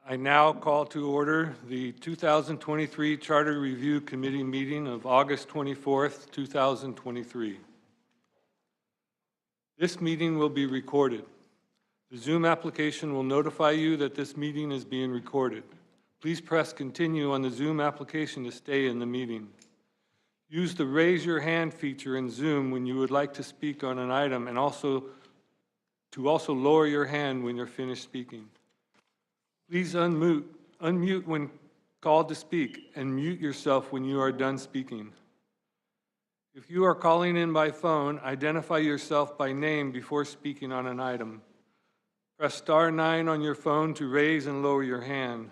I now call to order the 2023 Charter Review Committee meeting of August 24th, 2023. This meeting will be recorded. The Zoom application will notify you that this meeting is being recorded. Please press continue on the Zoom application to stay in the meeting. Use the raise your hand feature in Zoom when you would like to speak on an item and also lower your hand when you're finished speaking. Please unmute when called to speak and mute yourself when you are done speaking. If you are calling in by phone, identify yourself by name before speaking on an item. Press *9 on your phone to raise and lower your hand.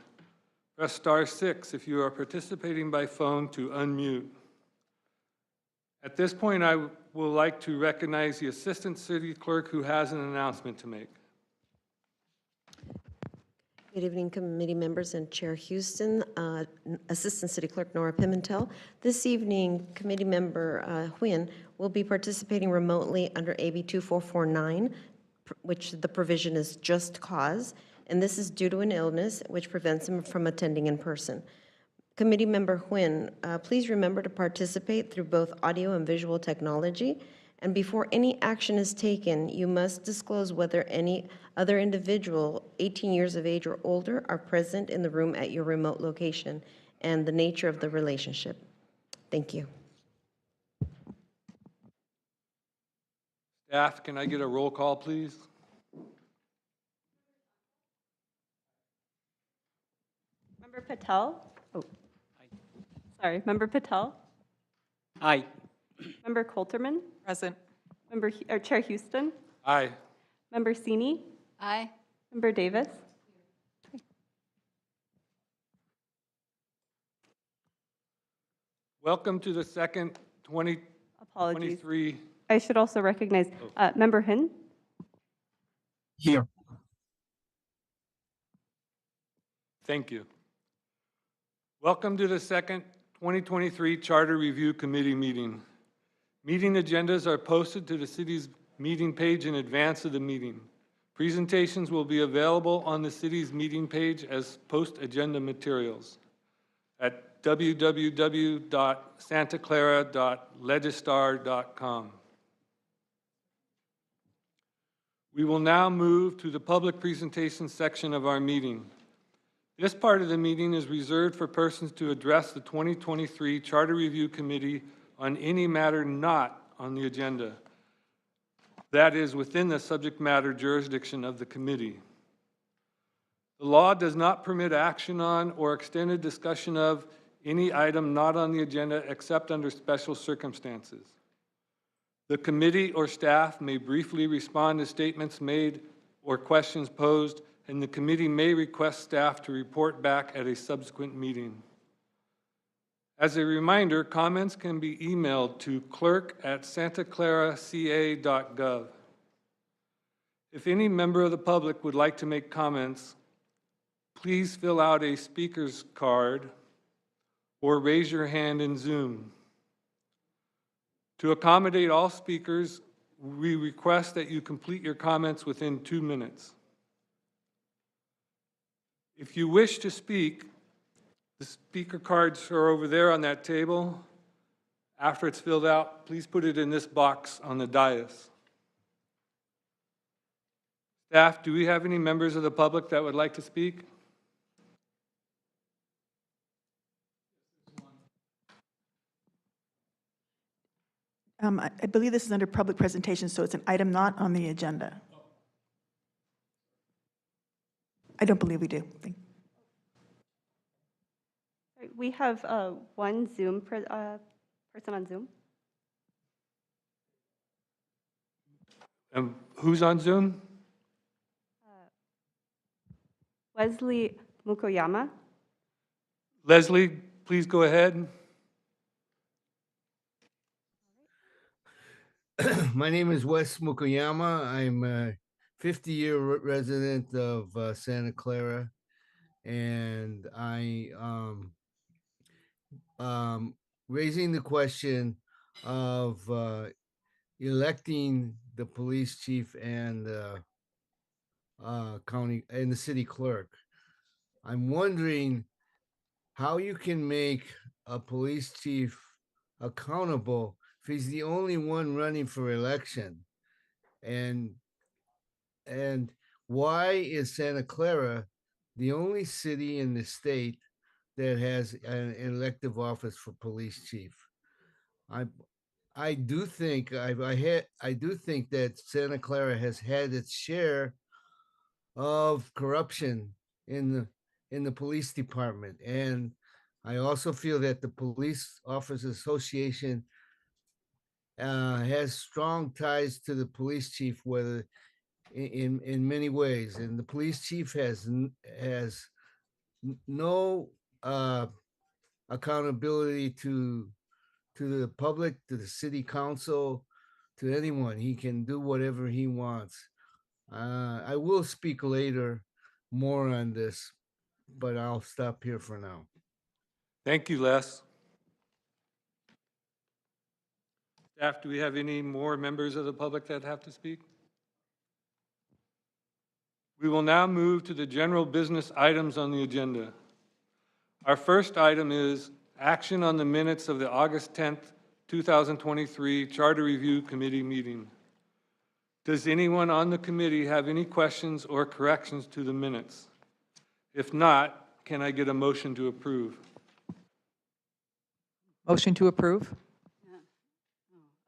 Press *6 if you are participating by phone to unmute. At this point, I would like to recognize the Assistant City Clerk who has an announcement to make. Good evening, committee members and Chair Houston, Assistant City Clerk Nora Pimentel. This evening, committee member Huynh will be participating remotely under AB 2449, which the provision is just cause, and this is due to an illness which prevents him from attending in person. Committee member Huynh, please remember to participate through both audio and visual technology. And before any action is taken, you must disclose whether any other individual 18 years of age or older are present in the room at your remote location and the nature of the relationship. Thank you. Staff, can I get a roll call, please? Member Patel? Member Patel? Aye. Member Coulterman? Present. Chair Houston? Aye. Member Sini? Aye. Member Davis? Welcome to the second Apologies. 2023. I should also recognize Member Huynh? Here. Thank you. Welcome to the second 2023 Charter Review Committee meeting. Meeting agendas are posted to the city's meeting page in advance of the meeting. Presentations will be available on the city's meeting page as post-agenda materials at www.santaclara.legistar.com. We will now move to the public presentation section of our meeting. This part of the meeting is reserved for persons to address the 2023 Charter Review Committee on any matter not on the agenda, that is, within the subject matter jurisdiction of the committee. The law does not permit action on or extended discussion of any item not on the agenda except under special circumstances. The committee or staff may briefly respond to statements made or questions posed, and the committee may request staff to report back at a subsequent meeting. As a reminder, comments can be emailed to clerk@santaclaraca.gov. If any member of the public would like to make comments, please fill out a speaker's card or raise your hand in Zoom. To accommodate all speakers, we request that you complete your comments within 2 minutes. If you wish to speak, the speaker cards are over there on that table. After it's filled out, please put it in this box on the dais. Staff, do we have any members of the public that would like to speak? I believe this is under public presentation, so it's an item not on the agenda. I don't believe we do. We have one Zoom person on Zoom. Who's on Zoom? Wesley Mukoyama. Leslie, please go ahead. My name is Wes Mukoyama. I'm a 50-year resident of Santa Clara, and I raising the question of electing the police chief and county and the city clerk. I'm wondering how you can make a police chief accountable if he's the only one running for election. And and why is Santa Clara the only city in the state that has an elective office for police chief? I I do think I do think that Santa Clara has had its share of corruption in the police department, and I also feel that the Police Officers Association has strong ties to the police chief, whether in many ways, and the police chief has no accountability to the public, to the city council, to anyone. He can do whatever he wants. I will speak later more on this, but I'll stop here for now. Thank you, Les. Staff, do we have any more members of the public that have to speak? We will now move to the general business items on the agenda. Our first item is action on the minutes of the August 10th, 2023 Charter Review Committee meeting. Does anyone on the committee have any questions or corrections to the minutes? If not, can I get a motion to approve? Motion to approve?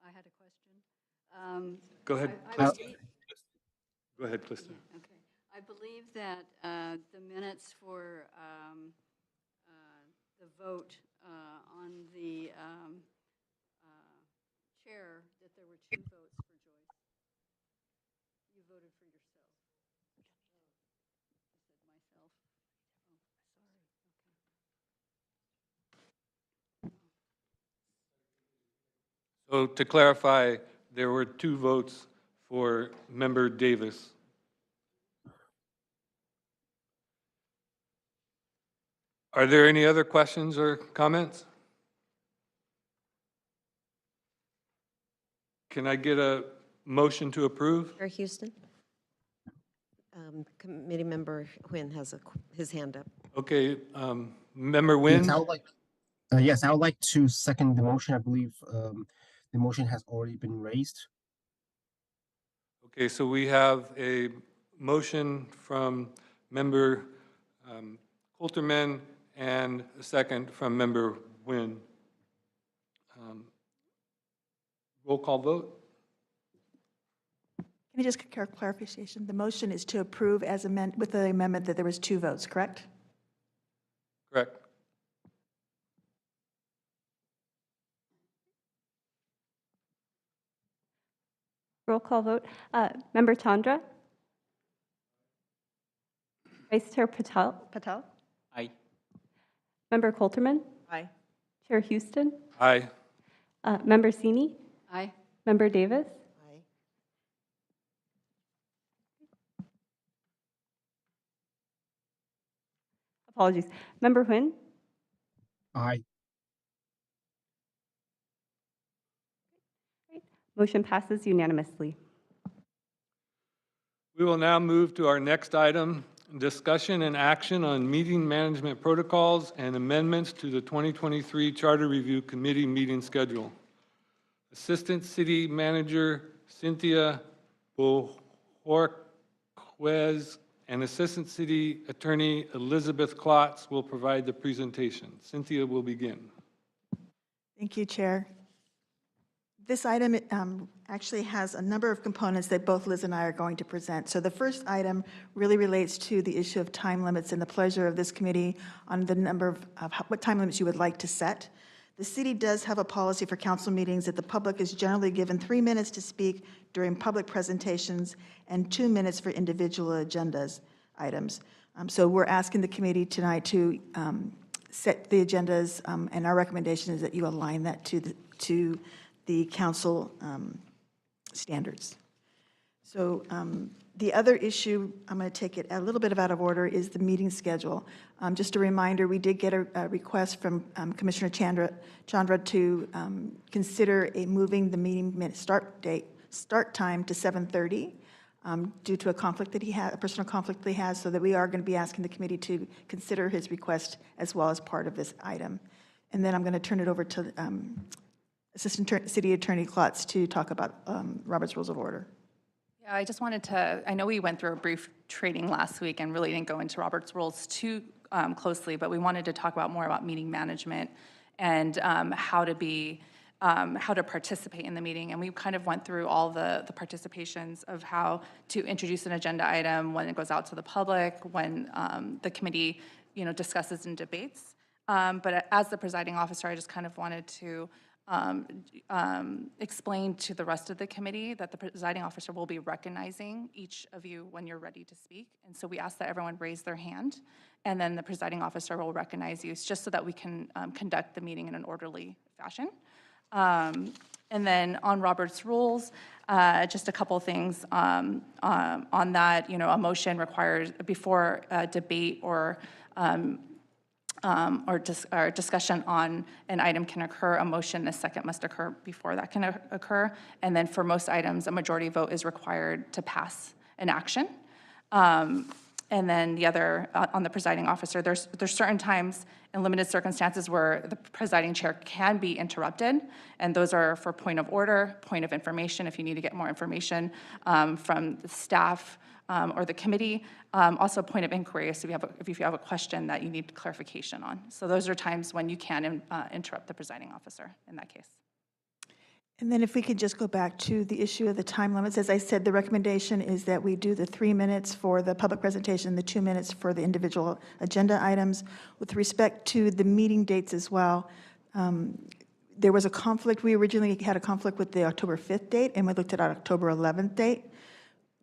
I had a question. Go ahead, I Clifton. believe- Go ahead, Clifton. Okay. I believe that the minutes for the vote on the chair, that there were 2 votes for Joyce. You voted for yourself. You said myself. Oh, sorry. Okay. So to clarify, there were 2 votes for Member Davis. Are there any other questions or comments? Can I get a motion to approve? Chair Houston? Committee member Nguyen has his hand up. Okay, Member Nguyen? Yes, I would like to second the motion. I believe the motion has already been raised. Okay, so we have a motion from Member Coulterman and a second from Member Nguyen. Roll call vote? Can I just get clarification? The motion is to approve as with the amendment that there was 2 votes, correct? Correct. Roll call vote. Member Chandra? Vice Chair Patel? Aye. Member Coulterman? Aye. Chair Houston? Aye. Member Sini? Aye. Member Davis? Aye. Apologies. Member Nguyen? Aye. Motion passes unanimously. We will now move to our next item, discussion and action on meeting management protocols and amendments to the 2023 Charter Review Committee meeting schedule. Assistant City Manager Cynthia Bojorquez and Assistant City Attorney Elizabeth Klotz will provide the presentation. Cynthia will begin. Thank you, Chair. This item actually has a number of components that both Liz and I are going to present. So the first item really relates to the issue of time limits and the pleasure of this committee on the number of what time limits you would like to set. The city does have a policy for council meetings that the public is generally given 3 minutes to speak during public presentations and 2 minutes for individual agendas items. So we're asking the committee tonight to set the agendas, and our recommendation is that you align that to the council standards. So the other issue, I'm going to take it a little bit out of order, is the meeting schedule. Just a reminder, we did get a request from Commissioner Chandra to consider moving the meeting start time to 7:30. due to a conflict that he had, a personal conflict that he has, so that we are going to be asking the committee to consider his request as well as part of this item. And then I'm going to turn it over to Assistant City Attorney Klotz to talk about Robert's Rules of Order. Yeah, I just wanted to, I know we went through a brief training last week and really didn't go into Robert's rules too closely, but we wanted to talk about more about meeting management and how to participate in the meeting. And we kind of went through all the participations of how to introduce an agenda item, when it goes out to the public, when the committee, discusses and debates. But as the presiding officer, I just kind of wanted to explain to the rest of the committee that the presiding officer will be recognizing each of you when you're ready to speak. And so we ask that everyone raise their hand, and then the presiding officer will recognize you, just so that we can conduct the meeting in an orderly fashion. And then on Robert's rules, just a couple things on that. A motion requires, before a debate or discussion on an item can occur, a motion and a second must occur before that can occur. And then for most items, a majority vote is required to pass an action. And then the other, on the presiding officer, there's certain times in limited circumstances where the presiding chair can be interrupted, and those are for point of order, point of information, if you need to get more information from the staff or the committee. Also, point of inquiry, so if you have a question that you need clarification on. So those are times when you can interrupt the presiding officer in that case. And then if we could just go back to the issue of the time limits. As I said, the recommendation is that we do the 3 minutes for the public presentation, the 2 minutes for the individual agenda items. With respect to the meeting dates as well, there was a conflict. We originally had a conflict with the October 5th date, and we looked at our October 11th date.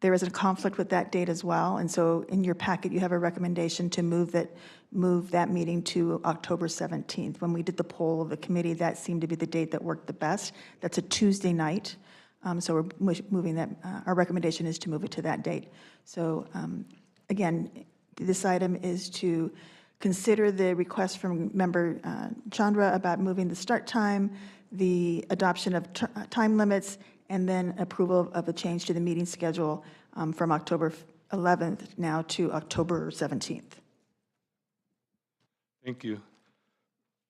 There is a conflict with that date as well, and so in your packet, you have a recommendation to move that meeting to October 17th. When we did the poll of the committee, that seemed to be the date that worked the best. That's a Tuesday night, so we're moving that. Our recommendation is to move it to that date. So again, this item is to consider the request from Member Chandra about moving the start time, the adoption of time limits, and then approval of a change to the meeting schedule from October 11th now to October 17th. Thank you.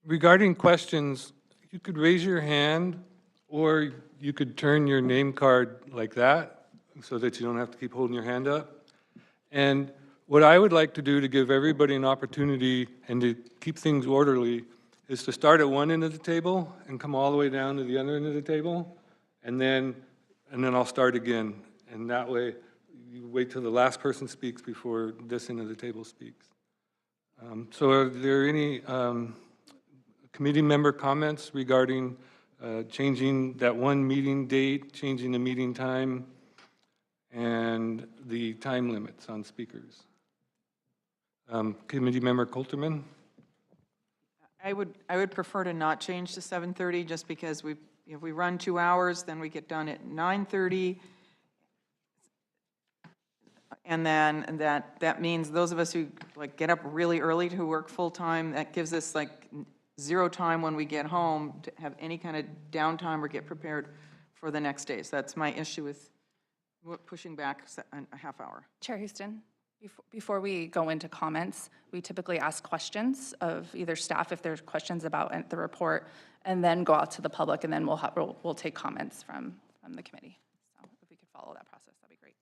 Regarding questions, you could raise your hand, or you could turn your name card like that so that you don't have to keep holding your hand up. And what I would like to do to give everybody an opportunity and to keep things orderly is to start at one end of the table and come all the way down to the other end of the table, and then I'll start again. And that way, you wait till the last person speaks before this end of the table speaks. So are there any committee member comments regarding changing that one meeting date, changing the meeting time, and the time limits on speakers? Committee member Coulterman? I would prefer to not change to 7:30, just because if we run 2 hours, then we get done at 9:30. And then that means those of us who get up really early to work full-time, that gives us zero time when we get home to have any kind of downtime or get prepared for the next day. So that's my issue with pushing back a half hour. Chair Houston, before we go into comments, we typically ask questions of either staff if there's questions about the report, and then go out to the public, and then we'll take comments from the committee. So if we could follow that process, that'd be great.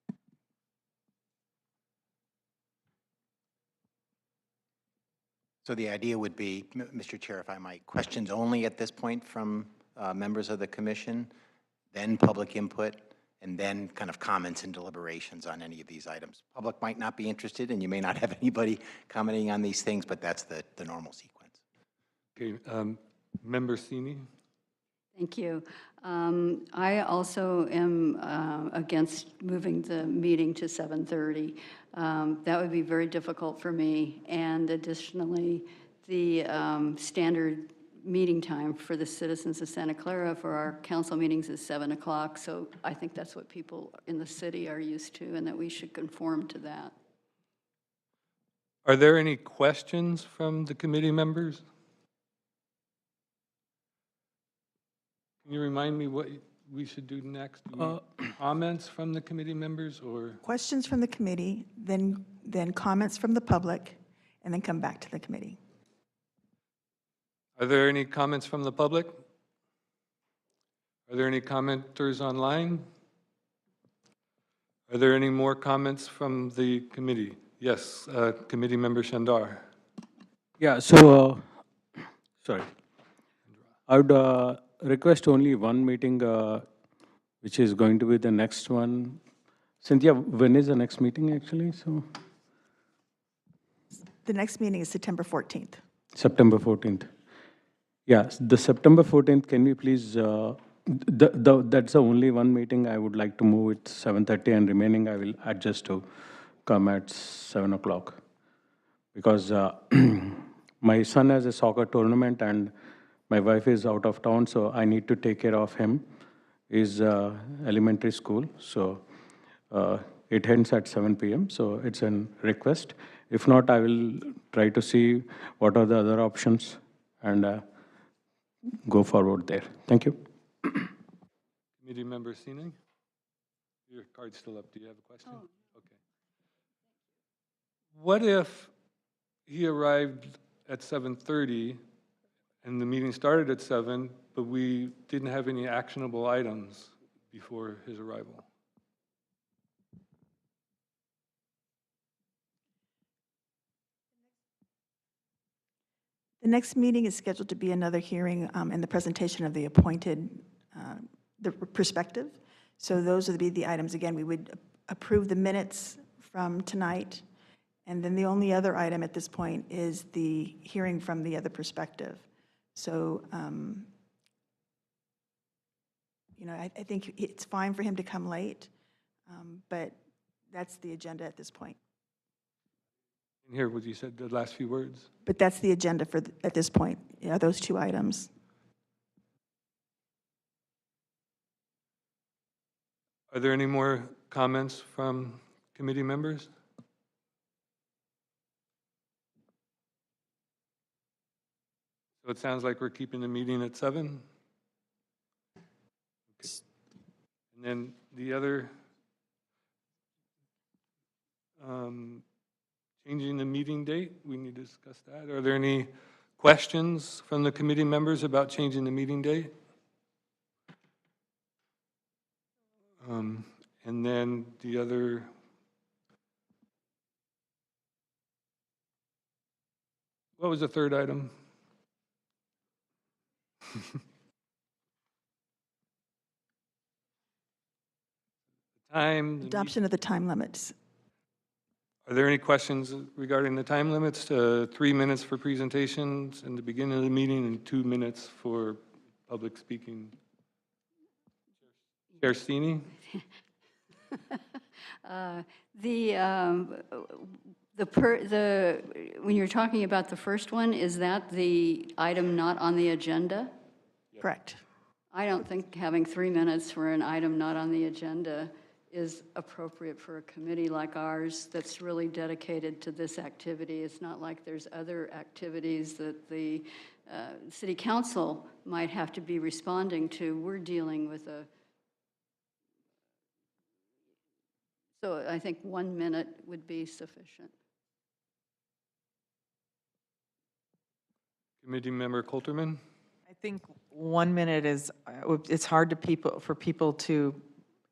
So the idea would be, Mr. Chair, if I might, questions only at this point from members of the commission, then public input, and then kind of comments and deliberations on any of these items. Public might not be interested, and you may not have anybody commenting on these things, but that's the normal sequence. Okay, Member Sini? Thank you. I also am against moving the meeting to 7:30. That would be very difficult for me. And additionally, the standard meeting time for the citizens of Santa Clara for our council meetings is 7 o'clock. So I think that's what people in the city are used to, and that we should conform to that. Are there any questions from the committee members? Can you remind me what we should do next? Do we- Comments from the committee members or? Questions from the committee, then comments from the public, and then come back to the committee. Are there any comments from the public? Are there any commenters online? Are there any more comments from the committee? Yes, Committee Member Shandar. Yeah, so, sorry. I would request only one meeting, which is going to be the next one. Cynthia, when is the next meeting actually? So, The next meeting is September 14th. September 14th. Yeah, the September 14th, can we please, that's the only one meeting I would like to move it 7:30 and remaining I will adjust to come at 7 o'clock. Because my son has a soccer tournament and my wife is out of town, so I need to take care of him. He's elementary school, so it ends at 7 p.m., so it's a request. If not, I will try to see what are the other options and go forward there. Thank you. Committee Member Sini? Your card's still up. Do you have a question? Okay. What if he arrived at 7:30 and the meeting started at 7, but we didn't have any actionable items before his arrival? The next meeting is scheduled to be another hearing and the presentation of the appointed, the perspective. So those would be the items. Again, we would approve the minutes from tonight. And then the only other item at this point is the hearing from the other perspective. So, I think it's fine for him to come late, but that's the agenda at this point. And here, what you said, the last few words? But that's the agenda for, at this point, those two items. Are there any more comments from committee members? So it sounds like we're keeping the meeting at 7? Okay. And then the other, changing the meeting date, we need to discuss that. Are there any questions from the committee members about changing the meeting date? And then the other, what was the third item? Time. Adoption of the time limits. Are there any questions regarding the time limits? 3 minutes for presentations in the beginning of the meeting and 2 minutes for public speaking. Chair Steeney? When you're talking about the first one, is that the item not on the agenda? Correct. I don't think having 3 minutes for an item not on the agenda is appropriate for a committee like ours that's really dedicated to this activity. It's not like there's other activities that the city council might have to be responding to. We're dealing with so I think 1 minute would be sufficient. Committee Member Coulterman? I think 1 minute is, it's hard for people to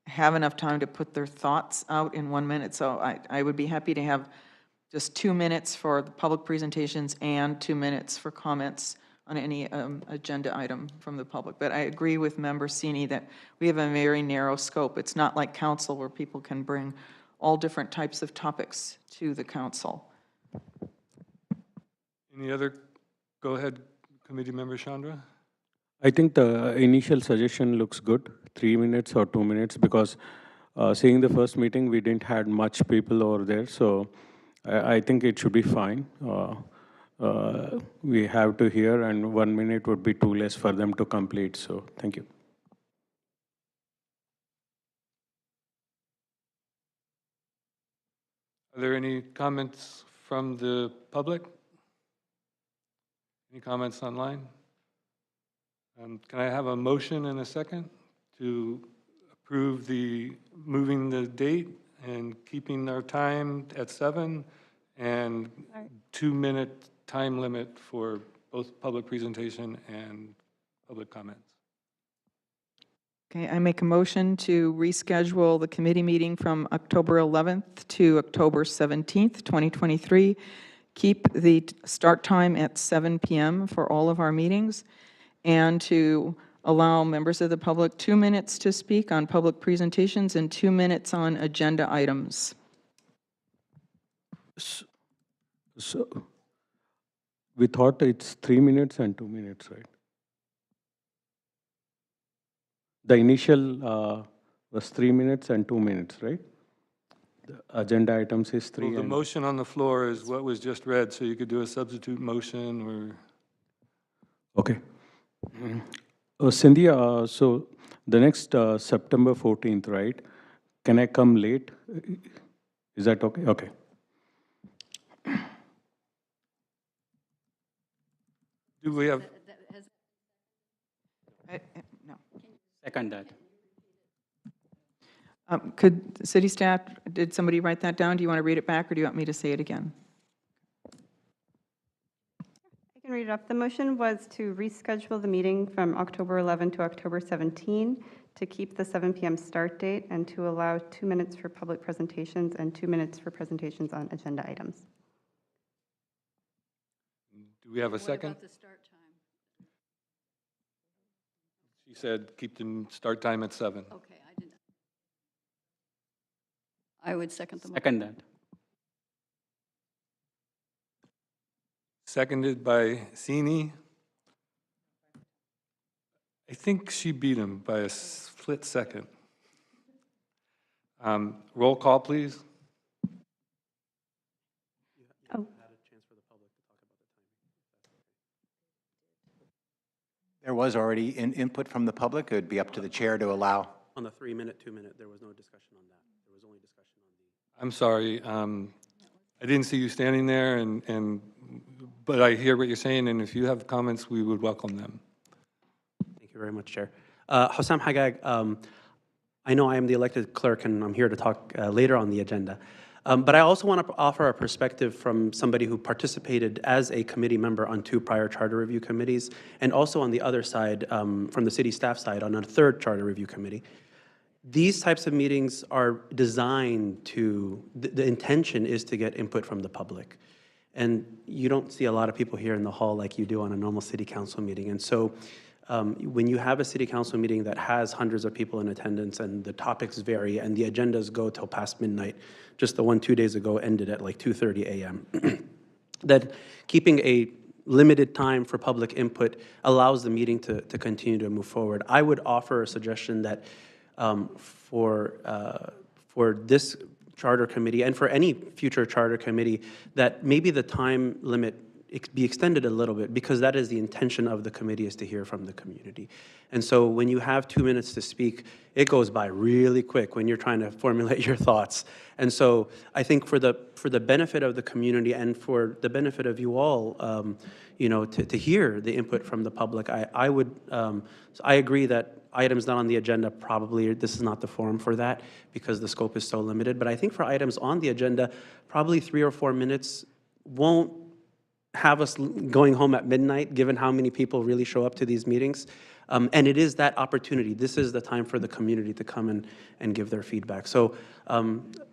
have enough time to put their thoughts out in 1 minute. So I would be happy to have just 2 minutes for the public presentations and 2 minutes for comments on any agenda item from the public. But I agree with Member Sini that we have a very narrow scope. It's not like council where people can bring all different types of topics to the council. Any other? Go ahead, Committee Member Chandra. I think the initial suggestion looks good, 3 minutes or 2 minutes, because seeing the first meeting, we didn't had much people over there, so I think it should be fine. We have to hear, and 1 minute would be too less for them to complete, so thank you. Are there any comments from the public? Any comments online? Can I have a motion and a second to approve the, moving the date and keeping our time at 7 and 2-minute time limit for both public presentation and public comments. Okay, I make a motion to reschedule the committee meeting from October 11th to October 17th, 2023. Keep the start time at 7 PM for all of our meetings, and to allow members of the public 2 minutes to speak on public presentations and 2 minutes on agenda items. So we thought it's 3 minutes and 2 minutes, right? The initial was 3 minutes and 2 minutes, right? The agenda items is 3 Well, the and... motion on the floor is what was just read, so you could do a substitute motion or... Okay. Cindy, so the next September 14th, right? Can I come late? Is that okay? Okay. Do we have, No. Second that. Could city staff, did somebody write that down? Do you want to read it back, or do you want me to say it again? I can read it up. The motion was to reschedule the meeting from October 11 to October 17, to keep the 7 PM start date, and to allow 2 minutes for public presentations and 2 minutes for presentations on agenda items. do we have a second? the start time? She said keep the start time at 7. Okay, I didn't. I would second the motion. Second that. Seconded by Sini. I think she beat him by a split second. Roll call, please. Oh. There was already input from the public. It would be up to the chair to allow. On the 3-minute, 2-minute, there was no discussion on that. There was only discussion on the... I'm sorry. I didn't see you standing there, but I hear what you're saying, and if you have comments, we would welcome them. Thank you very much, Chair. Hossam Hagag, I know I am the elected clerk, and I'm here to talk later on the agenda. But I also want to offer a perspective from somebody who participated as a committee member on 2 prior charter review committees, and also on the other side, from the city staff side, on a 3rd charter review committee. These types of meetings are designed to, the intention is to get input from the public. And you don't see a lot of people here in the hall like you do on a normal city council meeting. And so when you have a city council meeting that has hundreds of people in attendance and the topics vary and the agendas go till past midnight, just the one 2 days ago ended at like 2:30 a.m., that keeping a limited time for public input allows the meeting to continue to move forward. I would offer a suggestion that for this charter committee and for any future charter committee, that maybe the time limit be extended a little bit, because that is the intention of the committee, is to hear from the community. And so when you have 2 minutes to speak, it goes by really quick when you're trying to formulate your thoughts. And so I think for the benefit of the community and for the benefit of you all, you know, to hear the input from the public, I agree that items not on the agenda, probably this is not the forum for that because the scope is so limited. But I think for items on the agenda, probably 3 or 4 minutes won't have us going home at midnight, given how many people really show up to these meetings. And it is that opportunity. This is the time for the community to come and give their feedback. So,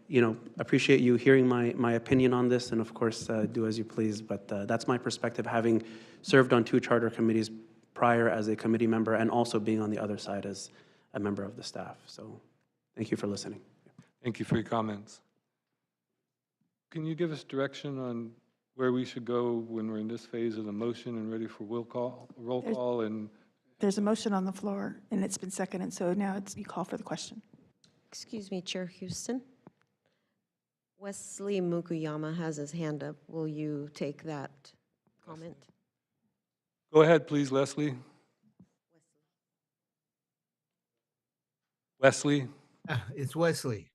you know, appreciate you hearing my opinion on this, and of course, do as you please. But that's my perspective, having served on 2 charter committees prior as a committee member and also being on the other side as a member of the staff. So thank you for listening. Thank you for your comments. Can you give us direction on where we should go when we're in this phase of the motion and ready for roll call? And There's a motion on the floor, and it's been seconded, so now you call for the question. Excuse me, Chair Houston. Wesley Mukuyama has his hand up. Will you take that comment? go ahead, please, Leslie. Wesley? It's Wesley,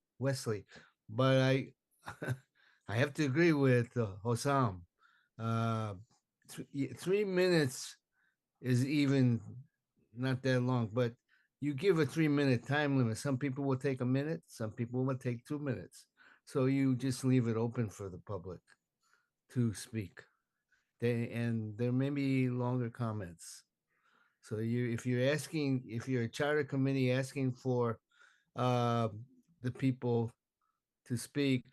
but I have to agree with Hossam. 3 minutes is even not that long, but you give a 3-minute time limit. Some people will take a minute, some people will take 2 minutes. So you just leave it open for the public to speak. And there may be longer comments. So if you're a charter committee asking for the people to speak,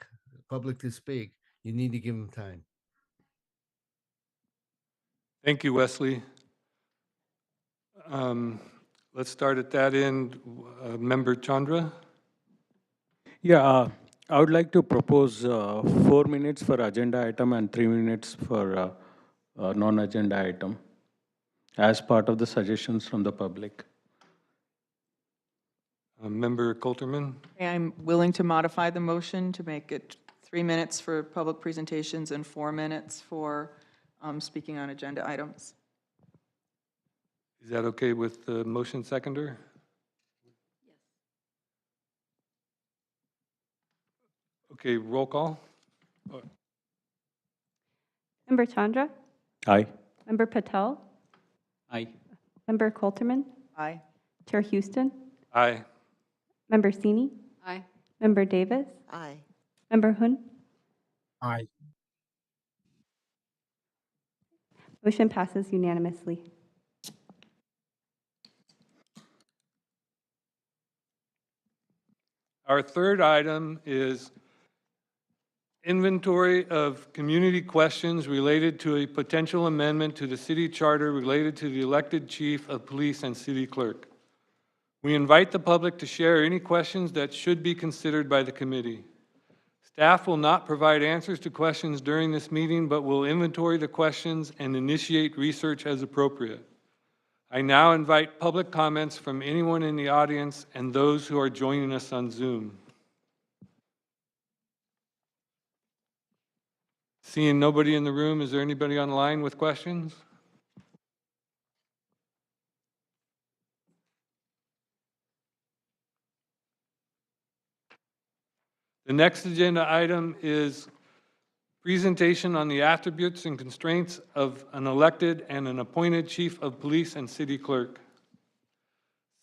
public to speak, you need to give them time. Thank you, Wesley. Let's start at that end. Member Chandra? Yeah, I would like to propose 4 minutes for agenda item and 3 minutes for non-agenda item as part of the suggestions from the public. Member Coulterman? I'm willing to modify the motion to make it 3 minutes for public presentations and 4 minutes for speaking on agenda items. Is that okay with the motion seconder? Okay, roll call. Member Chandra? Aye. Member Patel? Aye. Member Coulterman? Aye. Chair Houston? Aye. Member Sini? Aye. Member Davis? Aye. Member Hun? Aye. Motion passes unanimously. Our third item is inventory of community questions related to a potential amendment to the city charter related to the elected chief of police and city clerk. We invite the public to share any questions that should be considered by the committee. Staff will not provide answers to questions during this meeting, but will inventory the questions and initiate research as appropriate. I now invite public comments from anyone in the audience and those who are joining us on Zoom. Seeing nobody in the room, is there anybody online with questions? The next agenda item is presentation on the attributes and constraints of an elected and an appointed chief of police and city clerk.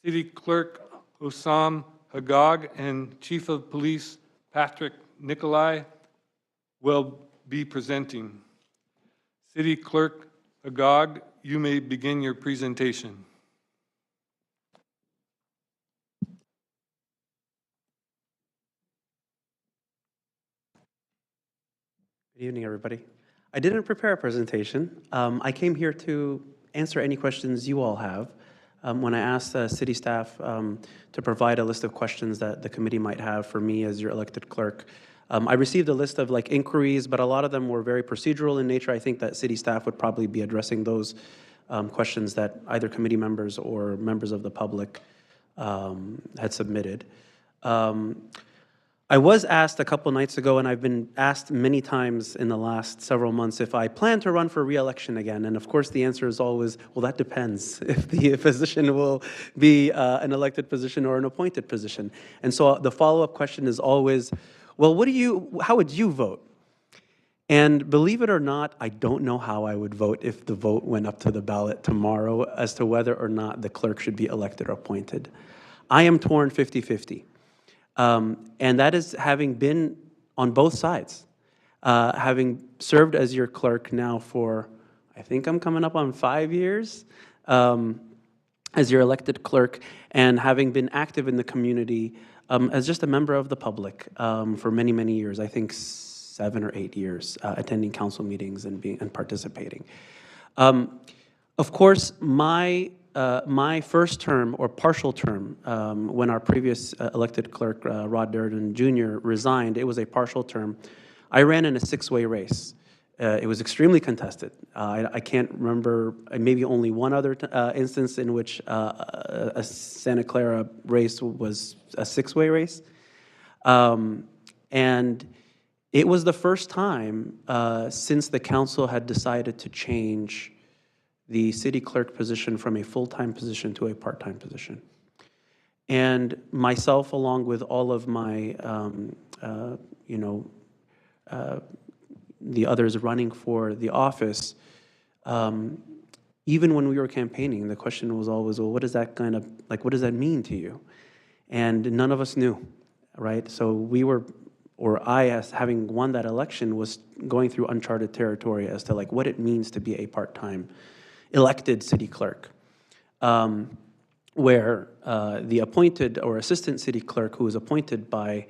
City Clerk Osam Hagag and Chief of Police Patrick Nikolai will be presenting. City Clerk Hagag, you may begin your presentation. Good evening, everybody. I didn't prepare a presentation. I came here to answer any questions you all have. When I asked city staff to provide a list of questions that the committee might have for me as your elected clerk, I received a list of inquiries, but a lot of them were very procedural in nature. I think that city staff would probably be addressing those questions that either committee members or members of the public had submitted. I was asked a couple nights ago, and I've been asked many times in the last several months if I plan to run for re-election again. And of course, the answer is always, well, that depends if the position will be an elected position or an appointed position. And so the follow-up question is always, well, how would you vote? And believe it or not, I don't know how I would vote if the vote went up to the ballot tomorrow as to whether or not the clerk should be elected or appointed. I am torn 50-50. And that is having been on both sides, having served as your clerk now for, I think I'm coming up on 5 years, as your elected clerk, and having been active in the community as just a member of the public for many, many years, I think 7 or 8 years, attending council meetings and participating. Of course, my first term or partial term, when our previous elected clerk, Rod Durden Jr., resigned, it was a partial term. I ran in a 6-way race. It was extremely contested. I can't remember, maybe only one other instance in which a Santa Clara race was a 6-way race. And it was the first time since the council had decided to change the city clerk position from a full-time position to a part-time position. And myself, along with all of my, the others running for the office, even when we were campaigning, the question was always, well, what does that kind of, like, what does that mean to you? And none of us knew, right? So we were, or I, as having won that election, was going through uncharted territory as to like what it means to be a part-time elected city clerk. Where the appointed or assistant city clerk who is appointed by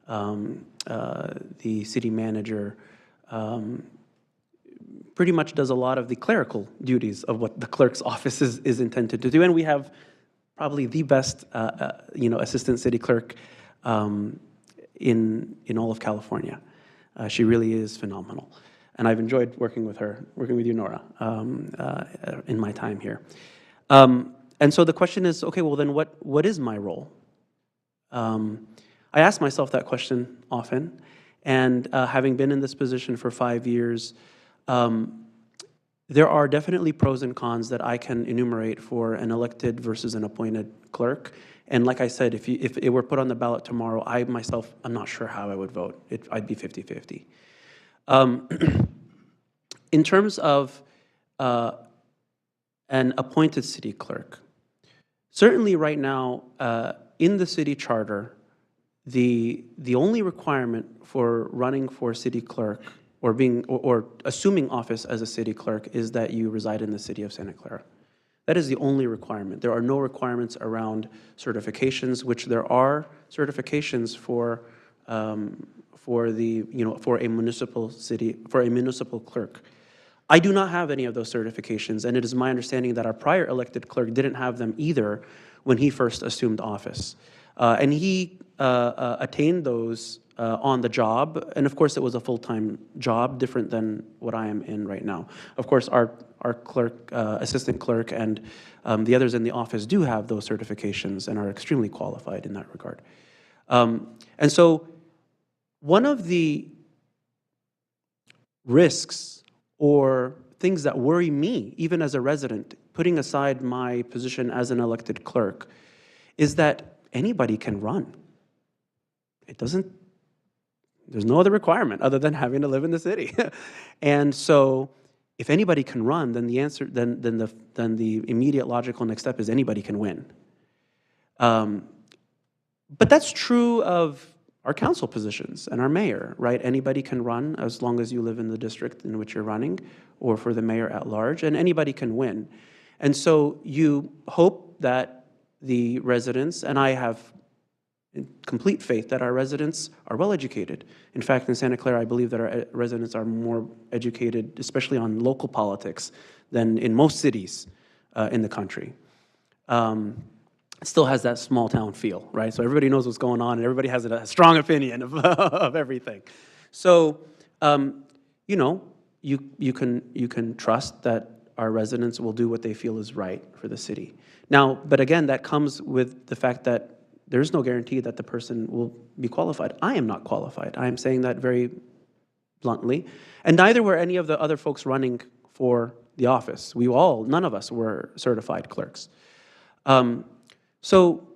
the city manager pretty much does a lot of the clerical duties of what the clerk's office is intended to do. And we have probably the best assistant city clerk in all of California. She really is phenomenal. And I've enjoyed working with her, working with you, Nora, in my time here. And so the question is, okay, well then what is my role? I ask myself that question often, and having been in this position for 5 years, there are definitely pros and cons that I can enumerate for an elected versus an appointed clerk. And like I said, if it were put on the ballot tomorrow, I myself, I'm not sure how I would vote. I'd be 50-50. In terms of an appointed city clerk, certainly right now, in the city charter, the only requirement for running for city clerk or assuming office as a city clerk is that you reside in the city of Santa Clara. That is the only requirement. There are no requirements around certifications, which there are certifications for a municipal clerk. I do not have any of those certifications, and it is my understanding that our prior elected clerk didn't have them either when he first assumed office. And he attained those on the job, and of course it was a full-time job, different than what I am in right now. Of course, our clerk, assistant clerk, and the others in the office do have those certifications and are extremely qualified in that regard. And so one of the risks or things that worry me, even as a resident, putting aside my position as an elected clerk, is that anybody can run. There's no other requirement other than having to live in the city. And so if anybody can run, then the answer, then the immediate logical next step is anybody can win. But that's true of our council positions and our mayor, right? Anybody can run as long as you live in the district in which you're running, or for the mayor at large, and anybody can win. And so you hope that the residents, and I have complete faith that our residents are well educated. In fact, in Santa Clara, I believe that our residents are more educated, especially on local politics, than in most cities in the country. It still has that small town feel, right? So everybody knows what's going on, and everybody has a strong opinion of everything. So, you can trust that our residents will do what they feel is right for the city. Now, but again, that comes with the fact that there's no guarantee that the person will be qualified. I am not qualified. I am saying that very bluntly. And neither were any of the other folks running for the office. None of us were certified clerks. So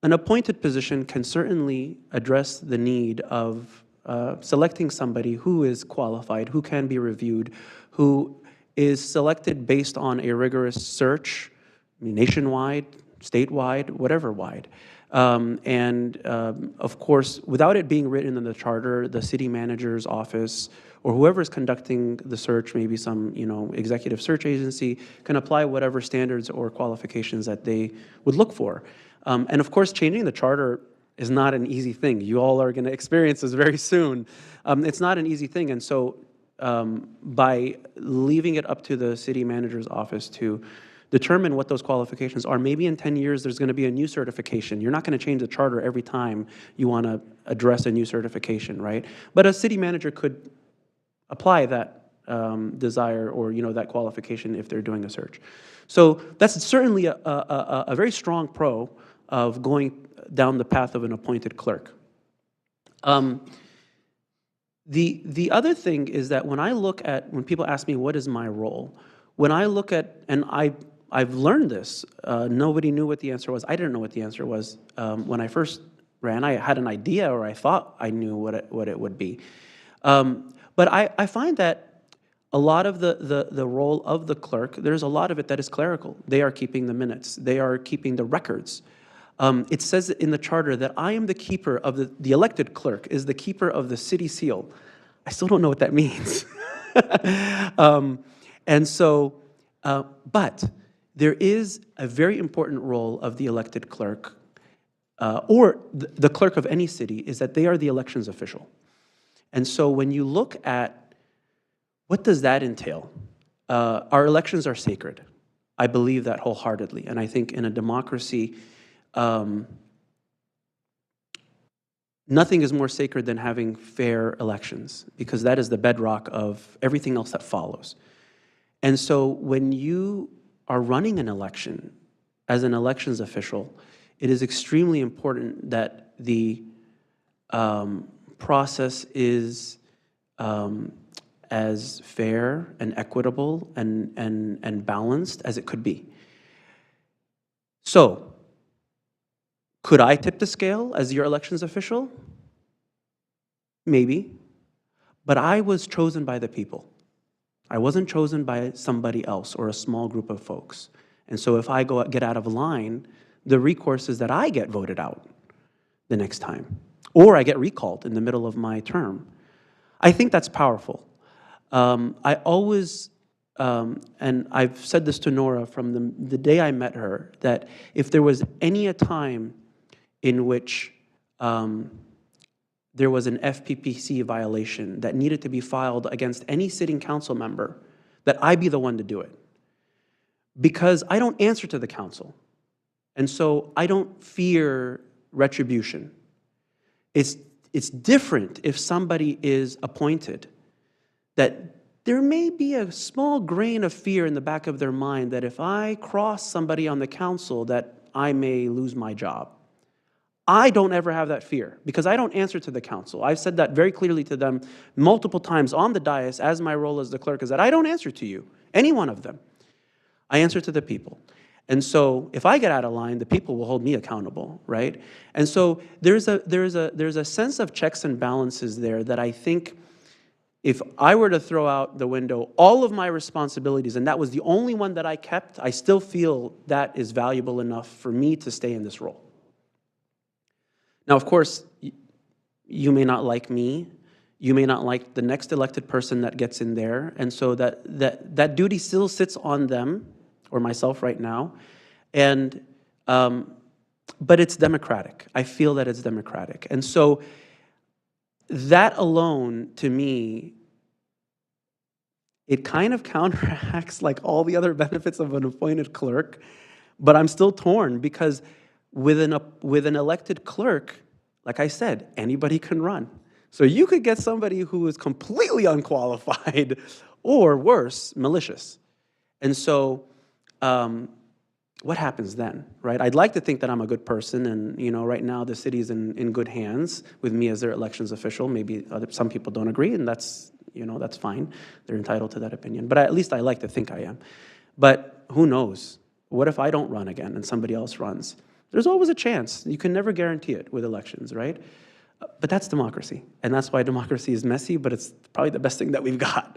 an appointed position can certainly address the need of selecting somebody who is qualified, who can be reviewed, who is selected based on a rigorous search, nationwide, statewide, whatever wide. Of course, without it being written in the charter, the city manager's office or whoever is conducting the search, maybe some executive search agency, can apply whatever standards or qualifications that they would look for. And of course, changing the charter is not an easy thing. You all are going to experience this very soon. It's not an easy thing, and so by leaving it up to the city manager's office to determine what those qualifications are. Maybe in 10 years, there's going to be a new certification. You're not going to change the charter every time you want to address a new certification, right? But a city manager could apply that desire or that qualification if they're doing a search. So that's certainly a very strong pro of going down the path of an appointed clerk. The other thing is that when people ask me what is my role, when I look at, and I've learned this. Nobody knew what the answer was. I didn't know what the answer was when I first ran. I had an idea, or I thought I knew what it would be. But I find that a lot of the role of the clerk, there's a lot of it that is clerical. They are keeping the minutes. They are keeping the records. It says in the charter that I am the keeper of the elected clerk is the keeper of the city seal. I still don't know what that means. And so, but there is a very important role of the elected clerk, or the clerk of any city, is that they are the elections official. And so when you look at what does that entail? Our elections are sacred. I believe that wholeheartedly. And I think in a democracy, nothing is more sacred than having fair elections, because that is the bedrock of everything else that follows. And so when you are running an election as an elections official, it is extremely important that the process is as fair and equitable and balanced as it could be. So, could I tip the scale as your elections official? Maybe. But I was chosen by the people. I wasn't chosen by somebody else or a small group of folks. And so if I get out of line, the recourse is that I get voted out the next time, or I get recalled in the middle of my term. I think that's powerful. I always, and I've said this to Nora from the day I met her, that if there was any a time in which there was an FPPC violation that needed to be filed against any sitting council member, that I be the one to do it. Because I don't answer to the council. And so I don't fear retribution. It's different if somebody is appointed, that there may be a small grain of fear in the back of their mind that if I cross somebody on the council that I may lose my job. I don't ever have that fear because I don't answer to the council. I've said that very clearly to them multiple times on the dais as my role as the clerk is that I don't answer to you, any one of them. I answer to the people. And so if I get out of line, the people will hold me accountable, right? And so there's a sense of checks and balances there that I think if I were to throw out the window all of my responsibilities and that was the only one that I kept, I still feel that is valuable enough for me to stay in this role. Now, of course, you may not like me. You may not like the next elected person that gets in there. And so that duty still sits on them or myself right now. And, but it's democratic. I feel that it's democratic. And so that alone, to me, it kind of counteracts like all the other benefits of an appointed clerk, but I'm still torn because with an elected clerk, like I said, anybody can run. So you could get somebody who is completely unqualified or worse, malicious. And so what happens then, right? I'd like to think that I'm a good person and, you know, right now the city's in good hands with me as their elections official. Maybe some people don't agree and that's, you know, that's fine. They're entitled to that opinion. But at least I like to think I am. But who knows? What if I don't run again and somebody else runs? There's always a chance. You can never guarantee it with elections, right? But that's democracy. And that's why democracy is messy, but it's probably the best thing that we've got.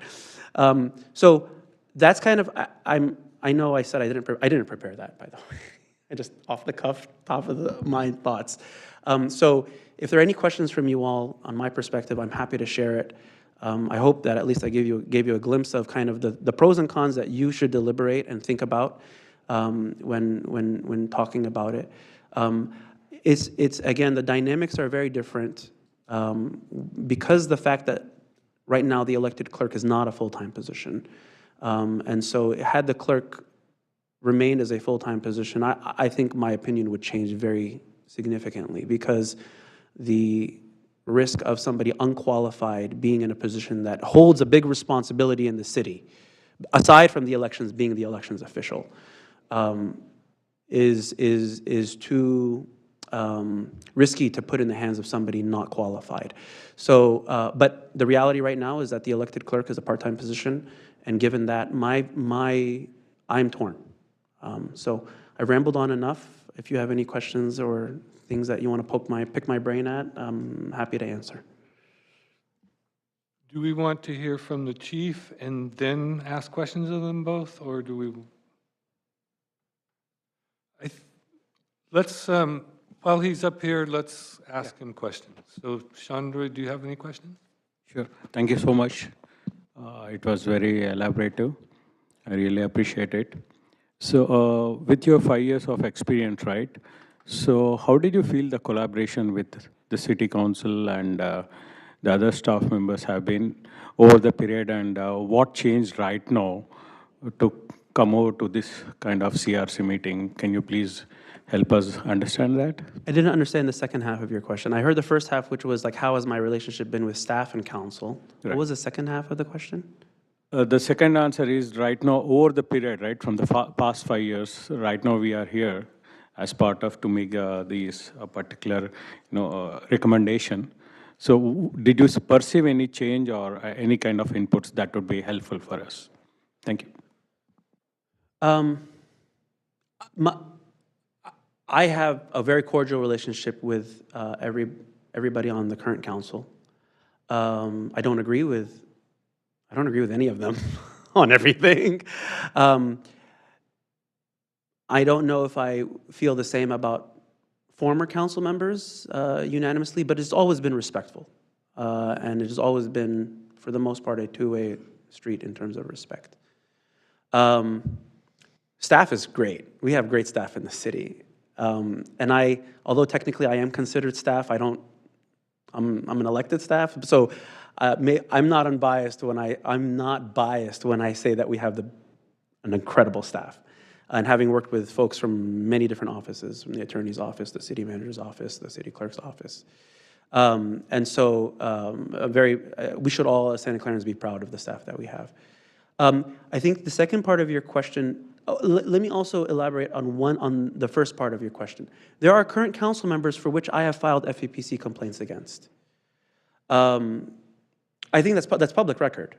So that's kind of, I know I said I didn't prepare that, by the way. I just off the cuff, top of my thoughts. So if there are any questions from you all on my perspective, I'm happy to share it. I hope that at least I gave you a glimpse of kind of the pros and cons that you should deliberate and think about when talking about it. It's again, the dynamics are very different because the fact that right now the elected clerk is not a full-time position. And so had the clerk remained as a full-time position, I think my opinion would change very significantly because the risk of somebody unqualified being in a position that holds a big responsibility in the city, aside from the elections being the elections official, is too risky to put in the hands of somebody not qualified. So, but the reality right now is that the elected clerk is a part-time position, and given that, I'm torn. So I've rambled on enough. If you have any questions or things that you want to pick my brain at, I'm happy to answer. Do we want to hear from the chief and then ask questions of them both, or do we? Let's, while he's up here, let's ask him questions. So Chandra, do you have any questions? Sure. Thank you so much. It was very elaborative. I really appreciate it. So with your 5 years of experience, right? So how did you feel the collaboration with the city council and the other staff members have been over the period, and what changed right now to come over to this kind of CRC meeting? Can you please help us understand that? I didn't understand the second half of your question. I heard the first half, which was like, how has my relationship been with staff and council? Right. What was the second half of the question? The second answer is right now, over the period, right, from the past 5 years, right now we are here as part of to make these particular, recommendation. So did you perceive any change or any kind of inputs that would be helpful for us? Thank you. I have a very cordial relationship with everybody on the current council. I don't agree with any of them on everything. I don't know if I feel the same about former council members unanimously, but it's always been respectful. And it has always been, for the most part, a two-way street in terms of respect. Staff is great. We have great staff in the city. And although technically I am considered staff, I'm an elected staff. So I'm not unbiased I'm not biased when I say that we have an incredible staff. And having worked with folks from many different offices, from the attorney's office, the city manager's office, the city clerk's office. And so we should all as Santa Clarans be proud of the staff that we have. I think the second part of your question, let me also elaborate on the first part of your question. There are current council members for which I have filed FEPC complaints against. I think that's public record.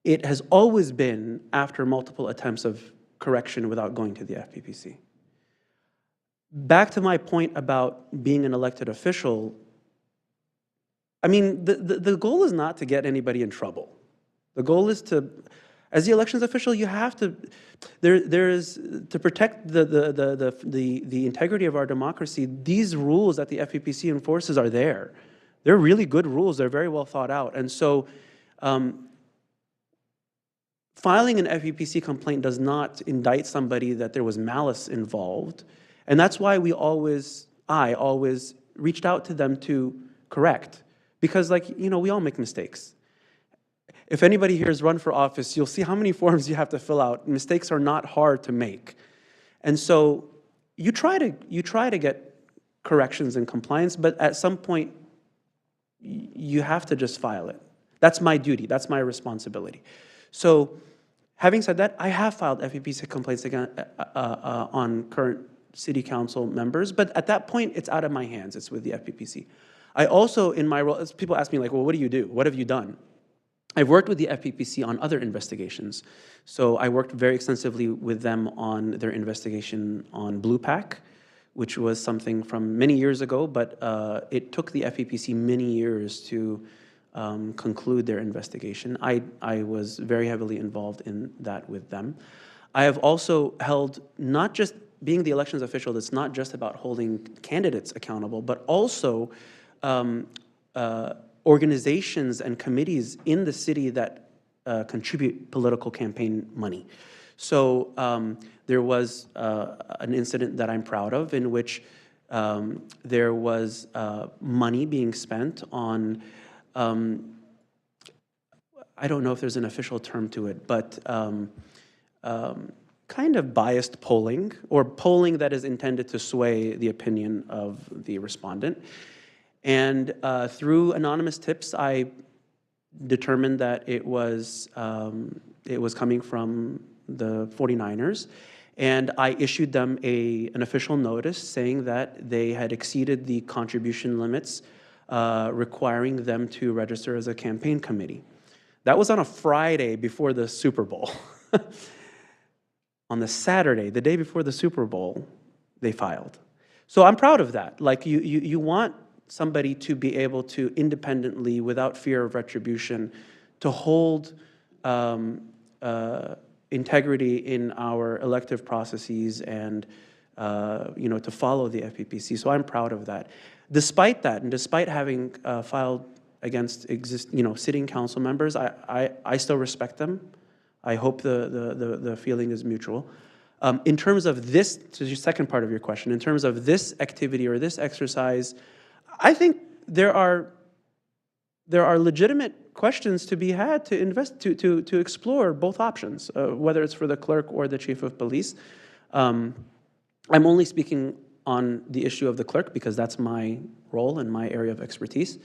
It has always been after multiple attempts of correction without going to the FPPC. Back to my point about being an elected official, I mean, the goal is not to get anybody in trouble. The goal is to, as the elections official, you have to, there is, to protect the integrity of our democracy, these rules that the FPPC enforces are there. They're really good rules. They're very well thought out. And so filing an FEPC complaint does not indict somebody that there was malice involved. And that's why I always reached out to them to correct. Because we all make mistakes. If anybody here has run for office, you'll see how many forms you have to fill out. Mistakes are not hard to make. And so you try to get corrections and compliance, but at some point, you have to just file it. That's my duty. That's my responsibility. So having said that, I have filed FEPC complaints on current city council members, but at that point, it's out of my hands. It's with the FPPC. I also, in my role, people ask me well, what do you do? What have you done? I've worked with the FPPC on other investigations. So I worked very extensively with them on their investigation on Blue Pack, which was something from many years ago, but it took the FPPC many years to conclude their investigation. I was very heavily involved in that with them. I have also held, not just being the elections official, it's not just about holding candidates accountable, but also organizations and committees in the city that contribute political campaign money. So there was an incident that I'm proud of in which there was money being spent on, I don't know if there's an official term to it, but kind of biased polling, or polling that is intended to sway the opinion of the respondent. And through anonymous tips, I determined that it was coming from the 49ers, and I issued them an official notice saying that they had exceeded the contribution limits, requiring them to register as a campaign committee. That was on a Friday before the Super Bowl. On the Saturday, the day before the Super Bowl, they filed. So I'm proud of that. You want somebody to be able to independently, without fear of retribution, to hold integrity in our elective processes and to follow the FPPC. So I'm proud of that. Despite that, and despite having filed against sitting council members, I still respect them. I hope the feeling is mutual. In terms of this, to your second part of your question, in terms of this activity or this exercise, I think there are legitimate questions to be had to explore both options, whether it's for the clerk or the chief of police. I'm only speaking on the issue of the clerk because that's my role and my area of expertise.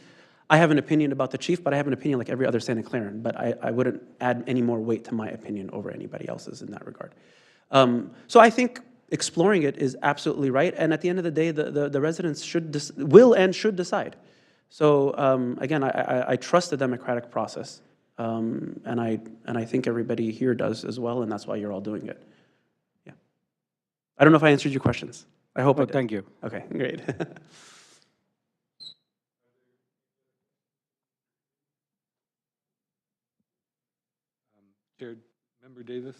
I have an opinion about the chief, but I have an opinion like every other Santa Claran, but I wouldn't add any more weight to my opinion over anybody else's in that regard. So I think exploring it is absolutely right, and at the end of the day, the residents will and should decide. So again, I trust the democratic process, and I think everybody here does as well, and that's why you're all doing it. Yeah. I don't know if I answered your questions. I hope I did. Thank you. Okay, great. Chair Member Davis?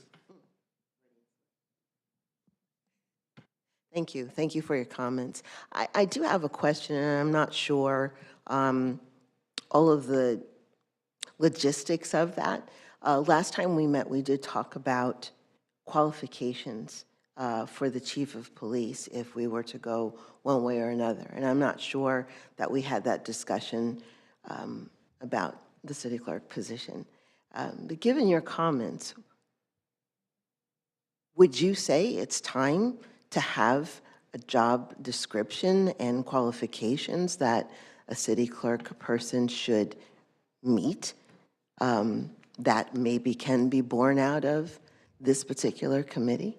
Thank you. Thank you for your comments. I do have a question, and I'm not sure all of the logistics of that. Last time we met, we did talk about qualifications for the chief of police if we were to go one way or another. And I'm not sure that we had that discussion about the city clerk position. But given your comments, would you say it's time to have a job description and qualifications that a city clerk person should meet that maybe can be born out of this particular committee?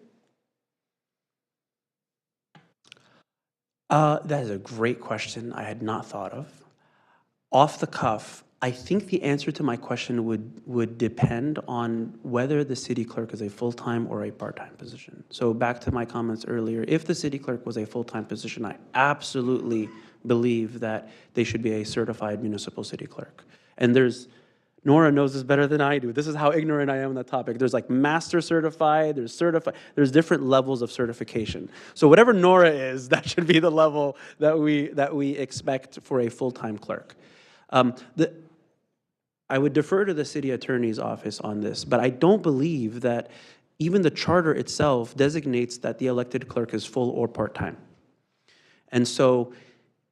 That is a great question I had not thought of. Off the cuff, I think the answer to my question would depend on whether the city clerk is a full-time or a part-time position. So back to my comments earlier, if the city clerk was a full-time position, I absolutely believe that they should be a certified municipal city clerk. And Nora knows this better than I do. This is how ignorant I am on that topic. There's like master certified, there's different levels of certification. So whatever Nora is, that should be the level that we expect for a full-time clerk. I would defer to the city attorney's office on this, but I don't believe that even the charter itself designates that the elected clerk is full or part-time. And so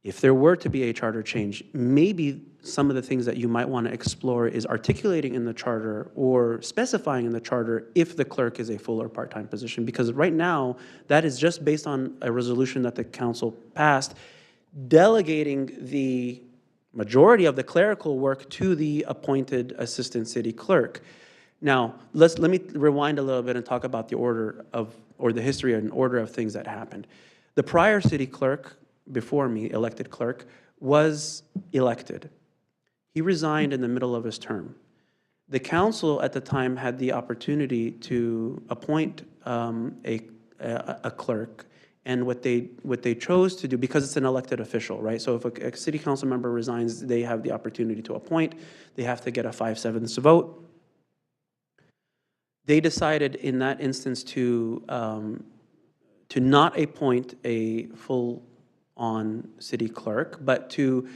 if there were to be a charter change, maybe some of the things that you might want to explore is articulating in the charter or specifying in the charter if the clerk is a full or part-time position, because right now that is just based on a resolution that the council passed, delegating the majority of the clerical work to the appointed assistant city clerk. Now, let me rewind a little bit and talk about the order of, or the history and order of things that happened. The prior city clerk, before me, elected clerk, was elected. He resigned in the middle of his term. The council at the time had the opportunity to appoint a clerk, and what they chose to do, because it's an elected official, right? So if a city council member resigns, they have the opportunity to appoint. They have to get a 5/7 vote. They decided in that instance to not appoint a full-on city clerk, but to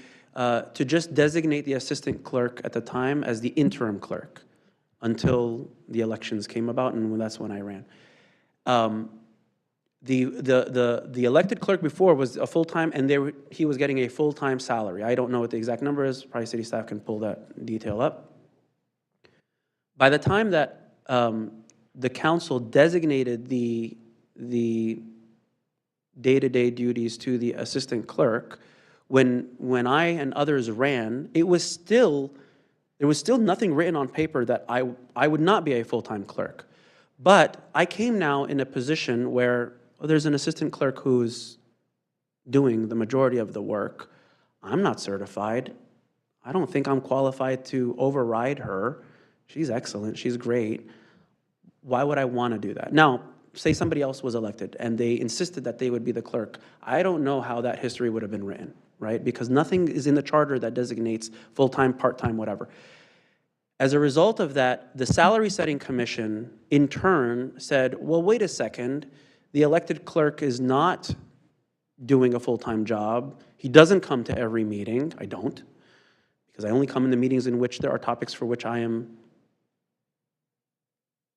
just designate the assistant clerk at the time as the interim clerk until the elections came about, and that's when I ran. The elected clerk before was a full-time, and he was getting a full-time salary. I don't know what the exact number is. Probably city staff can pull that detail up. By the time that the council designated the day-to-day duties to the assistant clerk, when I and others ran, there was still nothing written on paper that I would not be a full-time clerk. But I came now in a position where there's an assistant clerk who's doing the majority of the work. I'm not certified. I don't think I'm qualified to override her. She's excellent. She's great. Why would I want to do that? Now, say somebody else was elected and they insisted that they would be the clerk. I don't know how that history would have been written. right? Because nothing is in the charter that designates full-time, part-time, whatever. As a result of that, the Salary Setting Commission, in turn, said, well, wait a second, the elected clerk is not doing a full-time job. He doesn't come to every meeting. I don't, because I only come in the meetings in which there are topics for which I am,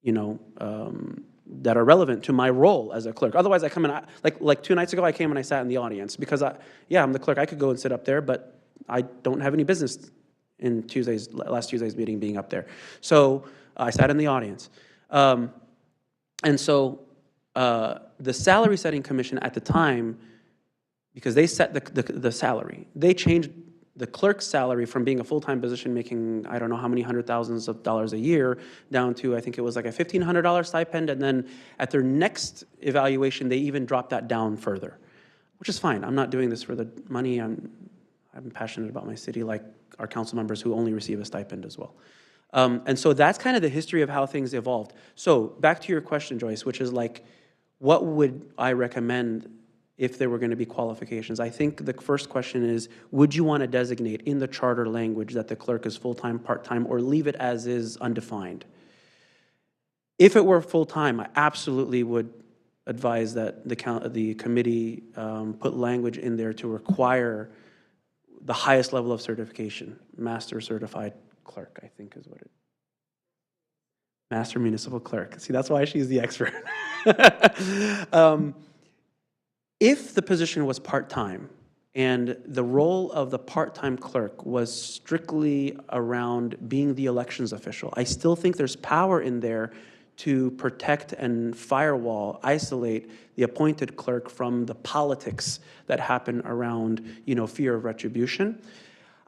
that are relevant to my role as a clerk. Otherwise, I come in, like 2 nights ago, I came and I sat in the audience because I'm the clerk. I could go and sit up there, but I don't have any business in last Tuesday's meeting being up there. So I sat in the audience. And so the Salary Setting Commission at the time, because they set the salary, they changed the clerk's salary from being a full-time position making, I don't know how many hundred thousands of dollars a year, down to, I think it was like a $1,500 stipend, and then at their next evaluation, they even dropped that down further, which is fine. I'm not doing this for the money. I'm passionate about my city, like our council members who only receive a stipend as well. And so that's kind of the history of how things evolved. So back to your question, Joyce, which is like, what would I recommend if there were going to be qualifications? I think the first question is, would you want to designate in the charter language that the clerk is full-time, part-time, or leave it as is undefined? If it were full-time, I absolutely would advise that the committee put language in there to require the highest level of certification, master certified clerk, I think is what it is. Master municipal clerk. See, that's why she's the expert. If the position was part-time and the role of the part-time clerk was strictly around being the elections official, I still think there's power in there to protect and firewall, isolate the appointed clerk from the politics that happen around, fear of retribution.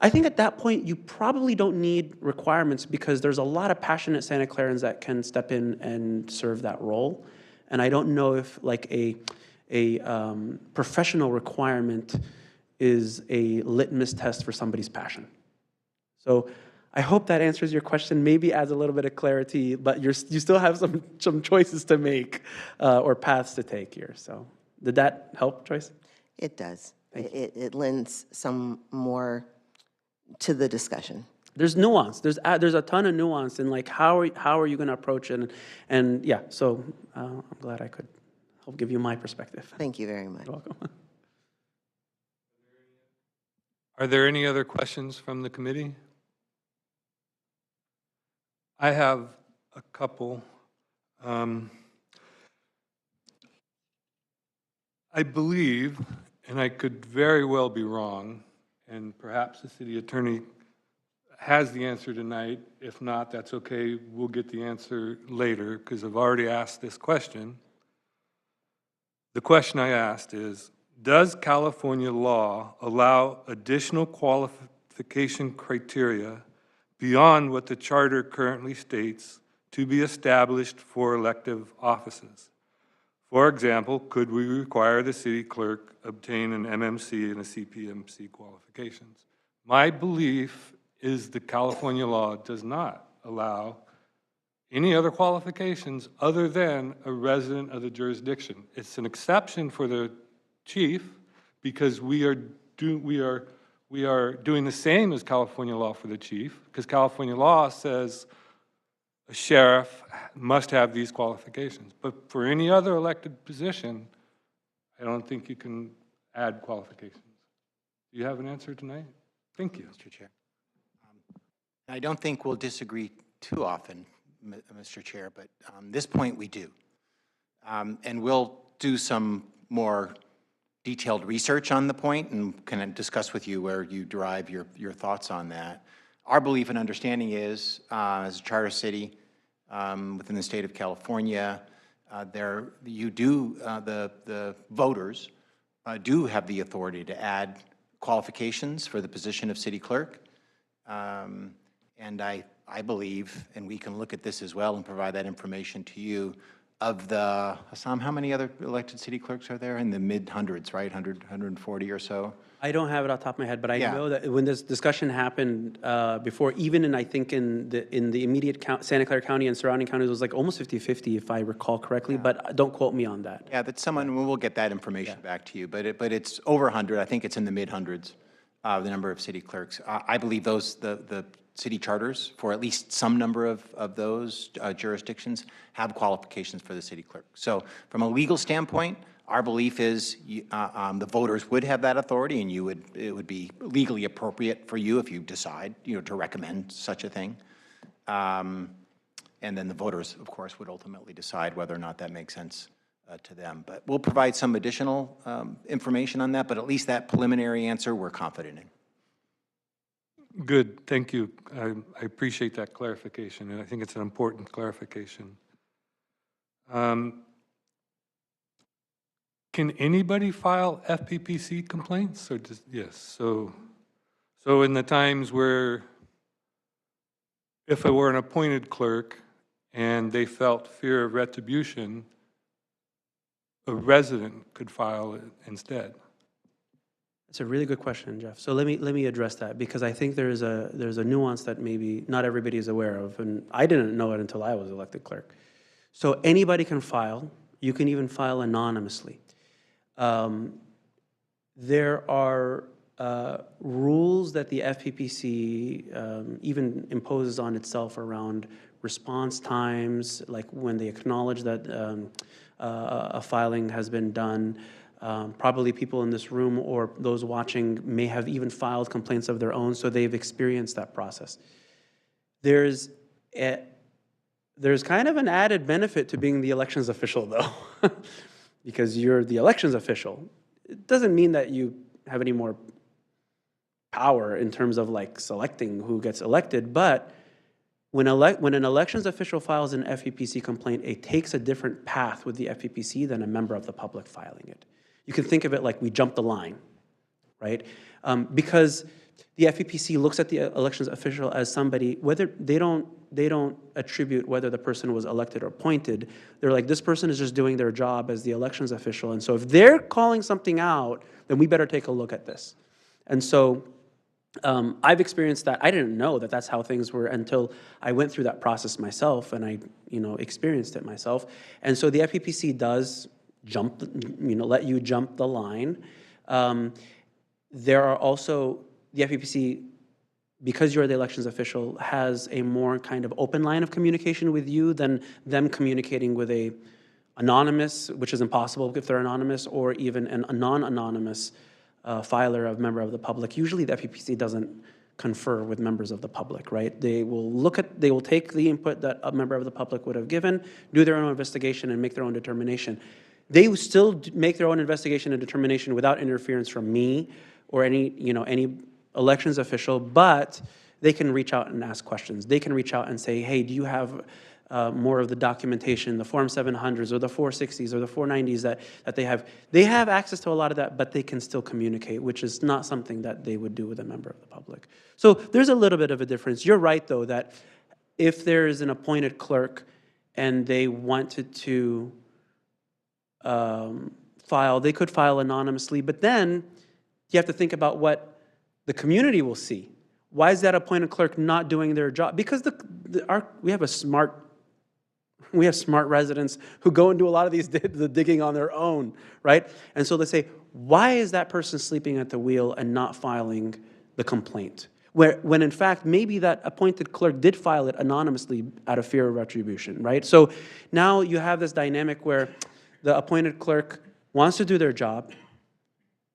I think at that point, you probably don't need requirements because there's a lot of passionate Santa Clarans that can step in and serve that role. And I don't know if like a professional requirement is a litmus test for somebody's passion. So I hope that answers your question, maybe adds a little bit of clarity, but you still have some choices to make or paths to take here. So did that help, Joyce? It does. It lends some more to the discussion. There's nuance. There's a ton of nuance in like how are you going to approach it, and yeah. So I'm glad I could help give you my perspective. Thank you very much. You're welcome. Are there any other questions from the committee? I have a couple. I believe, and I could very well be wrong, and perhaps the city attorney has the answer tonight. If not, that's okay. We'll get the answer later because I've already asked this question. The question I asked is, does California law allow additional qualification criteria beyond what the charter currently states to be established for elective offices? For example, could we require the city clerk obtain an MMC and a CPMC qualifications? My belief is the California law does not allow any other qualifications other than a resident of the jurisdiction. It's an exception for the chief because we are doing the same as California law for the chief, because California law says a sheriff must have these qualifications. But for any other elected position, I don't think you can add qualifications. Do you have an answer tonight? Thank you. Mr. Chair. I don't think we'll disagree too often, Mr. Chair, but on this point we do. And we'll do some more detailed research on the point and kind of discuss with you where you derive your thoughts on that. Our belief and understanding is, as a charter city within the state of California, the voters do have the authority to add qualifications for the position of city clerk. And I believe, and we can look at this as well and provide that information to you, of the, Hassan, how many other elected city clerks are there? In the mid-hundreds, right? 100, 140 or so? I don't have it off the top of my head, but I Yeah. know that when this discussion happened before, even in, I think, in the immediate Santa Clara County and surrounding counties, it was like almost 50-50, if I recall correctly, but don't quote me on that. Yeah, that's someone, we'll get that information back to you, but it's over 100. I think it's in the mid-hundreds. the number of city clerks. I believe the city charters for at least some number of those jurisdictions have qualifications for the city clerk. So from a legal standpoint, our belief is the voters would have that authority, and it would be legally appropriate for you if you decide, to recommend such a thing. And then the voters, of course, would ultimately decide whether or not that makes sense to them. But we'll provide some additional information on that, but at least that preliminary answer we're confident in. Good, thank you. I appreciate that clarification, and I think it's an important clarification. Can anybody file FPPC complaints, or just, yes? So in the times where, if I were an appointed clerk and they felt fear of retribution, a resident could file it instead. It's a really good question, Jeff. So let me address that, because I think there's a nuance that maybe not everybody is aware of, and I didn't know it until I was elected clerk. So anybody can file. You can even file anonymously. There are rules that the FPPC even imposes on itself around response times, like when they acknowledge that a filing has been done. Probably people in this room or those watching may have even filed complaints of their own, so they've experienced that process. There's kind of an added benefit to being the elections official, though, because you're the elections official. It doesn't mean that you have any more power in terms of like selecting who gets elected, but when an elections official files an FPPC complaint, it takes a different path with the FPPC than a member of the public filing it. You can think of it like we jumped the line, right? Because the FPPC looks at the elections official as somebody, whether they don't attribute whether the person was elected or appointed. They're like, this person is just doing their job as the elections official. And so if they're calling something out, then we better take a look at this. And so I've experienced that. I didn't know that that's how things were until I went through that process myself, and I, experienced it myself. And so the FPPC does jump, let you jump the line. There are also, the FPPC, because you're the elections official, has a more kind of open line of communication with you than them communicating with a anonymous, which is impossible if they're anonymous, or even a non-anonymous filer of member of the public. Usually the FPPC doesn't confer with members of the public, right? They will take the input that a member of the public would have given, do their own investigation, and make their own determination. They will still make their own investigation and determination without interference from me or any elections official, but they can reach out and ask questions. They can reach out and say, hey, do you have more of the documentation, the Form 700s or the 460s or the 490s that they have? They have access to a lot of that, but they can still communicate, which is not something that they would do with a member of the public. So there's a little bit of a difference. You're right, though, that if there is an appointed clerk and they wanted to file, they could file anonymously, but then you have to think about what the community will see. Why is that appointed clerk not doing their job? Because we have smart residents who go and do a lot of the digging on their own, right? And so they say, why is that person sleeping at the wheel and not filing the complaint? When in fact, maybe that appointed clerk did file it anonymously out of fear of retribution, right? So now you have this dynamic where the appointed clerk wants to do their job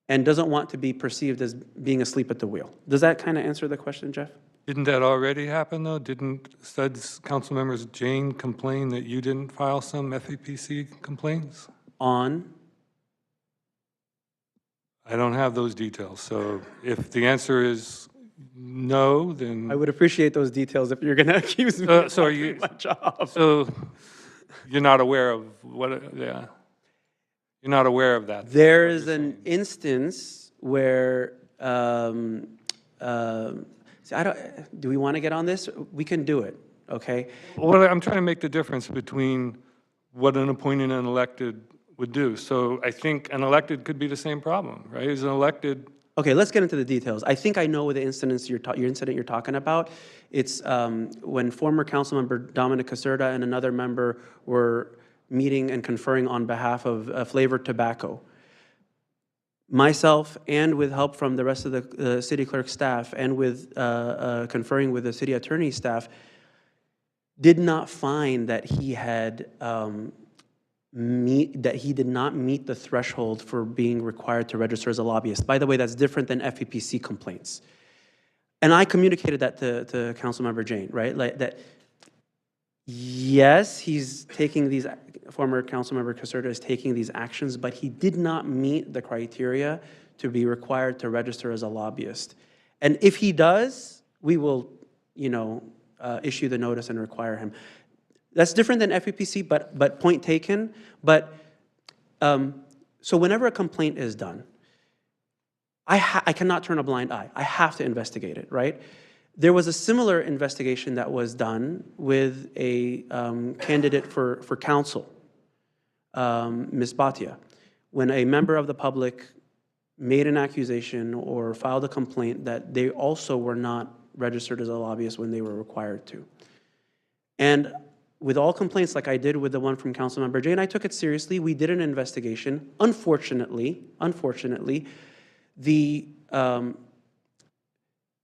and doesn't want to be perceived as being asleep at the wheel. Does that kind of answer the question, Jeff? Didn't that already happen, though? Didn't SUDS council members Jane complain that you didn't file some FEPC complaints? On? I don't have those details, so if the answer is no, then... I would appreciate those details if you're going to accuse me of not doing my job. So you're not aware of what, yeah. You're not aware of that. There is an instance where, do we want to get on this? We can do it, okay? Well, I'm trying to make the difference between what an appointed and elected would do. So I think an elected could be the same problem, right? As an elected... Okay, let's get into the details. I think I know the incident you're talking about. It's when former Councilmember Dominic Caserta and another member were meeting and conferring on behalf of Flavored Tobacco. myself and with help from the rest of the city clerk staff and with conferring with the city attorney staff, did not find that he had that he did not meet the threshold for being required to register as a lobbyist. By the way, that's different than FEPC complaints. And I communicated that to Councilmember Jane, right? Like that, yes, he's taking these, former Councilmember Caserta is taking these actions, but he did not meet the criteria to be required to register as a lobbyist. And if he does, we will, issue the notice and require him. That's different than FEPC, but point taken. But so whenever a complaint is done, I cannot turn a blind eye. I have to investigate it, right? There was a similar investigation that was done with a candidate for council, Ms. Bhatia, when a member of the public made an accusation or filed a complaint that they also were not registered as a lobbyist when they were required to. And with all complaints, like I did with the one from Councilmember Jane, I took it seriously. We did an investigation. Unfortunately, the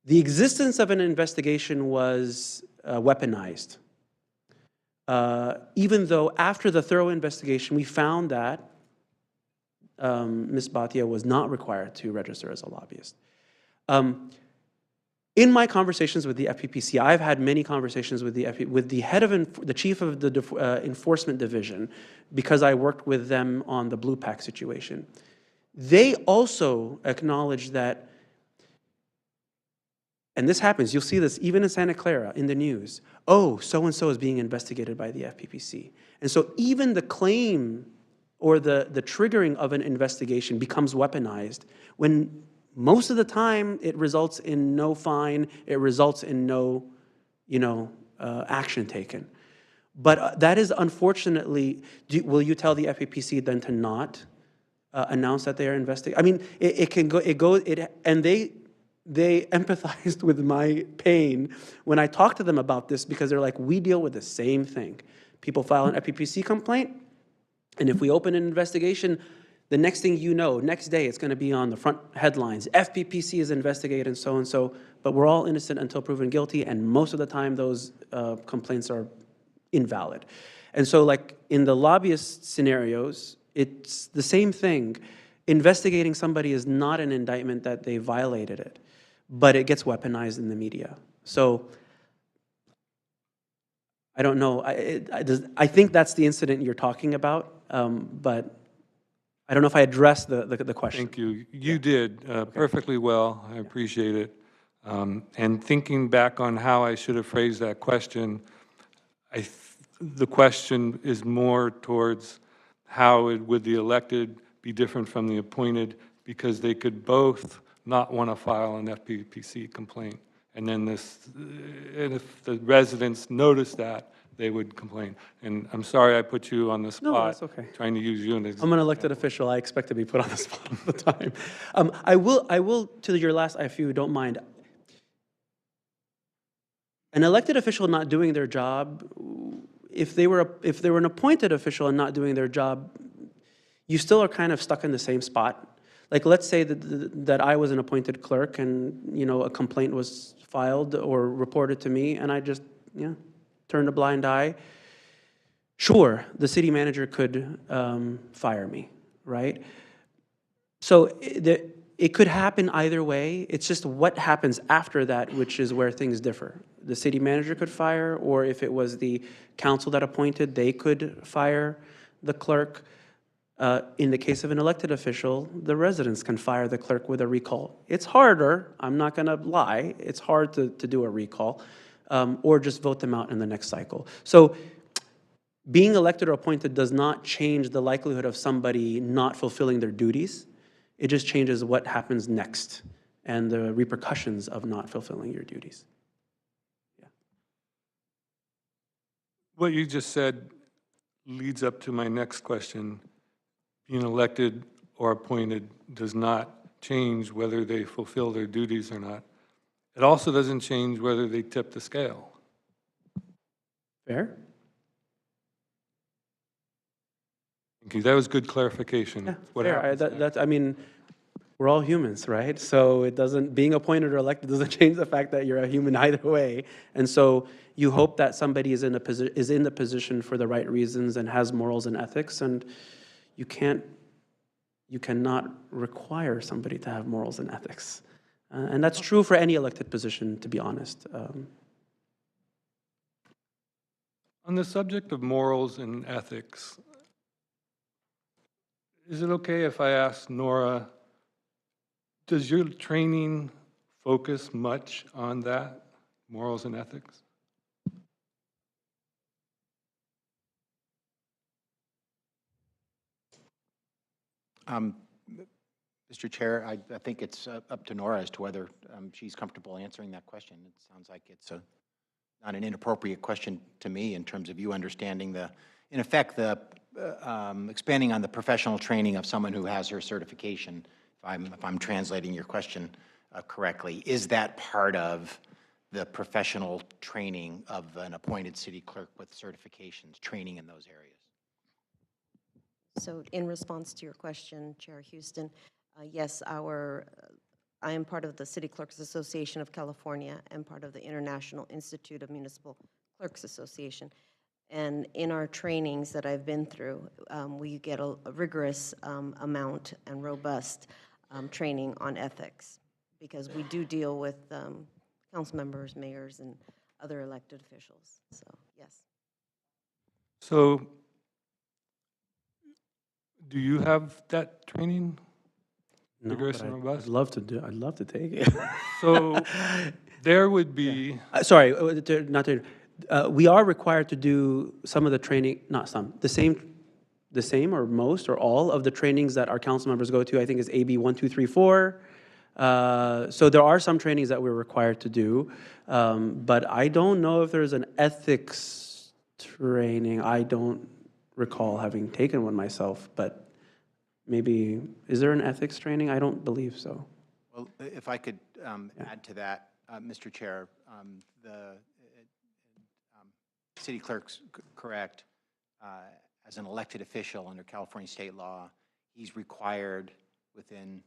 existence of an investigation was weaponized. Even though after the thorough investigation, we found that Ms. Bhatia was not required to register as a lobbyist. In my conversations with the FPPC, I've had many conversations with the head of the chief of the enforcement division, because I worked with them on the Blue Pack situation. They also acknowledge that, and this happens, you'll see this even in Santa Clara in the news, oh, so-and-so is being investigated by the FPPC. And so even the claim or the triggering of an investigation becomes weaponized when most of the time it results in no fine, it results in no, action taken. But that is unfortunately, will you tell the FPPC then to not announce that they are investigating? I mean, and they empathized with my pain when I talked to them about this, because they're like, we deal with the same thing. People file an FPPC complaint, and if we open an investigation, the next thing you know, next day it's going to be on the front headlines. FPPC is investigated and so, but we're all innocent until proven guilty, and most of the time those complaints are invalid. And so like in the lobbyist scenarios, it's the same thing. Investigating somebody is not an indictment that they violated it, but it gets weaponized in the media. So I don't know. I think that's the incident you're talking about, but I don't know if I addressed the question. Thank you. You did perfectly well. I appreciate it. And thinking back on how I should have phrased that question, the question is more towards how would the elected be different from the appointed, because they could both not want to file an FPPC complaint. And then and if the residents notice that, they would complain. And I'm sorry I put you on the spot. No, that's okay. Trying to use you as I'm an elected official. I expect to be put on the spot all the time. I will, to your last, if you don't mind, an elected official not doing their job, if they were an appointed official and not doing their job, you still are kind of stuck in the same spot. Like, let's say that I was an appointed clerk and, a complaint was filed or reported to me, and I just, turned a blind eye. Sure, the city manager could fire me, right? So it could happen either way. It's just what happens after that, which is where things differ. The city manager could fire, or if it was the council that appointed, they could fire the clerk. In the case of an elected official, the residents can fire the clerk with a recall. It's harder, I'm not going to lie, it's hard to do a recall, or just vote them out in the next cycle. So being elected or appointed does not change the likelihood of somebody not fulfilling their duties. It just changes what happens next and the repercussions of not fulfilling your duties. Yeah. What you just said leads up to my next question. Being elected or appointed does not change whether they fulfill their duties or not. It also doesn't change whether they tip the scale. Fair? Thank you. That was good clarification. Yeah, What fair. happens next. I mean, we're all humans, right? So it doesn't, being appointed or elected doesn't change the fact that you're a human either way. And so you hope that somebody is in the position for the right reasons and has morals and ethics, and you cannot require somebody to have morals and ethics. And that's true for any elected position, to be honest. On the subject of morals and ethics, is it okay if I ask Nora, does your training focus much on that, morals and ethics? Mr. Chair, I think it's up to Nora as to whether she's comfortable answering that question. It sounds like it's not an inappropriate question to me in terms of you understanding in effect, expanding on the professional training of someone who has her certification, if I'm translating your question correctly. Is that part of the professional training of an appointed city clerk with certifications, training in those areas? So in response to your question, Chair Houston, yes, I am part of the City Clerks Association of California and part of the International Institute of Municipal Clerks Association. And in our trainings that I've been through, we get a rigorous amount and robust training on ethics, because we do deal with council members, mayors, and other elected officials. So, yes. So, do you have that training? No, Rigorous but and robust? I'd love to take it. So, there would be. Sorry, we are required to do some of the training, the same or most or all of the trainings that our council members go to. I think is AB 1234. So there are some trainings that we're required to do, but I don't know if there's an ethics training. I don't recall having taken one myself, but maybe, is there an ethics training? I don't believe so. Well, if I could add to that, Mr. Chair, the city clerk's correct. As an elected official under California state law, he's required within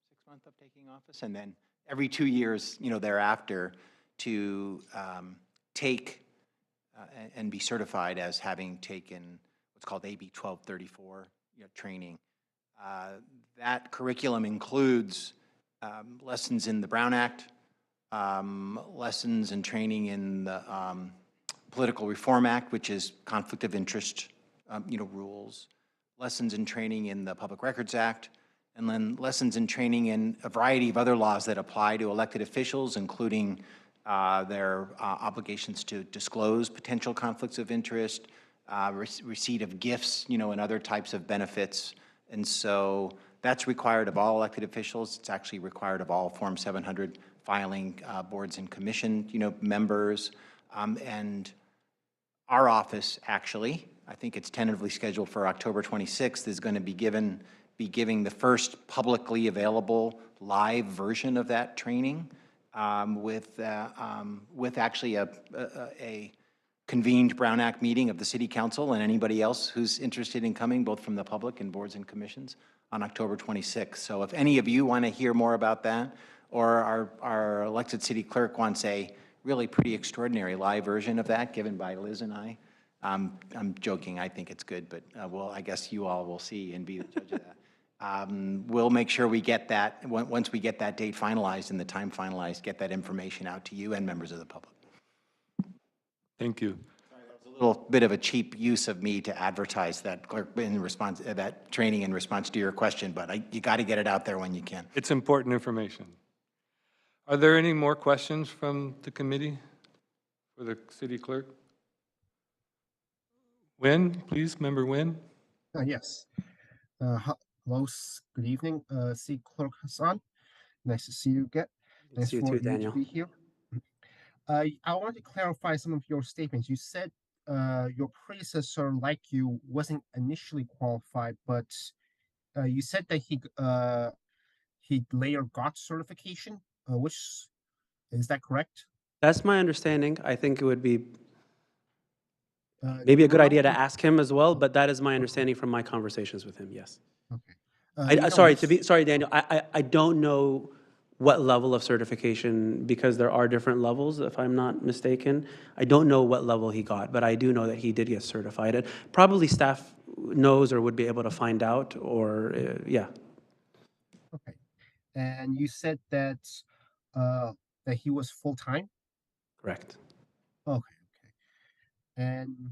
6 months of taking office, and then every 2 years, thereafter, to take and be certified as having taken what's called AB 1234 training. That curriculum includes lessons in the Brown Act, lessons and training in the Political Reform Act, which is conflict of interest, rules, lessons and training in the Public Records Act, and then lessons and training in a variety of other laws that apply to elected officials, including their obligations to disclose potential conflicts of interest, receipt of gifts, and other types of benefits. And so that's required of all elected officials. It's actually required of all Form 700 filing boards and commission, members. And our office, actually, I think it's tentatively scheduled for October 26th, is going to be giving the first publicly available live version of that training with actually a convened Brown Act meeting of the City Council and anybody else who's interested in coming, both from the public and boards and commissions, on October 26th. So if any of you want to hear more about that, or our elected city clerk wants a really pretty extraordinary live version of that given by Liz and I, I'm joking, I think it's good, but I guess you all will see and be the judge of that. We'll make sure we get that, once we get that date finalized and the time finalized, get that information out to you and members of the public. Thank you. A little bit of a cheap use of me to advertise that in response, that training in response to your question, but you got to get it out there when you can. It's important information. Are there any more questions from the committee for the city clerk? Wynn, please, Member Wynn. Yes. Hello, good evening, City Clerk Hassan. Nice to see you again. Nice See you for too, you Daniel. to be here. I want to clarify some of your statements. You said your predecessor, like you, wasn't initially qualified, but you said that he later got certification. Which is that correct? That's my understanding. I think it would be maybe a good idea to ask him as well, but that is my understanding from my conversations with him, yes. Okay. Sorry, Daniel, I don't know what level of certification, because there are different levels, if I'm not mistaken. I don't know what level he got, but I do know that he did get certified. And probably staff knows or would be able to find out, or, yeah. Okay. And you said that that he was full-time? Correct. Okay, okay. And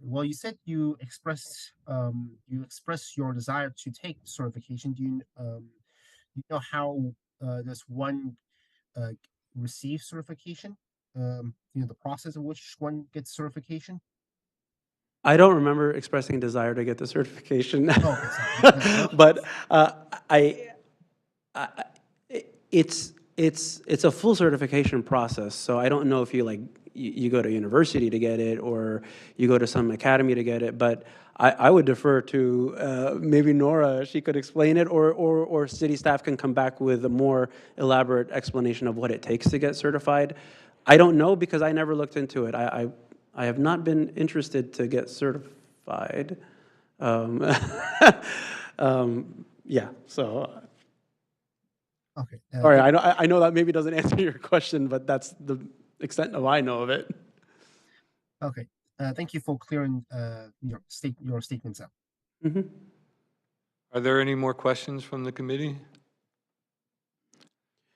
well, you said you expressed your desire to take certification. Do you know how does one receive certification? The process of which one gets certification? I don't remember expressing desire to get the certification. Oh, okay, sorry. But it's a full certification process. So I don't know if you go to university to get it or you go to some academy to get it. But I would defer to maybe Nora. She could explain it, or city staff can come back with a more elaborate explanation of what it takes to get certified. I don't know because I never looked into it. I have not been interested to get certified. Yeah, so. Okay. Sorry, I know that maybe doesn't answer your question, but that's the extent of I know of it. Okay. Thank you for clearing your statements up. Mm-hmm. Are there any more questions from the committee?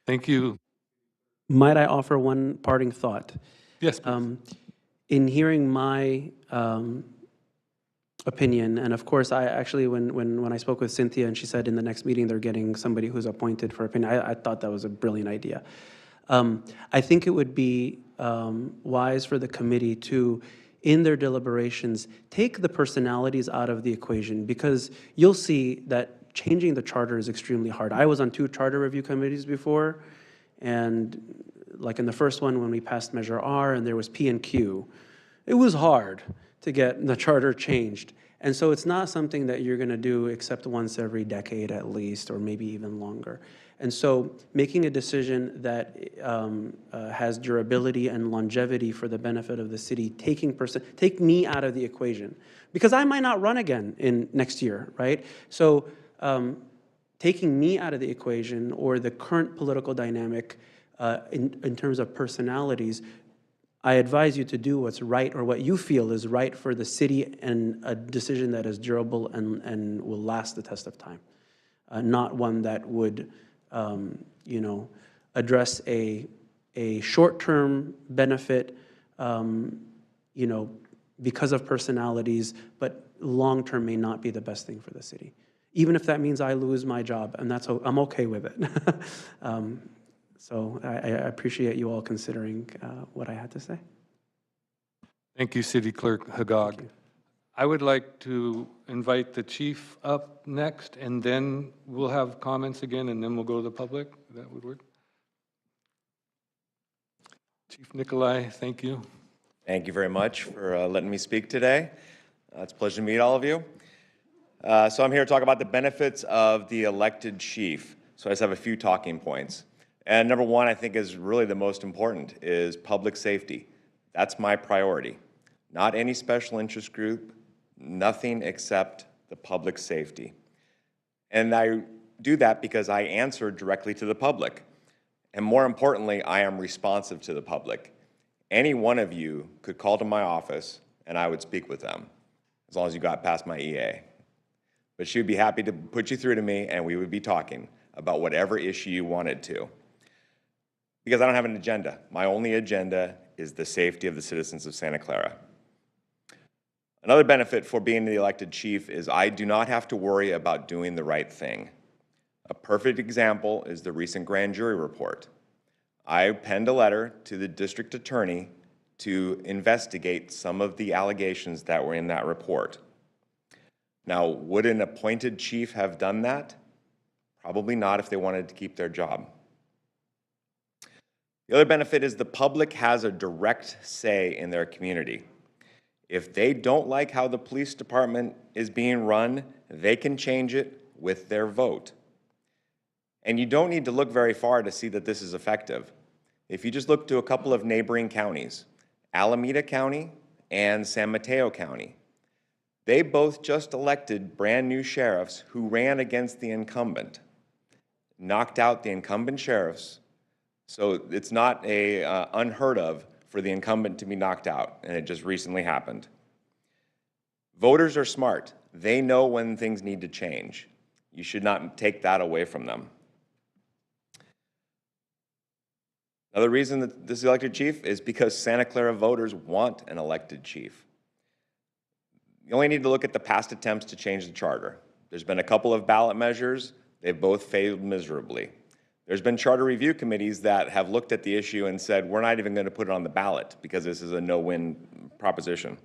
Thank you. Might I offer one parting thought? Yes, please. In hearing my opinion, and of course, I actually, when I spoke with Cynthia and she said in the next meeting they're getting somebody who's appointed for opinion, I thought that was a brilliant idea. I think it would be wise for the committee to, in their deliberations, take the personalities out of the equation, because you'll see that changing the charter is extremely hard. I was on 2 charter review committees before, and like in the first one when we passed Measure R and there was P and Q, it was hard to get the charter changed. And so it's not something that you're going to do except once every decade at least, or maybe even longer. And so making a decision that has durability and longevity for the benefit of the city, take me out of the equation, because I might not run again in next year, right? So taking me out of the equation, or the current political dynamic in terms of personalities, I advise you to do what's right, or what you feel is right for the city, and a decision that is durable and will last the test of time, not one that would address a short-term benefit, because of personalities, but long-term may not be the best thing for the city. Even if that means I lose my job, and I'm okay with it. So I appreciate you all considering what I had to say. Thank you, City Clerk Hagag. I would like to invite the chief up next, and then we'll have comments again, and then we'll go to the public. That would work. Chief Nicolai, thank you. Thank you very much for letting me speak today. It's a pleasure to meet all of you. So I'm here to talk about the benefits of the elected chief. So I just have a few talking points. And number one, I think is really the most important, is public safety. That's my priority. Not any special interest group, nothing except the public safety. And I do that because I answer directly to the public. And more importantly, I am responsive to the public. Any one of you could call to my office and I would speak with them, as long as you got past my EA. But she would be happy to put you through to me, and we would be talking about whatever issue you wanted to. Because I don't have an agenda. My only agenda is the safety of the citizens of Santa Clara. Another benefit for being the elected chief is I do not have to worry about doing the right thing. A perfect example is the recent grand jury report. I penned a letter to the district attorney to investigate some of the allegations that were in that report. Now, would an appointed chief have done that? Probably not, if they wanted to keep their job. The other benefit is the public has a direct say in their community. If they don't like how the police department is being run, they can change it with their vote. And you don't need to look very far to see that this is effective. If you just look to a couple of neighboring counties, Alameda County and San Mateo County, They both just elected brand-new sheriffs who ran against the incumbent, knocked out the incumbent sheriffs. So it's not unheard of for the incumbent to be knocked out, and it just recently happened. Voters are smart. They know when things need to change. You should not take that away from them. Another reason that this elected chief is because Santa Clara voters want an elected chief. You only need to look at the past attempts to change the charter. There's been a couple of ballot measures. They've both failed miserably. There's been charter review committees that have looked at the issue and said, we're not even going to put it on the ballot because this is a no-win proposition.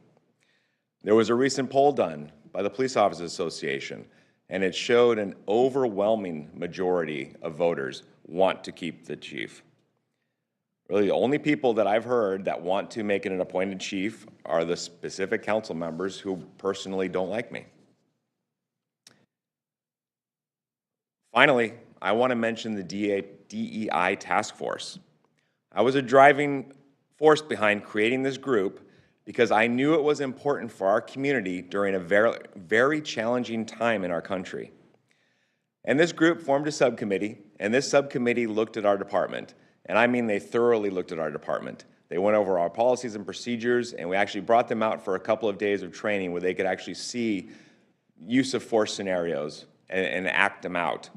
There was a recent poll done by the Police Officers Association, and it showed an overwhelming majority of voters want to keep the chief. Really, the only people that I've heard that want to make it an appointed chief are the specific council members who personally don't like me. Finally, I want to mention the DEI task force. I was a driving force behind creating this group because I knew it was important for our community during a very challenging time in our country. And this group formed a subcommittee, and this subcommittee looked at our department. And I mean, they thoroughly looked at our department. They went over our policies and procedures, and we actually brought them out for a couple of days of training where they could actually see use of force scenarios and act them out.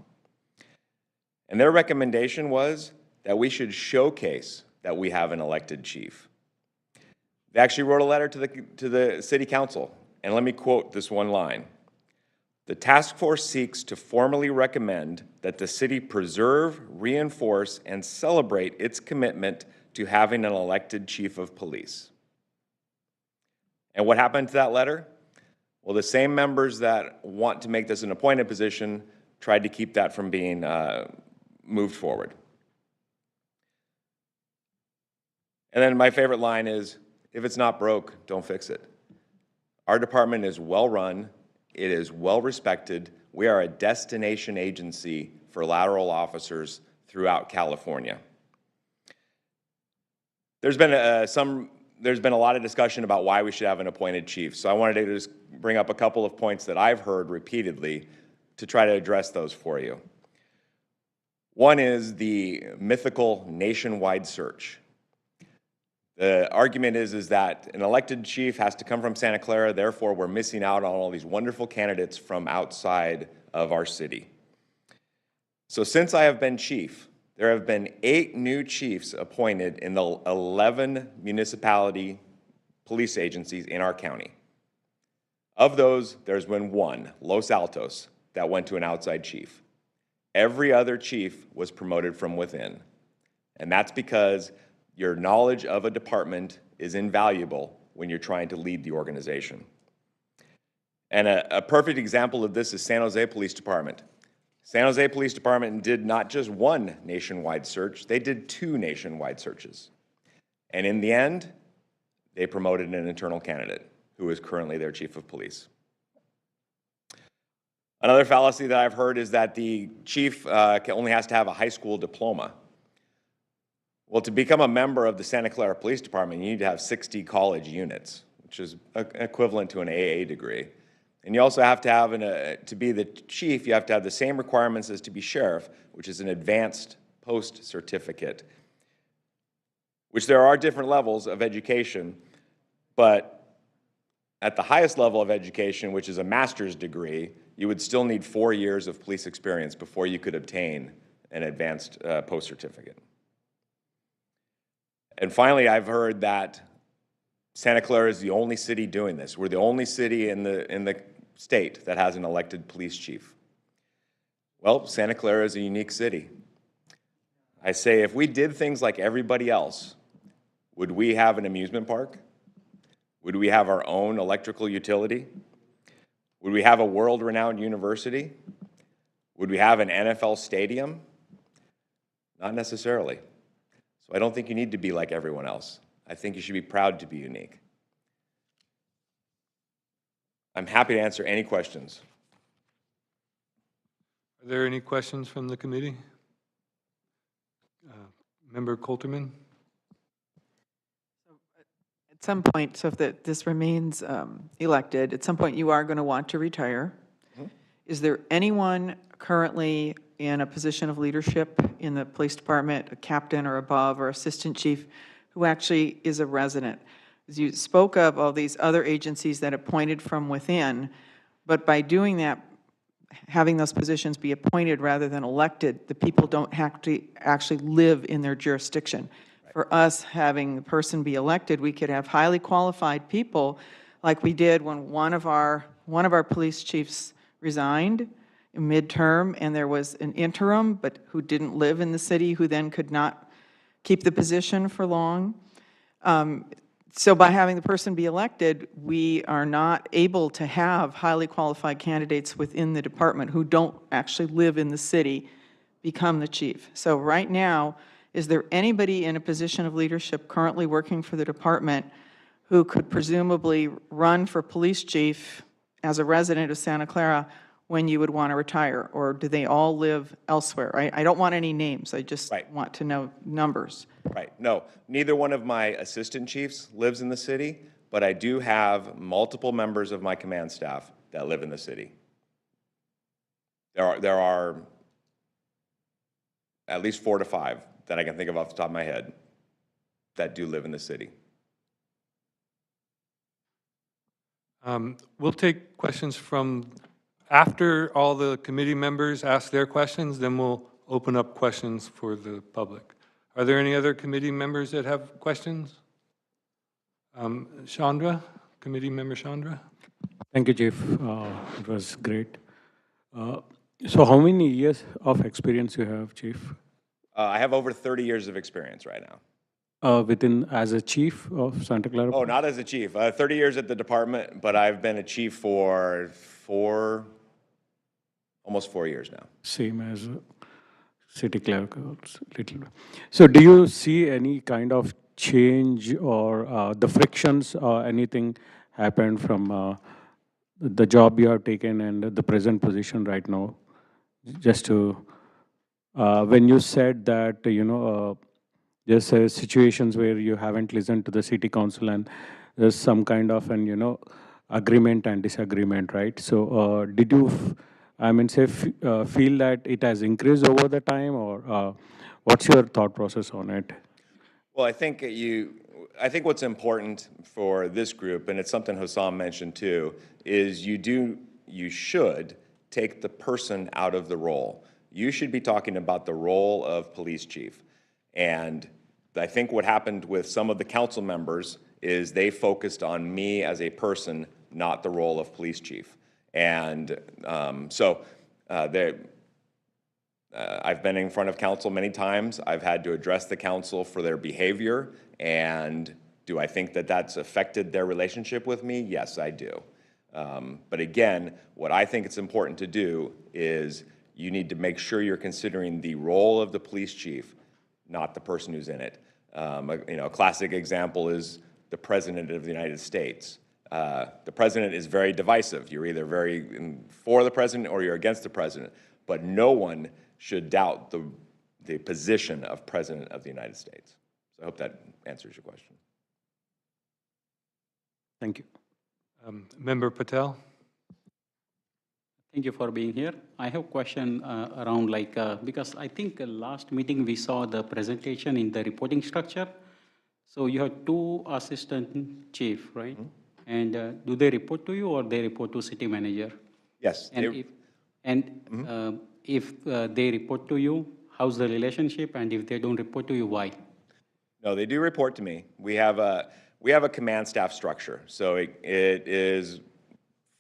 And their recommendation was that we should showcase that we have an elected chief. They actually wrote a letter to the city council, and let me quote this one line. The task force seeks to formally recommend that the city preserve, reinforce, and celebrate its commitment to having an elected chief of police. And what happened to that letter? Well, the same members that want to make this an appointed position tried to keep that from being moved forward. And then my favorite line is, if it's not broke, don't fix it. Our department is well run. It is well respected. We are a destination agency for lateral officers throughout California. There's been a lot of discussion about why we should have an appointed chief. So I wanted to just bring up a couple of points that I've heard repeatedly to try to address those for you. One is the mythical nationwide search. The argument is that an elected chief has to come from Santa Clara, therefore we're missing out on all these wonderful candidates from outside of our city. So since I have been chief, there have been 8 new chiefs appointed in the 11 municipality police agencies in our county. Of those, there's been 1, Los Altos, that went to an outside chief. Every other chief was promoted from within. And that's because your knowledge of a department is invaluable when you're trying to lead the organization. And a perfect example of this is San Jose Police Department. San Jose Police Department did not just 1 nationwide search, they did 2 nationwide searches. And in the end, they promoted an internal candidate who is currently their chief of police. Another fallacy that I've heard is that the chief only has to have a high school diploma. Well, to become a member of the Santa Clara Police Department, you need to have 60 college units, which is equivalent to an AA degree. And you also have to have, to be the chief, you have to have the same requirements as to be sheriff, which is an advanced post certificate, which there are different levels of education, but at the highest level of education, which is a master's degree, you would still need 4 years of police experience before you could obtain an advanced post certificate. And finally, I've heard that Santa Clara is the only city doing this. We're the only city in the state that has an elected police chief. Well, Santa Clara is a unique city. I say if we did things like everybody else, would we have an amusement park? Would we have our own electrical utility? Would we have a world-renowned university? Would we have an NFL stadium? Not necessarily. So I don't think you need to be like everyone else. I think you should be proud to be unique. I'm happy to answer any questions. Are there any questions from the committee? Member Coulterman? some point, so if this remains elected, at some point you are going to want to retire. Is there anyone currently in a position of leadership in the police department, a captain or above, or assistant chief, who actually is a resident? As you spoke of all these other agencies that appointed from within, but by doing that, having those positions be appointed rather than elected, the people don't have to actually live in their jurisdiction. For us, having the person be elected, we could have highly qualified people, like we did when one of our police chiefs resigned in midterm, and there was an interim, but who didn't live in the city, who then could not keep the position for long. So by having the person be elected, we are not able to have highly qualified candidates within the department who don't actually live in the city become the chief. So right now, is there anybody in a position of leadership currently working for the department who could presumably run for police chief as a resident of Santa Clara when you would want to retire? Or do they all live elsewhere? I don't want any names. I just want to know numbers. Right. No, neither one of my assistant chiefs lives in the city, but I do have multiple members of my command staff that live in the city. There are at least 4 to 5 that I can think of off the top of my head that do live in the city. We'll take questions from, after all the committee members ask their questions, then we'll open up questions for the public. Are there any other committee members that have questions? Chandra, committee member Chandra? Thank you, Chief. It was great. So how many years of experience you have, Chief? I have over 30 years of experience right now. As a chief of Santa Clara? Oh, not as a chief. 30 years at the department, but I've been a chief for almost 4 years now. Same as city clerk, little. So do you see any kind of change or the frictions or anything happened from the job you have taken and the present position right now? Just to, when you said that, there's situations where you haven't listened to the city council and there's some kind of an, agreement and disagreement, right? So did you, feel that it has increased over the time, or what's your thought process on it? Well, I think what's important for this group, and it's something Hossam mentioned too, is you should take the person out of the role. You should be talking about the role of police chief. And I think what happened with some of the council members is they focused on me as a person, not the role of police chief. And I've been in front of council many times. I've had to address the council for their behavior. And do I think that that's affected their relationship with me? Yes, I do. But again, what I think it's important to do is you need to make sure you're considering the role of the police chief, not the person who's in it. A classic example is the President of the United States. The President is very divisive. You're either very for the President or you're against the President. But no one should doubt the position of President of the United States. So I hope that answers your question. Thank you. Member Patel? Thank you for being here. I have a question around because I think last meeting we saw the presentation in the reporting structure. So you have 2 assistant chief, right? Mm-hmm. And do they report to you or they report to city manager? Yes. If they report to you, how's the relationship? And if they don't report to you, why? No, they do report to me. We have a command staff structure. So it is,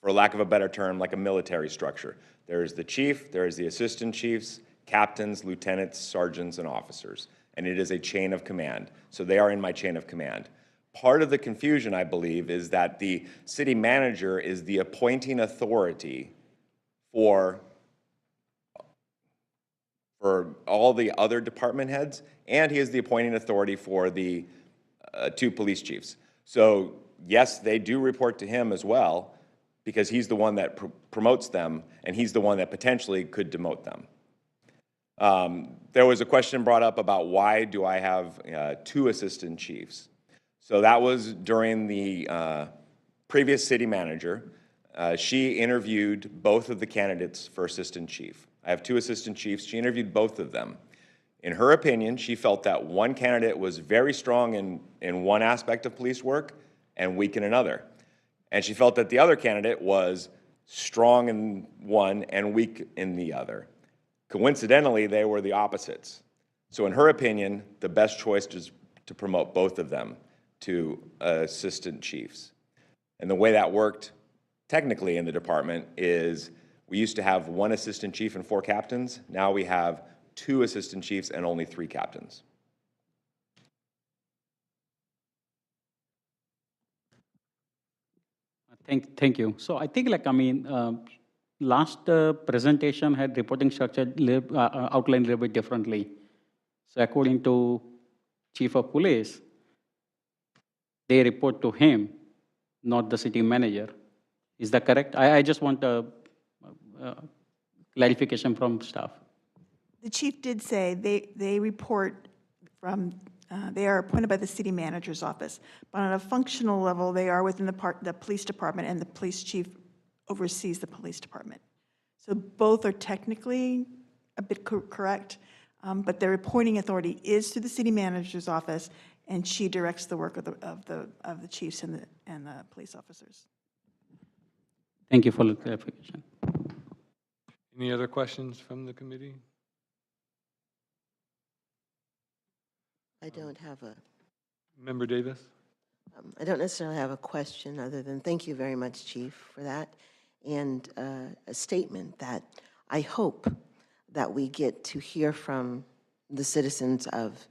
for lack of a better term, like a military structure. There's the chief, there's the assistant chiefs, captains, lieutenants, sergeants, and officers. And it is a chain of command. So they are in my chain of command. Part of the confusion, I believe, is that the city manager is the appointing authority for all the other department heads, and he is the appointing authority for the 2 police chiefs. So yes, they do report to him as well, because he's the one that promotes them, and he's the one that potentially could demote them. There was a question brought up about why do I have 2 assistant chiefs. So that was during the previous city manager. She interviewed both of the candidates for assistant chief. I have 2 assistant chiefs. She interviewed both of them. In her opinion, she felt that one candidate was very strong in one aspect of police work and weak in another. And she felt that the other candidate was strong in one and weak in the other. Coincidentally, they were the opposites. So in her opinion, the best choice is to promote both of them to assistant chiefs. And the way that worked technically in the department is we used to have 1 assistant chief and 4 captains. Now we have 2 assistant chiefs and only 3 captains. Thank you. So I think last presentation had reporting structure outlined a little bit differently. So according to chief of police, they report to him, not the city manager. Is that correct? I just want a clarification from staff. The chief did say they report from, they are appointed by the city manager's office, but on a functional level, they are within the police department, and the police chief oversees the police department. So both are technically a bit correct, but their reporting authority is to the city manager's office, and she directs the work of the chiefs and the police officers. Thank you for the clarification. Any other questions from the committee? I don't have a, Member Davis? I don't necessarily have a question other than thank you very much, Chief, for that. And a statement that I hope that we get to hear from the citizens of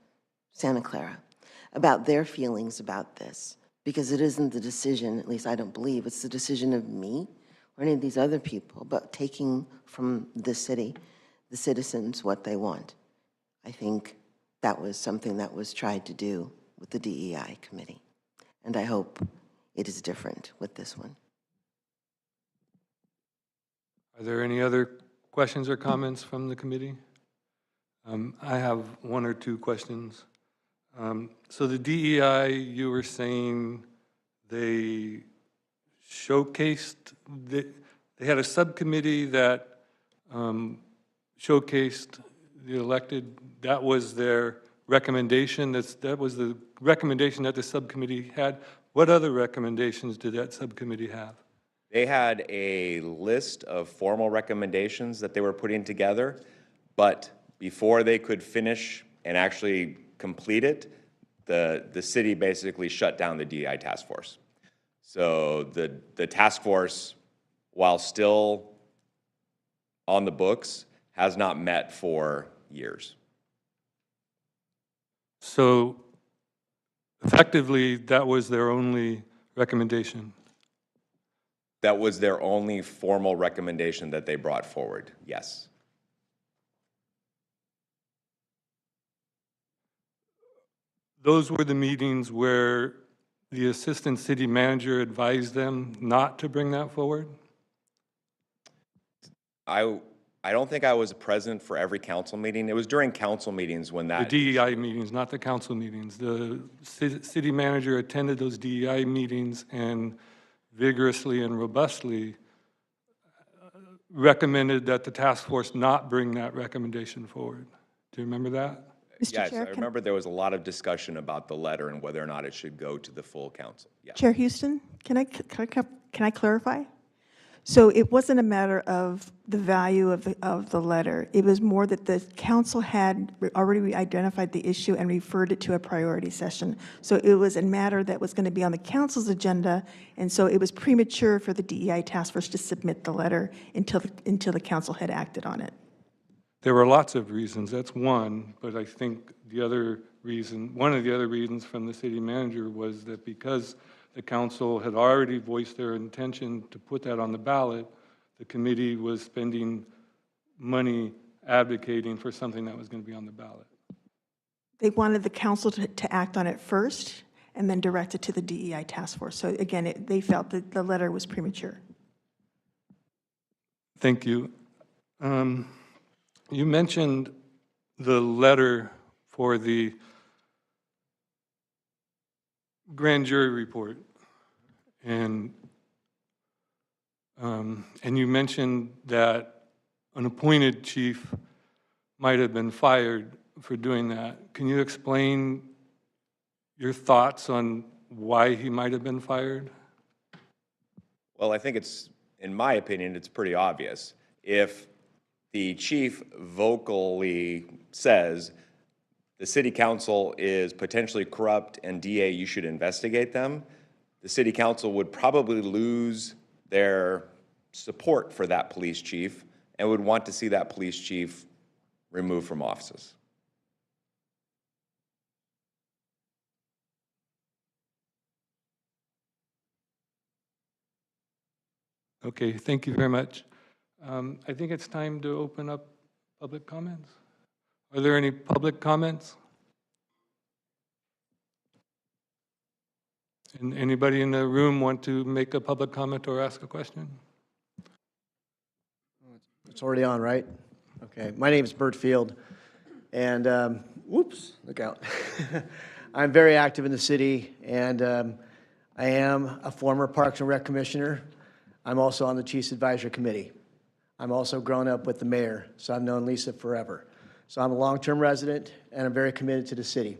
Santa Clara about their feelings about this, because it isn't the decision, at least I don't believe, it's the decision of me or any of these other people, but taking from the city, the citizens, what they want. I think that was something that was tried to do with the DEI committee. And I hope it is different with this one. Are there any other questions or comments from the committee? I have 1 or 2 questions. So the DEI, you were saying they showcased, they had a subcommittee that showcased the elected, that was their recommendation, that was the recommendation that the subcommittee had. What other recommendations did that subcommittee have? They had a list of formal recommendations that they were putting together, but before they could finish and actually complete it, the city basically shut down the DEI task force. So the task force, while still on the books, has not met for years. So effectively, that was their only recommendation. That was their only formal recommendation that they brought forward, yes. Those were the meetings where the assistant city manager advised them not to bring that forward? I don't think I was present for every council meeting. It was during council meetings when The that. DEI meetings, not the council meetings. The city manager attended those DEI meetings and vigorously and robustly recommended that the task force not bring that recommendation forward. Do you remember that? Yes, I remember there was a lot of discussion about the letter and whether or not it should go to the full council. Yeah. Chair Houston, can I clarify? So it wasn't a matter of the value of the letter. It was more that the council had already identified the issue and referred it to a priority session. So it was a matter that was going to be on the council's agenda, and so it was premature for the DEI task force to submit the letter until the council had acted on it. There were lots of reasons, that's one, but I think the other reason, one of the other reasons from the city manager was that because the council had already voiced their intention to put that on the ballot, the committee was spending money advocating for something that was going to be on the ballot. They wanted the council to act on it first and then direct it to the DEI task force. So again, they felt that the letter was premature. Thank you. You mentioned the letter for the grand jury report. And you mentioned that an appointed chief might have been fired for doing that. Can you explain your thoughts on why he might have been fired? Well, I think it's, in my opinion, it's pretty obvious. If the chief vocally says the city council is potentially corrupt and DA, you should investigate them, the city council would probably lose their support for that police chief and would want to see that police chief removed from offices. Okay, thank you very much. I think it's time to open up public comments. Are there any public comments? And anybody in the room want to make a public comment or ask a question? It's already on, right? Okay. My name is Bert Field, and whoops, look out. I'm very active in the city, and I am a former Parks and Rec commissioner. I'm also on the Chiefs Advisory Committee. I'm also grown up with the mayor, so I've known Lisa forever. So I'm a long-term resident, and I'm very committed to the city.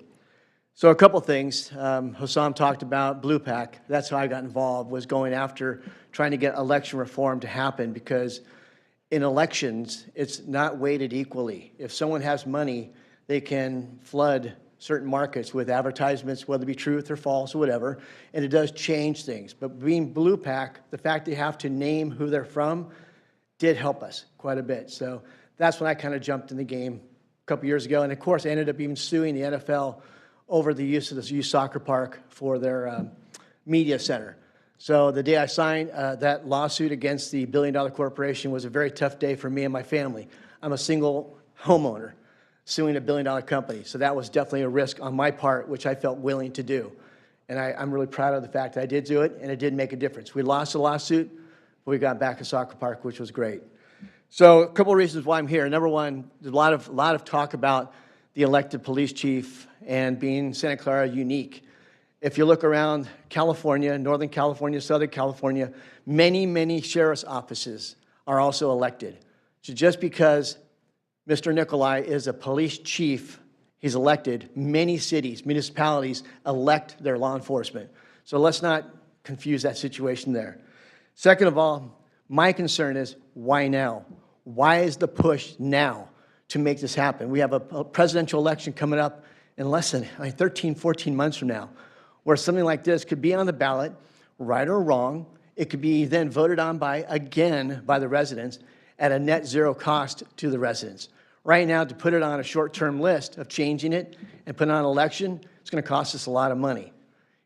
So a couple things. Hossam talked about Blue Pack. That's how I got involved, was going after trying to get election reform to happen, because in elections, it's not weighted equally. If someone has money, they can flood certain markets with advertisements, whether it be truth or false or whatever, and it does change things. But being Blue Pack, the fact they have to name who they're from did help us quite a bit. So that's when I kind of jumped in the game a couple years ago. And of course, I ended up even suing the NFL over the use of this youth soccer park for their media center. So the day I signed that lawsuit against the billion-dollar corporation was a very tough day for me and my family. I'm a single homeowner suing a billion-dollar company. So that was definitely a risk on my part, which I felt willing to do. And I'm really proud of the fact that I did do it, and it did make a difference. We lost the lawsuit, but we got back a soccer park, which was great. So a couple of reasons why I'm here. Number one, there's a lot of talk about the elected police chief and being Santa Clara unique. If you look around California, Northern California, Southern California, many sheriff's offices are also elected. So just because Mr. Nikolai is a police chief, he's elected, many cities, municipalities elect their law enforcement. So let's not confuse that situation there. Second of all, my concern is, why now? Why is the push now to make this happen? We have a presidential election coming up in less than 13, 14 months from now, where something like this could be on the ballot, right or wrong. It could be then voted on again by the residents at a net zero cost to the residents. Right now, to put it on a short-term list of changing it and put it on an election, it's going to cost us a lot of money.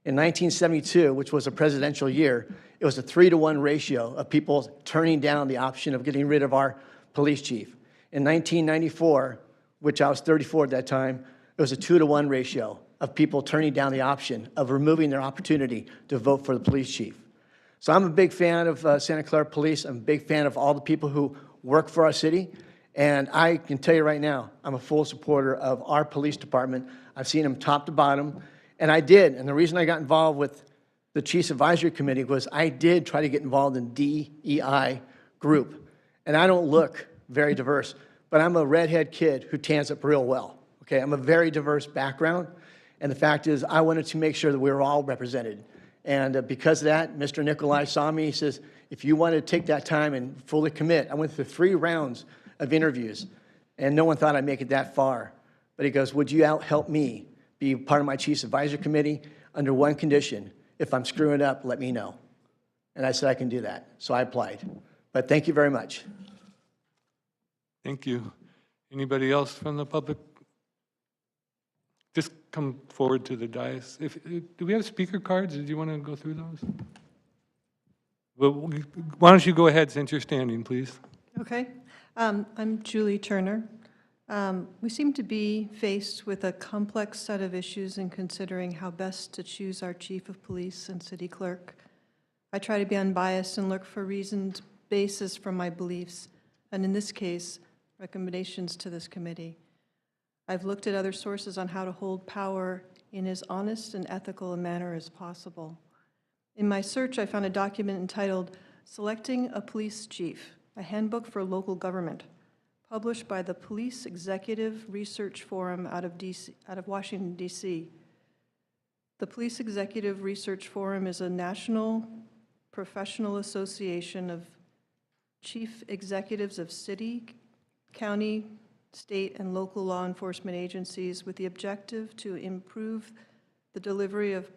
In 1972, which was a presidential year, it was a 3-to-1 ratio of people turning down the option of getting rid of our police chief. In 1994, which I was 34 at that time, it was a 2-to-1 ratio of people turning down the option of removing their opportunity to vote for the police chief. So I'm a big fan of Santa Clara Police. I'm a big fan of all the people who work for our city. And I can tell you right now, I'm a full supporter of our police department. I've seen them top to bottom. And I did. And the reason I got involved with the Chiefs Advisory Committee was I did try to get involved in DEI group. And I don't look very diverse, but I'm a redhead kid who tans up real well. Okay, I'm a very diverse background. And the fact is, I wanted to make sure that we were all represented. And because of that, Mr. Nikolai saw me. He says, if you want to take that time and fully commit, I went through 3 rounds of interviews, and no one thought I'd make it that far. But he goes, would you help me be part of my Chiefs Advisory Committee under one condition? If I'm screwing up, let me know. And I said I can do that. So I applied. But thank you very much. Thank you. Anybody else from the public? Just come forward to the dais. Do we have speaker cards? Did you want to go through those? Well, why don't you go ahead since you're standing, please? Okay. I'm Julie Turner. We seem to be faced with a complex set of issues in considering how best to choose our chief of police and city clerk. I try to be unbiased and look for reasoned basis for my beliefs, and in this case, recommendations to this committee. I've looked at other sources on how to hold power in as honest and ethical a manner as possible. In my search, I found a document entitled Selecting a Police Chief, a Handbook for Local Government, published by the Police Executive Research Forum out of Washington, D.C. The Police Executive Research Forum is a national professional association of chief executives of city, county, state, and local law enforcement agencies with the objective to improve the delivery of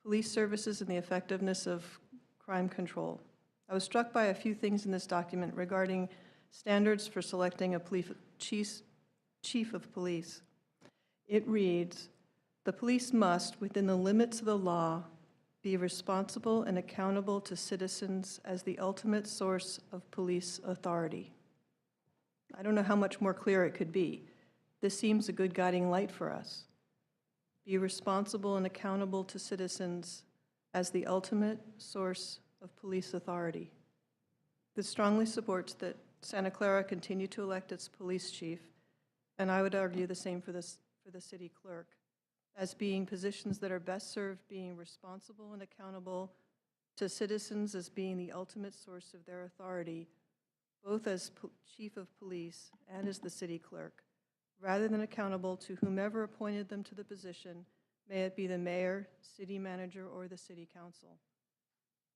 police services and the effectiveness of crime control. I was struck by a few things in this document regarding standards for selecting a chief of police. It reads, "The police must, within the limits of the law, be responsible and accountable to citizens as the ultimate source of police authority." I don't know how much more clear it could be. This seems a good guiding light for us. Be responsible and accountable to citizens as the ultimate source of police authority. This strongly supports that Santa Clara continue to elect its police chief, and I would argue the same for the city clerk, as being positions that are best served being responsible and accountable to citizens as being the ultimate source of their authority, both as chief of police and as the city clerk, rather than accountable to whomever appointed them to the position, may it be the mayor, city manager, or the city council.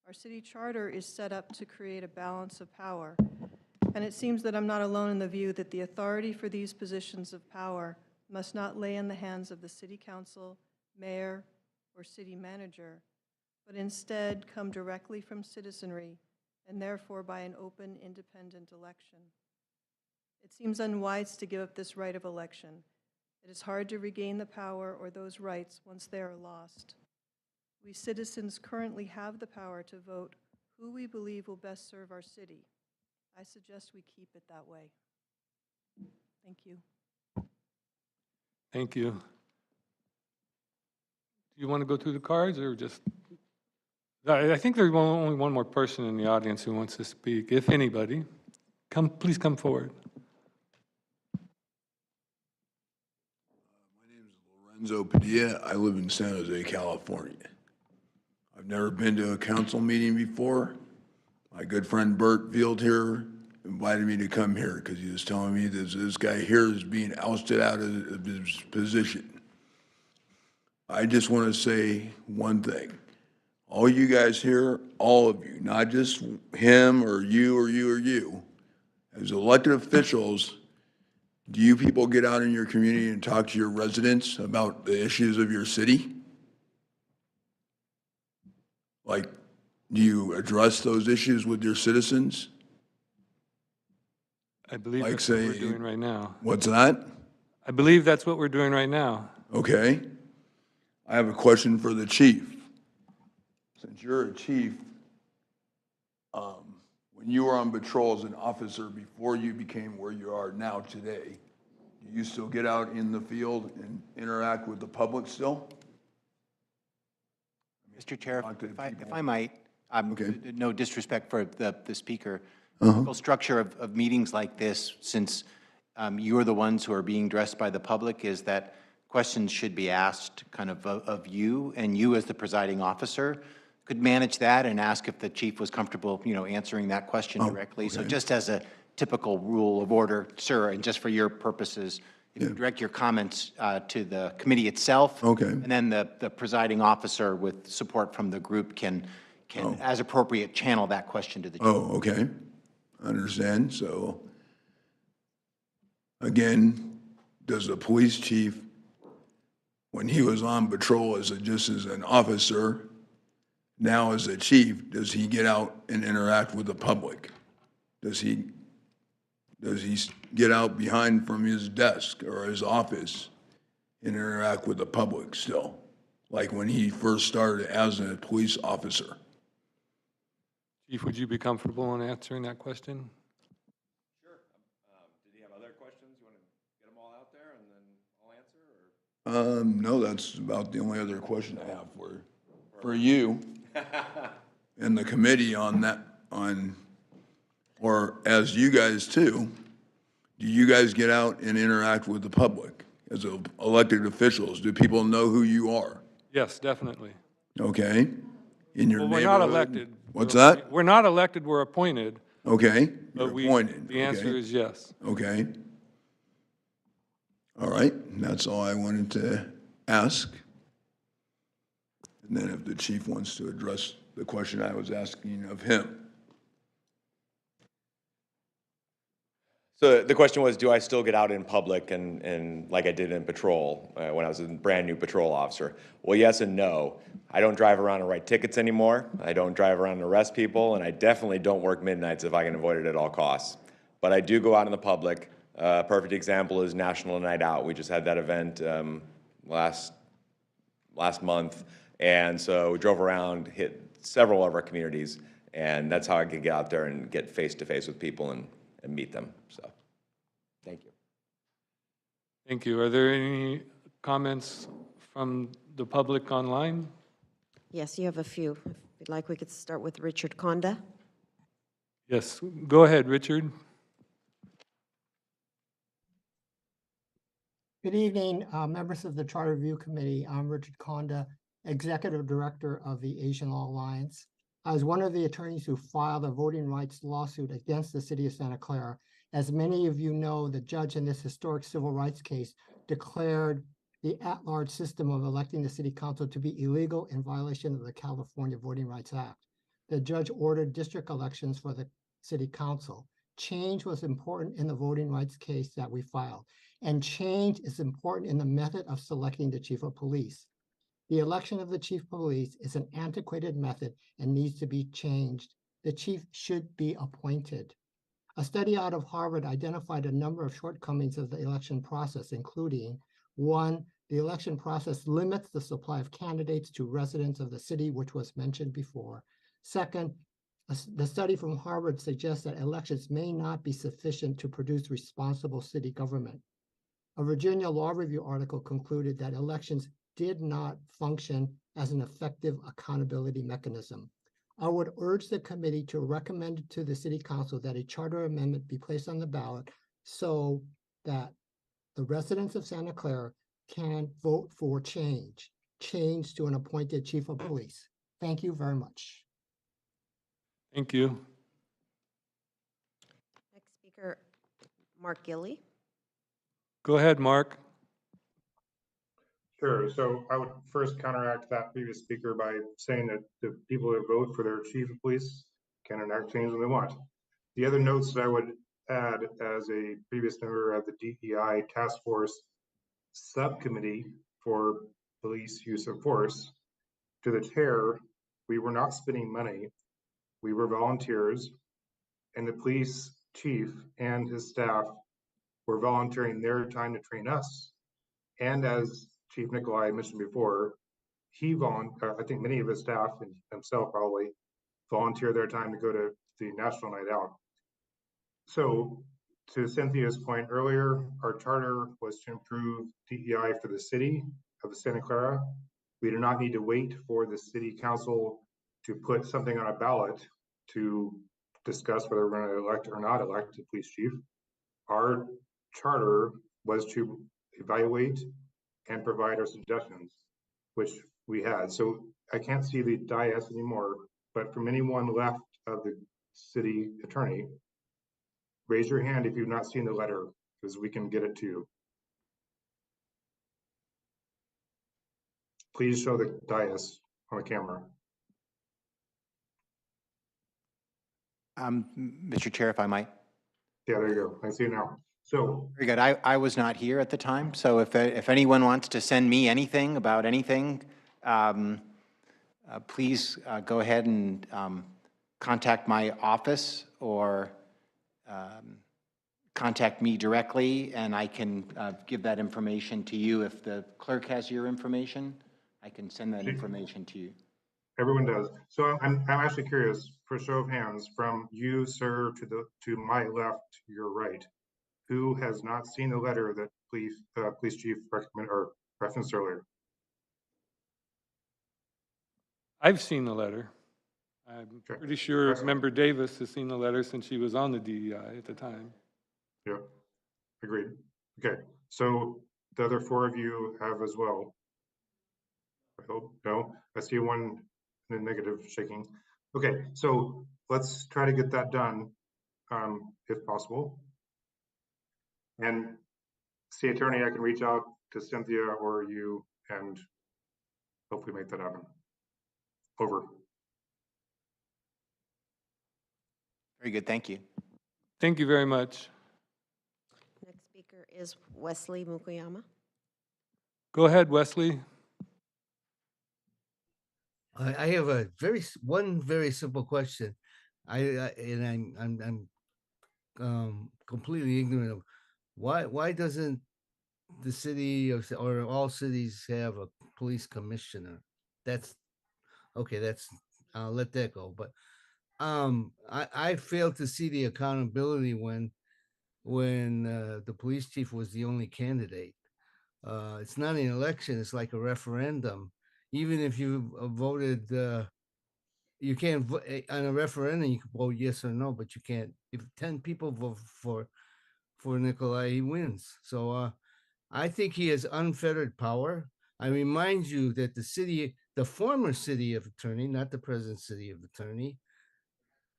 Our city charter is set up to create a balance of power, and it seems that I'm not alone in the view that the authority for these positions of power must not lay in the hands of the city council, mayor, or city manager, but instead come directly from citizenry and therefore by an open, independent election. It seems unwise to give up this right of election. It is hard to regain the power or those rights once they are lost. We citizens currently have the power to vote who we believe will best serve our city. I suggest we keep it that way. Thank you. Thank you. Do you want to go through the cards or just? I think there's only one more person in the audience who wants to speak, if anybody. Please come forward. Lorenzo Padilla. I live in San Jose, California. I've never been to a council meeting before. My good friend Bert Field here invited me to come here because he was telling me that this guy here is being ousted out of his position. I just want to say one thing. All you guys here, all of you, not just him or you or you or you, as elected officials, do you people get out in your community and talk to your residents about the issues of your city? Like, do you address those issues with your citizens? I believe Like that's what we're say- doing right now. What's that? I believe that's what we're doing right now. Okay. I have a question for the chief. Since you're a chief, when you were on patrol as an officer before you became where you are now today, do you still get out in the field and interact with the public still? Mr. Chair, Talk to if people. I might, Okay. no disrespect for the speaker. Uh-huh. Typical structure of meetings like this, since you're the ones who are being addressed by the public, is that questions should be asked kind of you, and you as the presiding officer could manage that and ask if the chief was comfortable, answering that question directly. So okay. just as a typical rule of order, sir, and just for your purposes, if you direct your comments to the committee itself. Okay. And then the presiding officer with support from the group can, as appropriate, channel that question to the chief. Oh, okay. I understand. So, again, does the police chief, when he was on patrol just as an officer, now as a chief, does he get out and interact with the public? Does he get out behind from his desk or his office and interact with the public still? Like when he first started as a police officer? Chief, would you be comfortable in answering that question? Sure. Did you have other questions? You want to get them all out there and then I'll answer? Or? No, that's about the only other question I have for you and the committee on that, or as you guys too, do you guys get out and interact with the public? as elected officials? Do people know who you are? Yes, definitely. Okay? In your Well, neighborhood? we're not elected. What's that? We're not elected, we're appointed, Okay, but you're appointed. the answer okay. is yes. Okay. All right, that's all I wanted to ask. And then if the chief wants to address the question I was asking of him. So the question was, do I still get out in public and like I did in patrol when I was a brand new patrol officer? Well, yes and no. I don't drive around and write tickets anymore. I don't drive around and arrest people, and I definitely don't work midnights if I can avoid it at all costs. But I do go out in the public. A perfect example is National Night Out. We just had that event last month, and so we drove around, hit several of our communities, and that's how I could get out there and get face-to-face with people and meet them. So, thank you. Thank you. Are there any comments from the public online? Yes, you have a few. If you'd like, we could start with Richard Conda. Yes, go ahead, Richard. Good evening, members of the Charter Review Committee. I'm Richard Conda, Executive Director of the Asian Law Alliance. I was one of the attorneys who filed a voting rights lawsuit against the city of Santa Clara. As many of you know, the judge in this historic civil rights case declared the at-large system of electing the city council to be illegal in violation of the California Voting Rights Act. The judge ordered district elections for the city council. Change was important in the voting rights case that we filed, and change is important in the method of selecting the chief of police. The election of the chief of police is an antiquated method and needs to be changed. The chief should be appointed. A study out of Harvard identified a number of shortcomings of the election process, including: one, the election process limits the supply of candidates to residents of the city, which was mentioned before. Second, the study from Harvard suggests that elections may not be sufficient to produce responsible city government. A Virginia Law Review article concluded that elections did not function as an effective accountability mechanism. I would urge the committee to recommend to the city council that a charter amendment be placed on the ballot so that the residents of Santa Clara can vote for change to an appointed chief of police. Thank you very much. Thank you. Next speaker, Mark Gilly. Go ahead, Mark. Sure. So I would first counteract that previous speaker by saying that the people that vote for their chief of police can enact change when they want. The other notes that I would add as a previous member of the DEI Task Force Subcommittee for Police Use of Force, to the chair, we were not spending money. We were volunteers, and the police chief and his staff were volunteering their time to train us. And as Chief Nikolai mentioned before, I think many of his staff and himself probably volunteer their time to go to the National Night Out. So to Cynthia's point earlier, our charter was to improve DEI for the city of Santa Clara. We do not need to wait for the city council to put something on a ballot to discuss whether we're going to elect or not elect a police chief. Our charter was to evaluate and provide our suggestions, which we had. So I can't see the dais anymore, but from anyone left of the city attorney, raise your hand if you've not seen the letter, because we can get it to you. Please show the dais on the camera. Mr. Chair, if I might. Yeah, there you go. I see it now. So very good. I was not here at the time, so if anyone wants to send me anything about anything, please go ahead and contact my office or contact me directly, and I can give that information to you. If the clerk has your information, I can send that information to you. Everyone does. So I'm actually curious, for a show of hands, from you, sir, to my left, your right, who has not seen the letter that police chief referenced earlier? I've seen the letter. I'm pretty sure Member Davis has seen the letter since she was on the DEI at the time. Yeah, agreed. Okay, so the other four of you have as well. I hope, no, I see one in a negative shaking. Okay, so let's try to get that done, if possible. And City Attorney, I can reach out to Cynthia or you and hopefully make that happen. Over. Very good, thank you. Thank you very much. Next speaker is Wesley Mukuyama. Go ahead, Wesley. I have a one very simple question. I'm completely ignorant of why doesn't the city or all cities have a police commissioner? That's okay. I'll let that go. But I fail to see the accountability when the police chief was the only candidate. It's not an election; it's like a referendum. Even if you voted, you can't vote on a referendum. You can vote yes or no, but you can't. If 10 people vote for Nikolai, he wins. So I think he has unfettered power. I remind you that the former city of attorney, not the present city of attorney,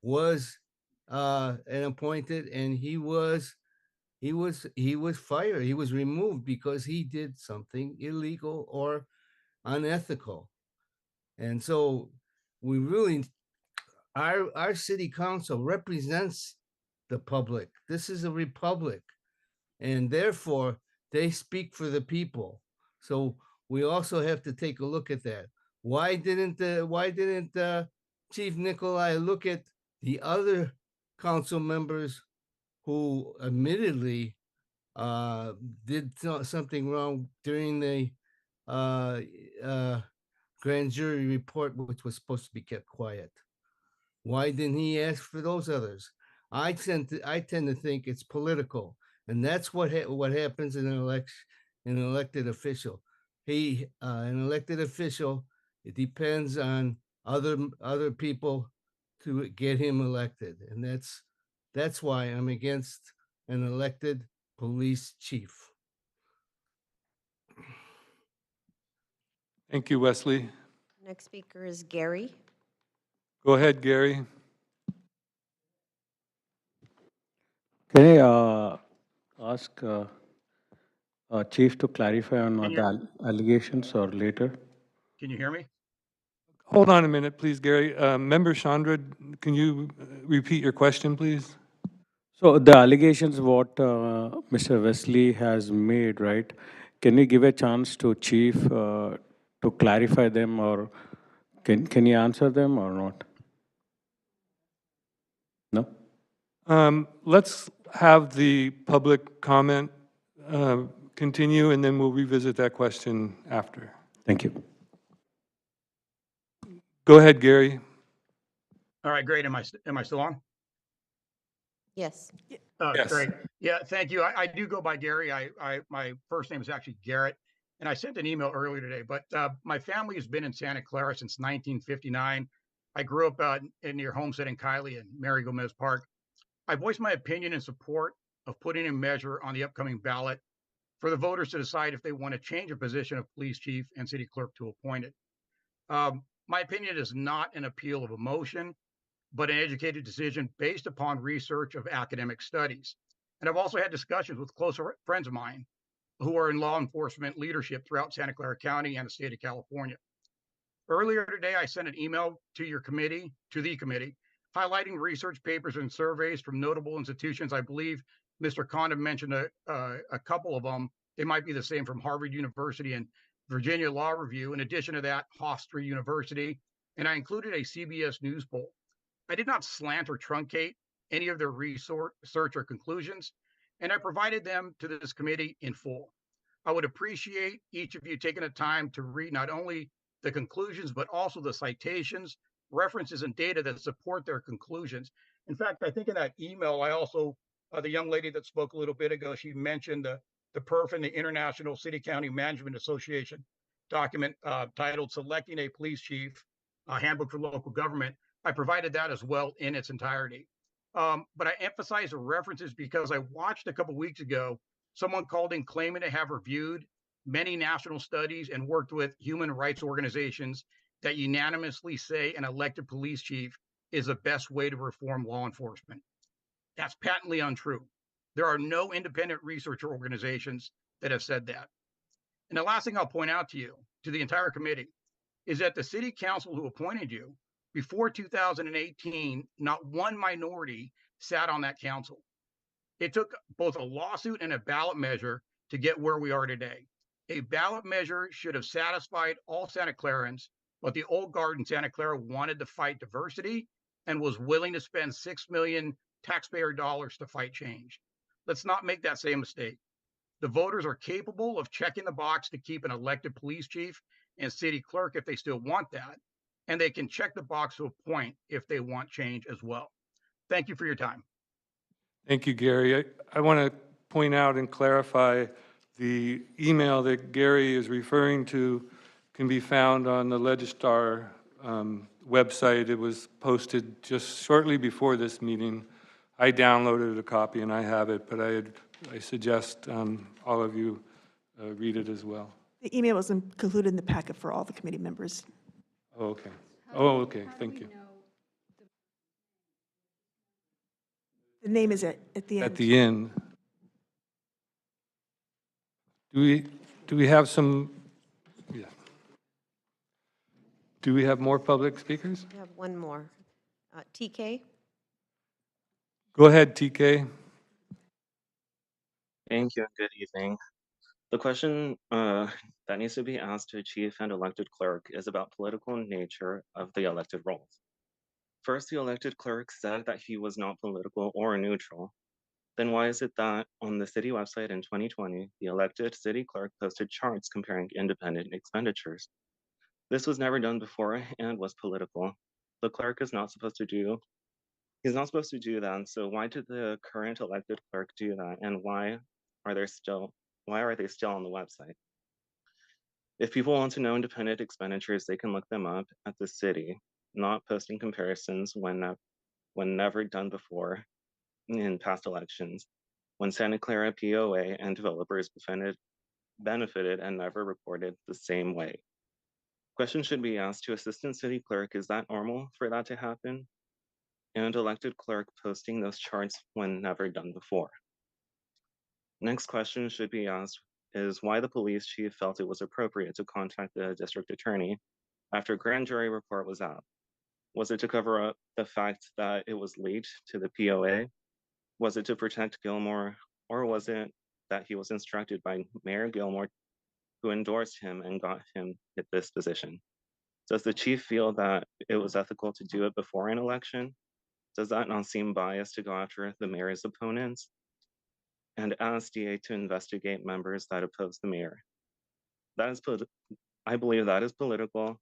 was an appointed, and he was fired. He was removed because he did something illegal or unethical. And so we really, our city council represents the public. This is a republic, and therefore they speak for the people. So we also have to take a look at that. Why didn't Chief Nikolai look at the other council members who admittedly did something wrong during the grand jury report, which was supposed to be kept quiet? Why didn't he ask for those others? I tend to think it's political, and that's what happens in an election. An elected official, an elected official. It depends on other people to get him elected, and that's why I'm against an elected police chief. Thank you, Wesley. Next speaker is Gary. Go ahead, Gary. Can I ask Chief to clarify on Can the allegations or later? Can you hear me? Hold on a minute, please, Gary. Member Chandra, can you repeat your question, please? So the allegations what Mr. Wesley has made, right? Can you give a chance to Chief to clarify them, or can you answer them or not? No? Let's have the public comment continue, and then we'll revisit that question after. Thank you. Go ahead, Gary. All right, great. Am I still on? Yes. Yes. Great. Yeah, thank you. I do go by Gary. My first name is actually Garrett, and I sent an email earlier today, but my family has been in Santa Clara since 1959. I grew up near Homestead and Kiley and Mary Gomez Park. I voiced my opinion in support of putting a measure on the upcoming ballot for the voters to decide if they want to change a position of police chief and city clerk to appointed. My opinion is not an appeal of emotion, but an educated decision based upon research of academic studies. And I've also had discussions with close friends of mine who are in law enforcement leadership throughout Santa Clara County and the state of California. Earlier today, I sent an email to the committee, highlighting research papers and surveys from notable institutions. I believe Mr. Condon mentioned a couple of them. They might be the same from Harvard University and Virginia Law Review. In addition to that, Hofstra University, and I included a CBS News poll. I did not slant or truncate any of their research or conclusions, and I provided them to this committee in full. I would appreciate each of you taking the time to read not only the conclusions, but also the citations, references, and data that support their conclusions. In fact, I think in that email, I also, the young lady that spoke a little bit ago, she mentioned the PERF and the International City County Management Association document titled Selecting a Police Chief, Handbook for Local Government. I provided that as well in its entirety. But I emphasize the references because I watched a couple weeks ago someone called in claiming to have reviewed many national studies and worked with human rights organizations that unanimously say an elected police chief is the best way to reform law enforcement. That's patently untrue. There are no independent research organizations that have said that. And the last thing I'll point out to you, to the entire committee, is that the city council who appointed you before 2018, not one minority sat on that council. It took both a lawsuit and a ballot measure to get where we are today. A ballot measure should have satisfied all Santa Clarans, but the old guard in Santa Clara wanted to fight diversity and was willing to spend $6 million taxpayer dollars to fight change. Let's not make that same mistake. The voters are capable of checking the box to keep an elected police chief and city clerk if they still want that, and they can check the box to a point if they want change as well. Thank you for your time. Thank you, Gary. I want to point out and clarify the email that Gary is referring to can be found on the Legistar website. It was posted just shortly before this meeting. I downloaded a copy and I have it, but I suggest all of you read it as well. The email was included in the packet for all the committee members. Oh, okay. Oh, okay. Thank you. The name is at the end. At the end. Do we have some, yeah. Do we have more public speakers? We have one more. TK? Go ahead, TK. Thank you and good evening. The question that needs to be asked to chief and elected clerk is about political nature of the elected roles. First, the elected clerk said that he was not political or neutral. Then why is it that on the city website in 2020, the elected city clerk posted charts comparing independent expenditures? This was never done before and was political. The clerk is not supposed to do, he's not supposed to do that. So why did the current elected clerk do that? And why are they still on the website? If people want to know independent expenditures, they can look them up at the city, not posting comparisons when never done before in past elections, when Santa Clara POA and developers benefited and never reported the same way. Questions should be asked to assistant city clerk, is that normal for that to happen? And elected clerk posting those charts when never done before. Next question should be asked is why the police chief felt it was appropriate to contact the district attorney after grand jury report was out. Was it to cover up the fact that it was late to the POA? Was it to protect Gilmore, or was it that he was instructed by Mayor Gilmore, who endorsed him and got him at this position? Does the chief feel that it was ethical to do it before an election? Does that not seem biased to go after the mayor's opponents? And ask DA to investigate members that oppose the mayor. I believe that is political.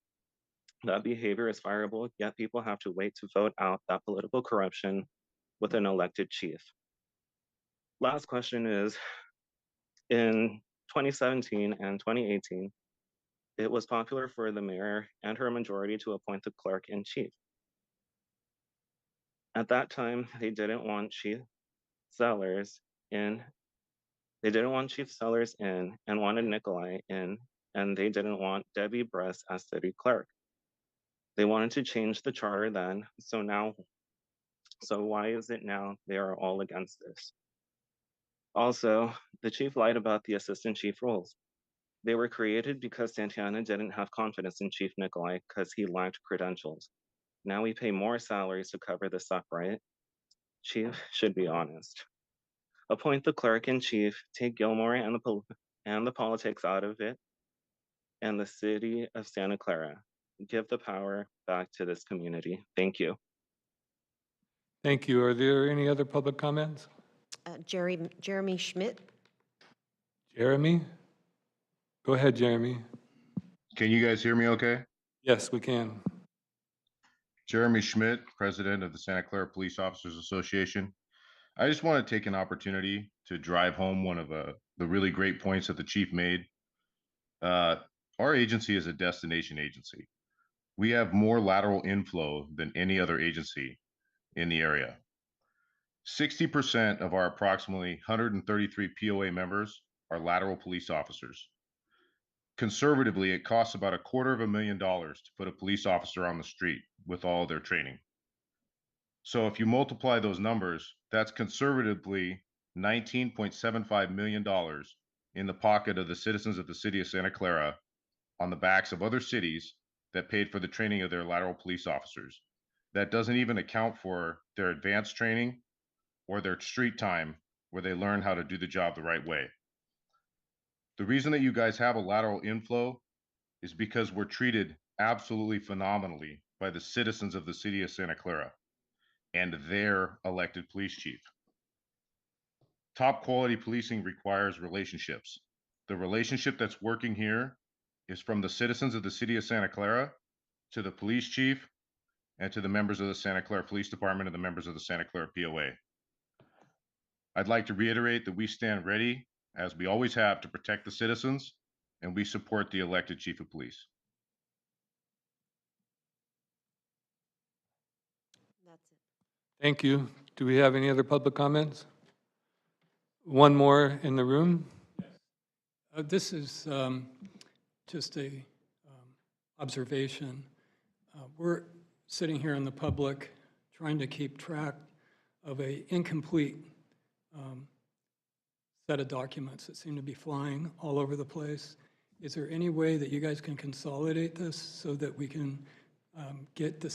That behavior is fireable, yet people have to wait to vote out that political corruption with an elected chief. Last question is, in 2017 and 2018, it was popular for the mayor and her majority to appoint the clerk in chief. At that time, they didn't want Chief Sellers in. They didn't want Chief Sellers in and wanted Nikolai in, and they didn't want Debbie Bress as city clerk. They wanted to change the charter then, so why is it now they are all against this? Also, the chief lied about the assistant chief roles. They were created because Santana didn't have confidence in Chief Nikolai because he lacked credentials. Now we pay more salaries to cover this up, right? Chief should be honest. Appoint the clerk in chief, take Gilmore and the politics out of it, and the city of Santa Clara. Give the power back to this community. Thank you. Thank you. Are there any other public comments? Jeremy Schmidt? Jeremy? Go ahead, Jeremy. Can you guys hear me okay? Yes, we can. Jeremy Schmidt, President of the Santa Clara Police Officers Association. I just want to take an opportunity to drive home one of the really great points that the chief made. Our agency is a destination agency. We have more lateral inflow than any other agency in the area. 60% of our approximately 133 POA members are lateral police officers. Conservatively, it costs about $250,000 to put a police officer on the street with all their training. So if you multiply those numbers, that's conservatively $19.75 million in the pocket of the citizens of the city of Santa Clara on the backs of other cities that paid for the training of their lateral police officers. That doesn't even account for their advanced training or their street time where they learn how to do the job the right way. The reason that you guys have a lateral inflow is because we're treated absolutely phenomenally by the citizens of the city of Santa Clara and their elected police chief. Top quality policing requires relationships. The relationship that's working here is from the citizens of the city of Santa Clara to the police chief and to the members of the Santa Clara Police Department and the members of the Santa Clara POA. I'd like to reiterate that we stand ready, as we always have, to protect the citizens, and we support the elected chief of police. Thank you. Do we have any other public comments? One more in the room? This is just a observation. We're sitting here in the public trying to keep track of a incomplete set of documents that seem to be flying all over the place. Is there any way that you guys can consolidate this so that we can get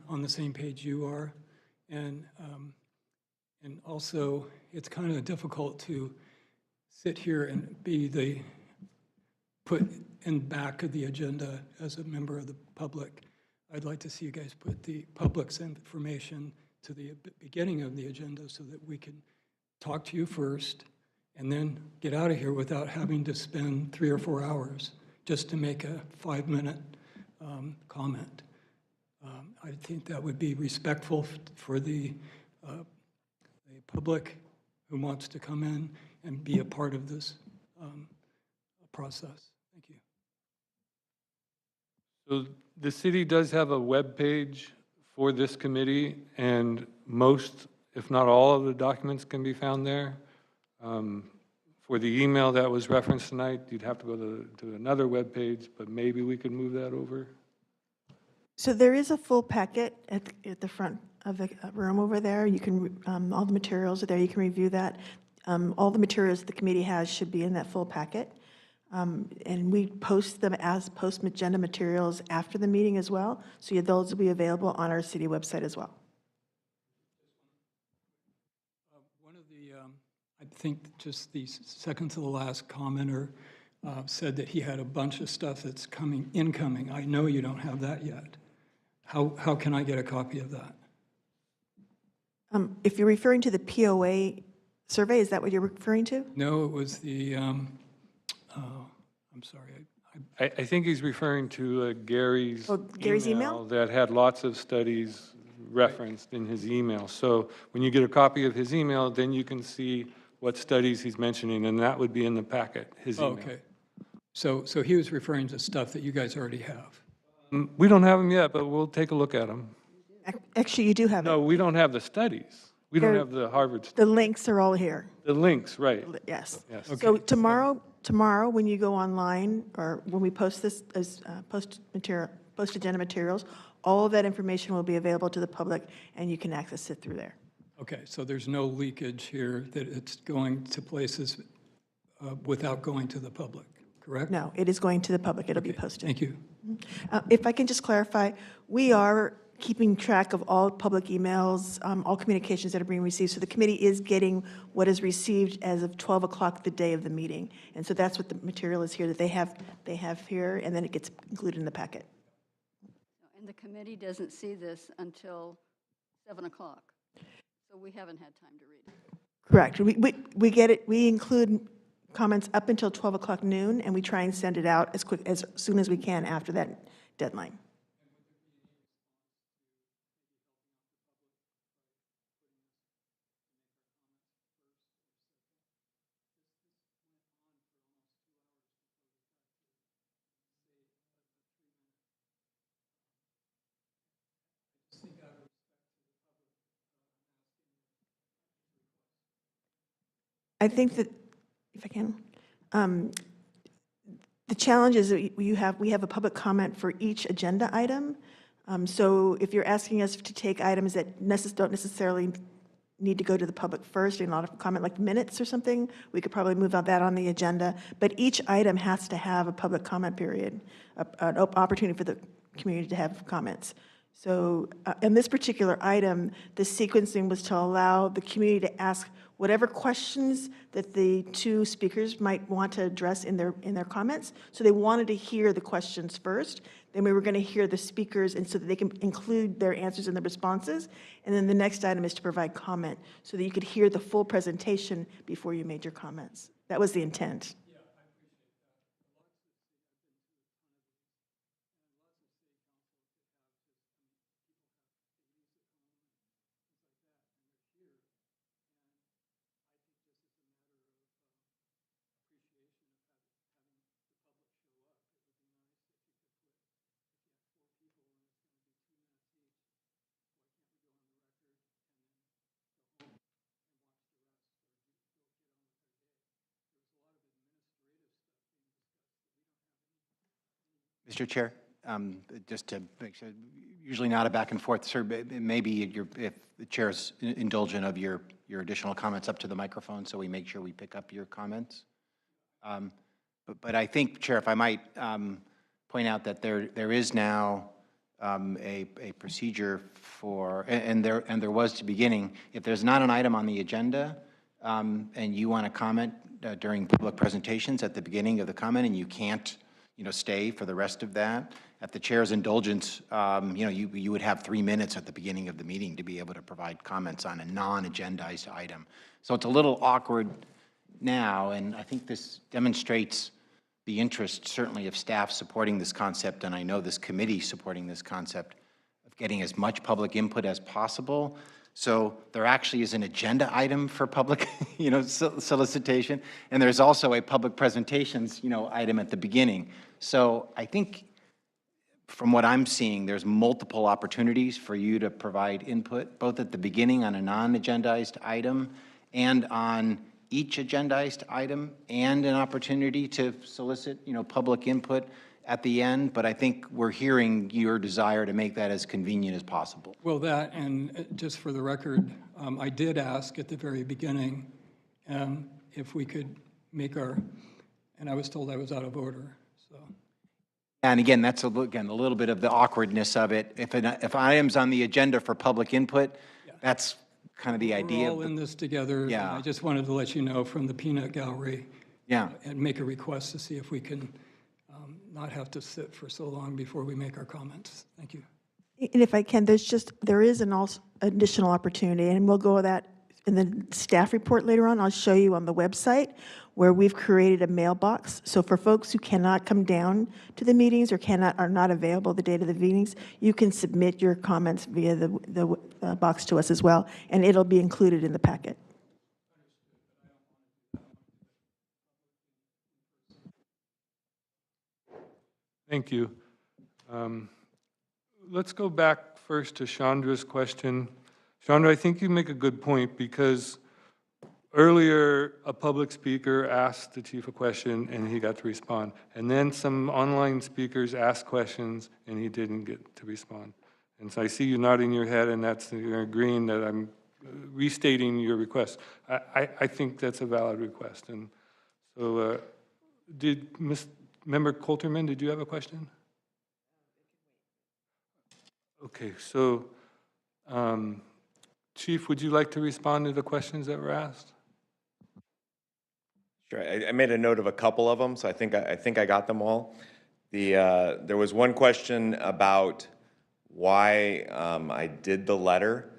on the same page you are? And also, it's kind of difficult to sit here and be put in back of the agenda as a member of the public. I'd like to see you guys put the public's information to the beginning of the agenda so that we can talk to you first and then get out of here without having to spend 3 or 4 hours just to make a 5-minute comment. I think that would be respectful for the public who wants to come in and be a part of this process. Thank you. So the city does have a web page for this committee, and most, if not all, of the documents can be found there. For the email that was referenced tonight, you'd have to go to another web page, but maybe we could move that over. So there is a full packet at the front of the room over there. You can, all the materials are there. You can review that. All the materials the committee has should be in that full packet. And we post them as post-agenda materials after the meeting as well. So those will be available on our city website as well. One of the, I think just the second to the last commenter said that he had a bunch of stuff that's incoming. I know you don't have that yet. How can I get a copy of that? If you're referring to the POA survey, is that what you're referring to? No, it was the, I'm sorry. I think he's referring to Gary's Gary's email? that had lots of studies referenced in his email. So when you get a copy of his email, then you can see what studies he's mentioning, and that would be in the packet, his email. Okay. So he was referring to stuff that you guys already have. We don't have them yet, but we'll take a look at them. Actually, you do have it. No, we don't have the studies. We don't have the Harvard studies. The links are all here. The links, right. Yes. Yes. So tomorrow, when you go online, or when we post this as post-agenda materials, all of that information will be available to the public, and you can access it through there. Okay, so there's no leakage here that it's going to places without going to the public, correct? No, it is going to the public. It'll be posted. Thank you. If I can just clarify, we are keeping track of all public emails, all communications that are being received. So the committee is getting what is received as of 12 o'clock the day of the meeting. And so that's what the material is here that they have here, and then it gets included in the packet. And the committee doesn't see this until 7 o'clock. So we haven't had time to read it. Correct. We get it. We include comments up until 12 o'clock noon, and we try and send it out as soon as we can after that deadline. I think that, if I can, the challenge is that we have a public comment for each agenda item. So if you're asking us to take items that don't necessarily need to go to the public first, and a lot of comment like minutes or something, we could probably move out that on the agenda. But each item has to have a public comment period, an opportunity for the community to have comments. So in this particular item, the sequencing was to allow the community to ask whatever questions that the two speakers might want to address in their comments. So they wanted to hear the questions first, then we were going to hear the speakers, and so that they can include their answers in the responses. And then the next item is to provide comment, so that you could hear the full presentation before you made your comments. That was the intent. Mr. Chair, just to make sure, usually not a back and forth, sir, but maybe if the chair's indulgent of your additional comments up to the microphone, so we make sure we pick up your comments. But I think, Chair, if I might point out that there is now a procedure for, and there was to beginning, if there's not an item on the agenda and you want to comment during public presentations at the beginning of the comment, and you can't stay for the rest of that, at the chair's indulgence, you would have 3 minutes at the beginning of the meeting to be able to provide comments on a non-agendized item. So it's a little awkward now, and I think this demonstrates the interest, certainly, of staff supporting this concept, and I know this committee supporting this concept of getting as much public input as possible. So there actually is an agenda item for public, solicitation, and there's also a public presentations, item at the beginning. So I think, from what I'm seeing, there's multiple opportunities for you to provide input, both at the beginning on a non-agendized item and on each agendized item, and an opportunity to solicit, public input at the end. But I think we're hearing your desire to make that as convenient as possible. Well, that, and just for the record, I did ask at the very beginning if we could make and I was told I was out of order, so. And again, that's a little bit of the awkwardness of it. If items on the agenda for public input, that's kind of the idea. We're all in this together. Yeah. And I just wanted to let you know from the peanut gallery. Yeah. And make a request to see if we can not have to sit for so long before we make our comments. Thank you. And if I can, there is an additional opportunity, and we'll go with that in the staff report later on. I'll show you on the website where we've created a mailbox. So for folks who cannot come down to the meetings or are not available the date of the meetings, you can submit your comments via the box to us as well, and it'll be included in the packet. Thank you. Let's go back first to Chandra's question. Chandra, I think you make a good point, because earlier a public speaker asked the chief a question and he got to respond. And then some online speakers asked questions and he didn't get to respond. And so I see you nodding your head, and you're agreeing that I'm restating your request. I think that's a valid request. And so Member Coulterman, did you have a question? Okay, so Chief, would you like to respond to the questions that were asked? Sure. I made a note of a couple of them, so I think I got them all. There was one question about why I did the letter,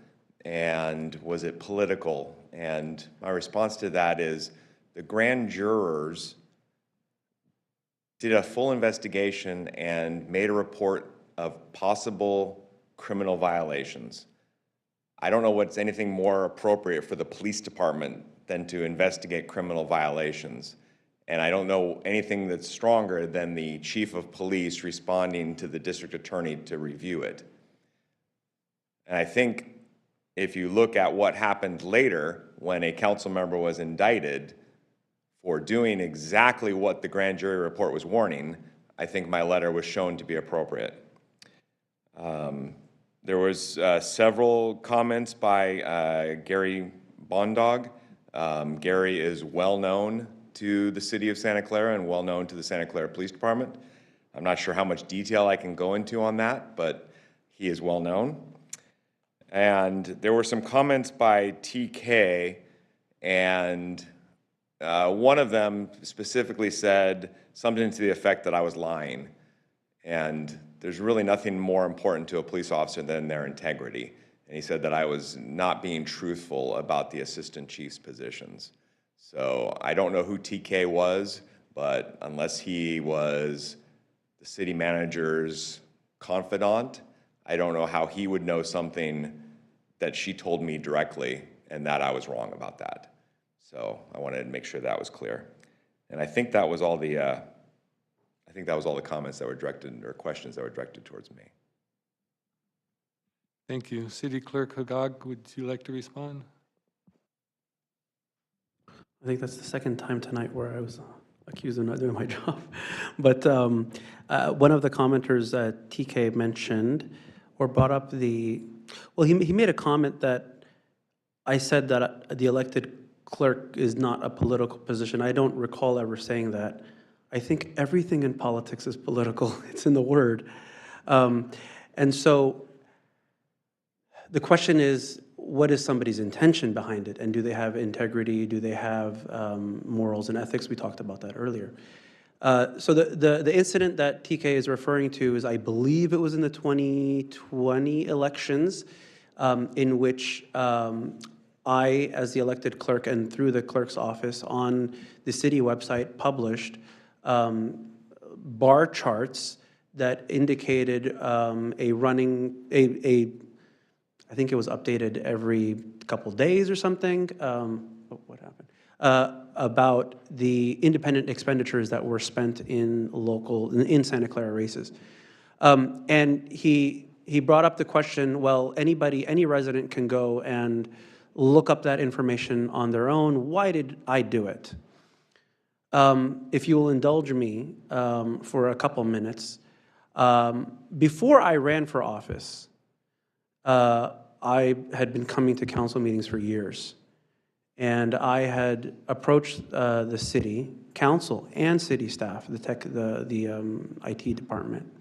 and was it political? And my response to that is the grand jurors did a full investigation and made a report of possible criminal violations. I don't know what's anything more appropriate for the police department than to investigate criminal violations. And I don't know anything that's stronger than the chief of police responding to the district attorney to review it. And I think if you look at what happened later, when a council member was indicted for doing exactly what the grand jury report was warning, I think my letter was shown to be appropriate. There was several comments by Gary Bondog. Gary is well-known to the city of Santa Clara and well-known to the Santa Clara Police Department. I'm not sure how much detail I can go into on that, but he is well-known. And there were some comments by TK, and one of them specifically said something to the effect that I was lying. And there's really nothing more important to a police officer than their integrity. And he said that I was not being truthful about the assistant chief's positions. So I don't know who TK was, but unless he was the city manager's confidant, I don't know how he would know something that she told me directly and that I was wrong about that. So I wanted to make sure that was clear. And I think that was all the comments that were directed, or questions that were directed towards me. Thank you. City Clerk Haggag, would you like to respond? I think that's the second time tonight where I was accused of not doing my job. But one of the commenters that TK mentioned or brought up well, he made a comment that I said that the elected clerk is not a political position. I don't recall ever saying that. I think everything in politics is political. It's in the word. And so the question is, what is somebody's intention behind it? And do they have integrity? Do they have morals and ethics? We talked about that earlier. So the incident that TK is referring to is, I believe it was in the 2020 elections, in which I, as the elected clerk, and through the clerk's office on the city website, published bar charts that indicated I think it was updated every couple days or something. What happened? About the independent expenditures that were spent in Santa Clara races. And he brought up the question, well, any resident can go and look up that information on their own. Why did I do it? If you will indulge me for a couple minutes, before I ran for office, I had been coming to council meetings for years, and I had approached the city council and city staff, the IT department.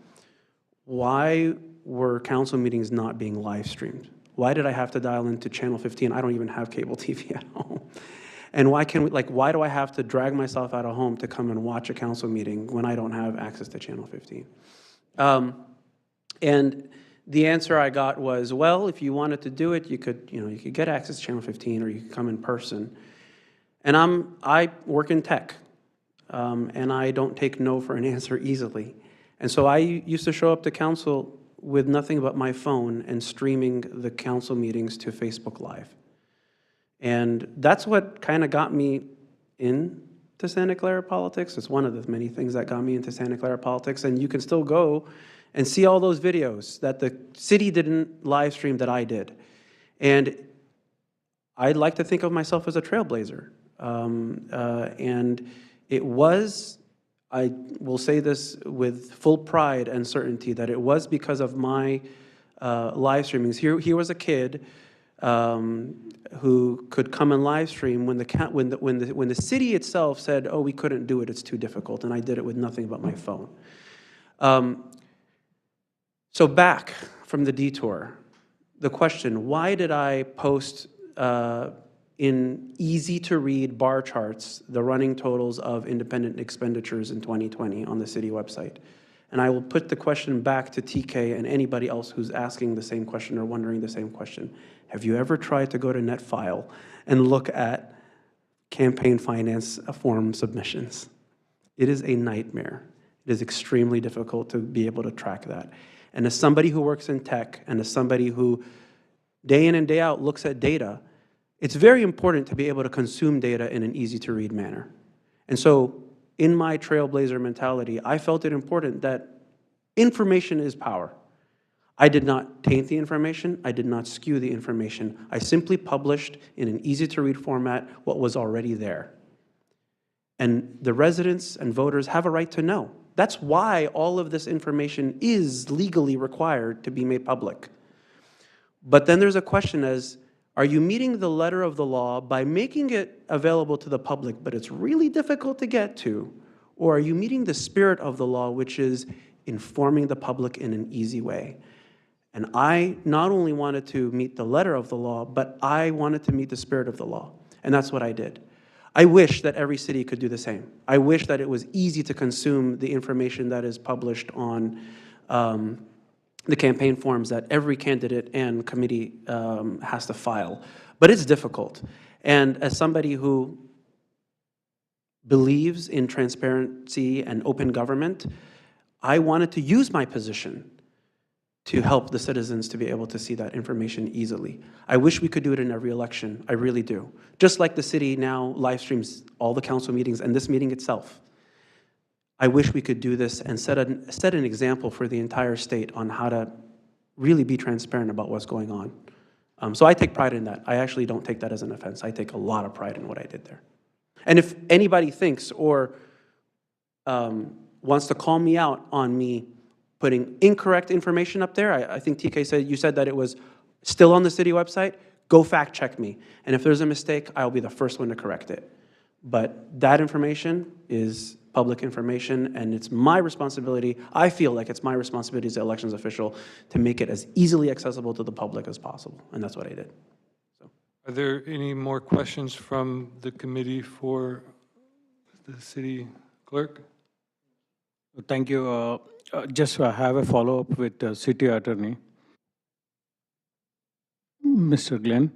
Why were council meetings not being live streamed? Why did I have to dial into Channel 15? I don't even have cable TV at home. And why do I have to drag myself out of home to come and watch a council meeting when I don't have access to Channel 15? And the answer I got was, well, if you wanted to do it, you could get access to Channel 15, or you could come in person. And I work in tech, and I don't take no for an answer easily. And so I used to show up to council with nothing but my phone and streaming the council meetings to Facebook Live. And that's what kind of got me into Santa Clara politics. It's one of the many things that got me into Santa Clara politics. And you can still go and see all those videos that the city didn't live stream that I did. And I'd like to think of myself as a trailblazer. And it was, I will say this with full pride and certainty, that it was because of my live streamings. Here was a kid who could come and live stream when the city itself said, oh, we couldn't do it, it's too difficult, and I did it with nothing but my phone. So back from the detour, the question, why did I post in easy-to-read bar charts the running totals of independent expenditures in 2020 on the city website? And I will put the question back to TK and anybody else who's asking the same question or wondering the same question. Have you ever tried to go to Netfile and look at campaign finance form submissions? It is a nightmare. It is extremely difficult to be able to track that. And as somebody who works in tech, and as somebody who day in and day out looks at data, it's very important to be able to consume data in an easy-to-read manner. And so in my trailblazer mentality, I felt it important that information is power. I did not taint the information. I did not skew the information. I simply published in an easy-to-read format what was already there. And the residents and voters have a right to know. That's why all of this information is legally required to be made public. But then there's a question as, are you meeting the letter of the law by making it available to the public, but it's really difficult to get to? Or are you meeting the spirit of the law, which is informing the public in an easy way? And I not only wanted to meet the letter of the law, but I wanted to meet the spirit of the law. And that's what I did. I wish that every city could do the same. I wish that it was easy to consume the information that is published on the campaign forms that every candidate and committee has to file. But it's difficult. And as somebody who believes in transparency and open government, I wanted to use my position to help the citizens to be able to see that information easily. I wish we could do it in every election. I really do. Just like the city now live streams all the council meetings and this meeting itself. I wish we could do this and set an example for the entire state on how to really be transparent about what's going on. So I take pride in that. I actually don't take that as an offense. I take a lot of pride in what I did there. And if anybody thinks or wants to call me out on me putting incorrect information up there, I think TK said, you said that it was still on the city website, go fact check me. And if there's a mistake, I'll be the first one to correct it. But that information is public information, and it's my responsibility, I feel like it's my responsibility as an elections official to make it as easily accessible to the public as possible, and that's what I did. Are there any more questions from the committee for the city clerk? Thank you. Just have a follow-up with the city attorney. Mr. Glenn?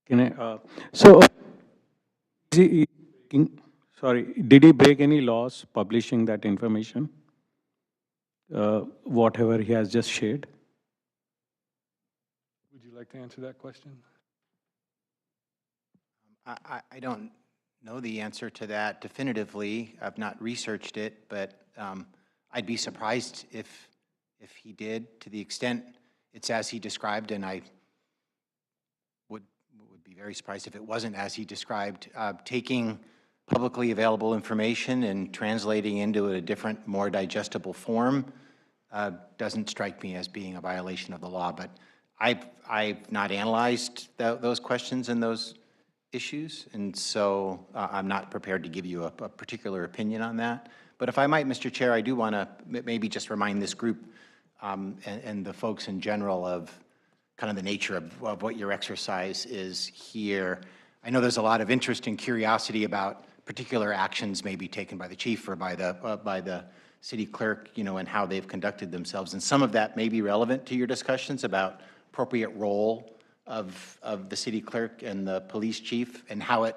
Can I, did he break any laws publishing that information? Whatever he has just shared? Would you like to answer that question? I don't know the answer to that definitively. I've not researched it, but I'd be surprised if he did, to the extent it's as he described, and I would be very surprised if it wasn't as he described. Taking publicly available information and translating into a different, more digestible form doesn't strike me as being a violation of the law, but I've not analyzed those questions and those issues, and so I'm not prepared to give you a particular opinion on that. But if I might, Mr. Chair, I do want to maybe just remind this group and the folks in general of kind of the nature of what your exercise is here. I know there's a lot of interest and curiosity about particular actions maybe taken by the chief or by the city clerk, you know, and how they've conducted themselves. And some of that may be relevant to your discussions about appropriate role of the city clerk and the police chief and how it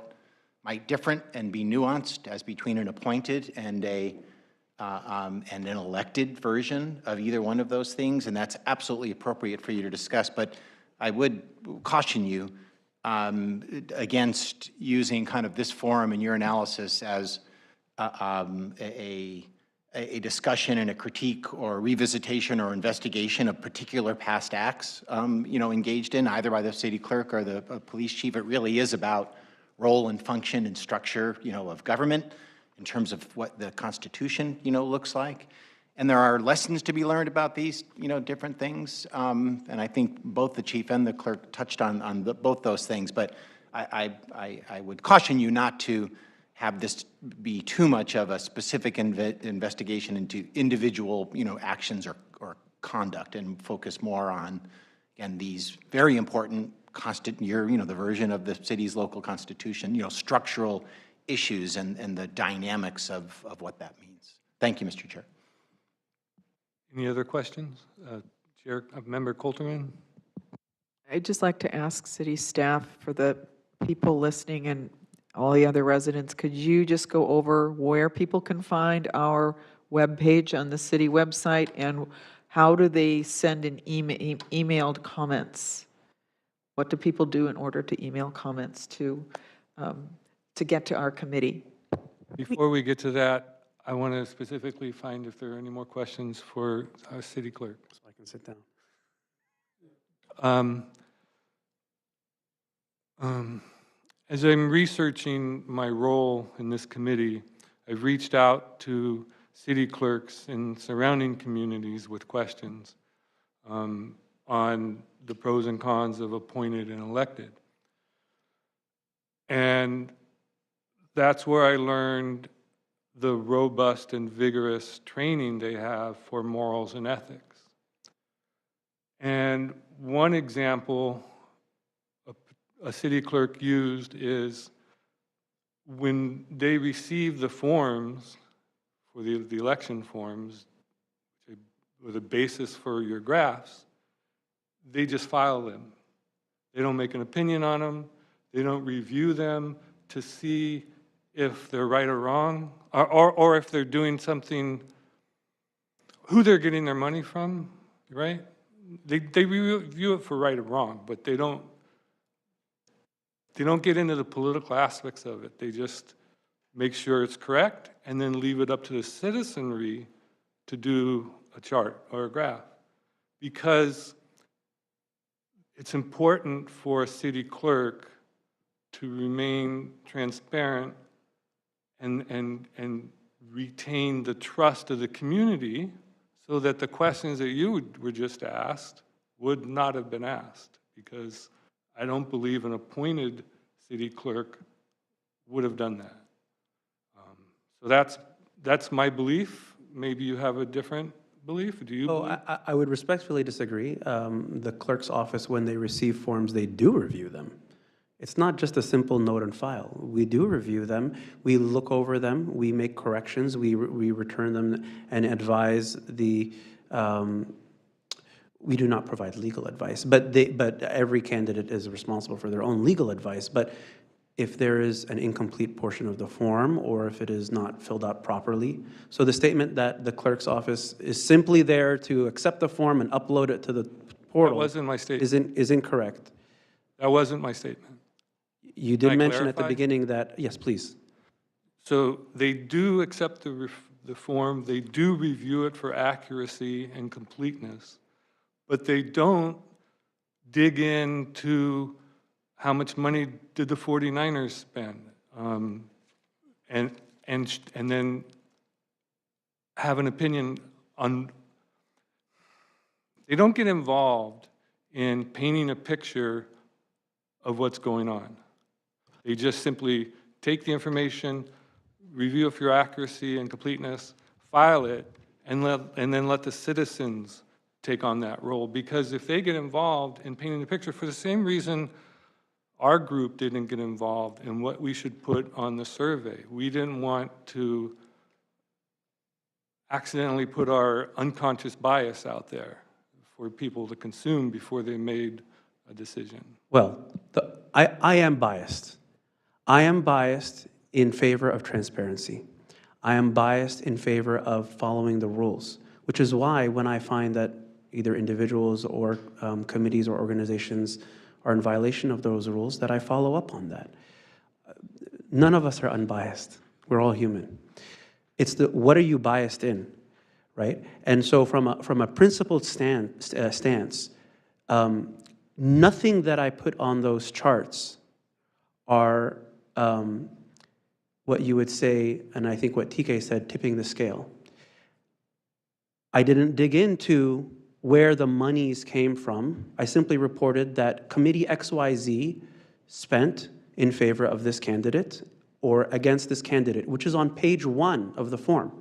might different and be nuanced as between an appointed and an elected version of either one of those things, and that's absolutely appropriate for you to discuss. But I would caution you against using kind of this forum in your analysis as a discussion and a critique or revisitation or investigation of particular past acts, you know, engaged in either by the city clerk or the police chief. It really is about role and function and structure, you know, of government in terms of what the Constitution, you know, looks like. And there are lessons to be learned about these, you know, different things. And I think both the chief and the clerk touched on both those things. But I would caution you not to have this be too much of a specific investigation into individual, you know, actions or conduct, and focus more on, again, these very important the version of the city's local constitution, you know, structural issues and the dynamics of what that means. Thank you, Mr. Chair. Any other questions? Member Colterman? I'd just like to ask city staff, for the people listening and all the other residents, could you just go over where people can find our webpage on the city website, and how do they send an emailed comments? What do people do in order to email comments to get to our committee? Before we get to that, I want to specifically find if there are any more questions for our city clerk. So I can sit down. As I'm researching my role in this committee, I've reached out to city clerks in surrounding communities with questions on the pros and cons of appointed and elected. And that's where I learned the robust and vigorous training they have for morals and ethics. And one example a city clerk used is when they receive the forms, for the election forms, with a basis for your graphs, they just file them. They don't make an opinion on them. They don't review them to see if they're right or wrong, or if they're doing something, who they're getting their money from, right? They review it for right or wrong, but they don't get into the political aspects of it. They just make sure it's correct and then leave it up to the citizenry to do a chart or a graph. Because it's important for a city clerk to remain transparent and retain the trust of the community so that the questions that you were just asked would not have been asked, because I don't believe an appointed city clerk would have done that. So that's my belief. Maybe you have a different belief. Do you believe? I would respectfully disagree. The clerk's office, when they receive forms, they do review them. It's not just a simple note and file. We do review them. We look over them. We make corrections. We return them and advise the. We do not provide legal advice, but every candidate is responsible for their own legal advice. But if there is an incomplete portion of the form, or if it is not filled out properly, so the statement that the clerk's office is simply there to accept the form and upload it to the portal. That wasn't my statement. Is incorrect. That wasn't my statement. You did Can I mention at the clarify? beginning that, yes, please. So they do accept the form, they do review it for accuracy and completeness, but they don't dig into how much money did the 49ers spend, and then have an opinion on. They don't get involved in painting a picture of what's going on. They just simply take the information, review it for accuracy and completeness, file it, and then let the citizens take on that role. Because if they get involved in painting the picture, for the same reason our group didn't get involved in what we should put on the survey. We didn't want to accidentally put our unconscious bias out there for people to consume before they made a decision. Well, I am biased. I am biased in favor of transparency. I am biased in favor of following the rules, which is why when I find that either individuals or committees or organizations are in violation of those rules, that I follow up on that. None of us are unbiased. We're all human. It's the what are you biased in, right? And so from a principled stance, nothing that I put on those charts are what you would say, and I think what TK said, tipping the scale. I didn't dig into where the monies came from. I simply reported that Committee XYZ spent in favor of this candidate or against this candidate, which is on page 1 of the form.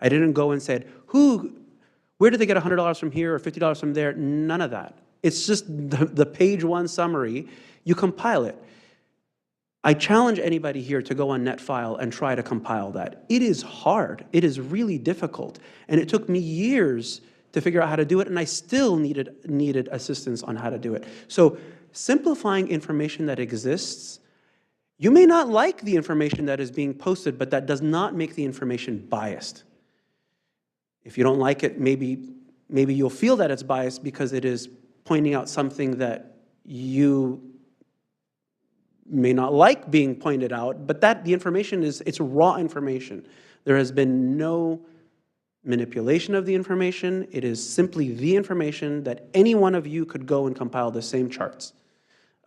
I didn't go and said, where did they get $100 from here or $50 from there? None of that. It's just the page 1 summary. You compile it. I challenge anybody here to go on NetFile and try to compile that. It is hard. It is really difficult. And it took me years to figure out how to do it, and I still needed assistance on how to do it. So simplifying information that exists, you may not like the information that is being posted, but that does not make the information biased. If you don't like it, maybe you'll feel that it's biased because it is pointing out something that you may not like being pointed out, but that the information it's raw information. There has been no manipulation of the information. It is simply the information that any one of you could go and compile the same charts.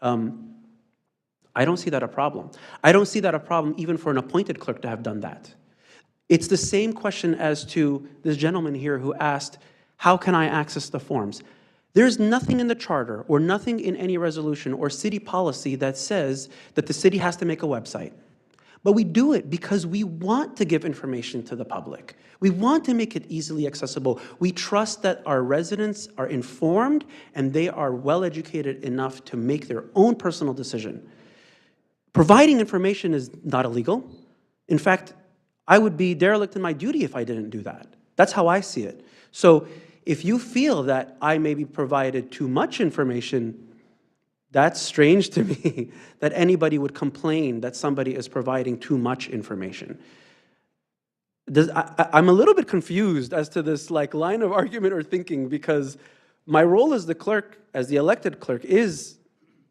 I don't see that a problem. I don't see that a problem even for an appointed clerk to have done that. It's the same question as to this gentleman here who asked, how can I access the forms? There's nothing in the charter or nothing in any resolution or city policy that says that the city has to make a website. But we do it because we want to give information to the public. We want to make it easily accessible. We trust that our residents are informed and they are well educated enough to make their own personal decision. Providing information is not illegal. In fact, I would be derelict in my duty if I didn't do that. That's how I see it. So if you feel that I maybe provided too much information, that's strange to me that anybody would complain that somebody is providing too much information. I'm a little bit confused as to this line of argument or thinking, because my role as the clerk, as the elected clerk, is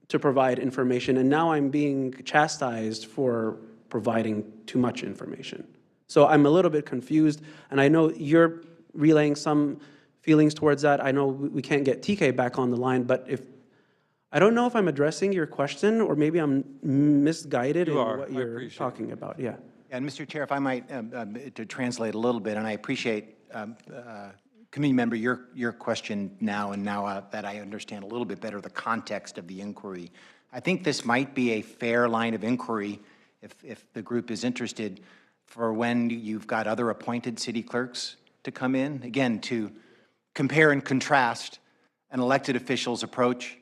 to provide information, and now I'm being chastised for providing too much information. So I'm a little bit confused, and I know you're relaying some feelings towards that. I know we can't get TK back on the line, but I don't know if I'm addressing your question, or maybe I'm misguided in what you're talking about. Yeah. And Mr. Chair, if I might, to translate a little bit, and I appreciate, committee member, your question now, and now that I understand a little bit better the context of the inquiry. I think this might be a fair line of inquiry, if the group is interested, for when you've got other appointed city clerks to come in, again, to compare and contrast an elected official's approach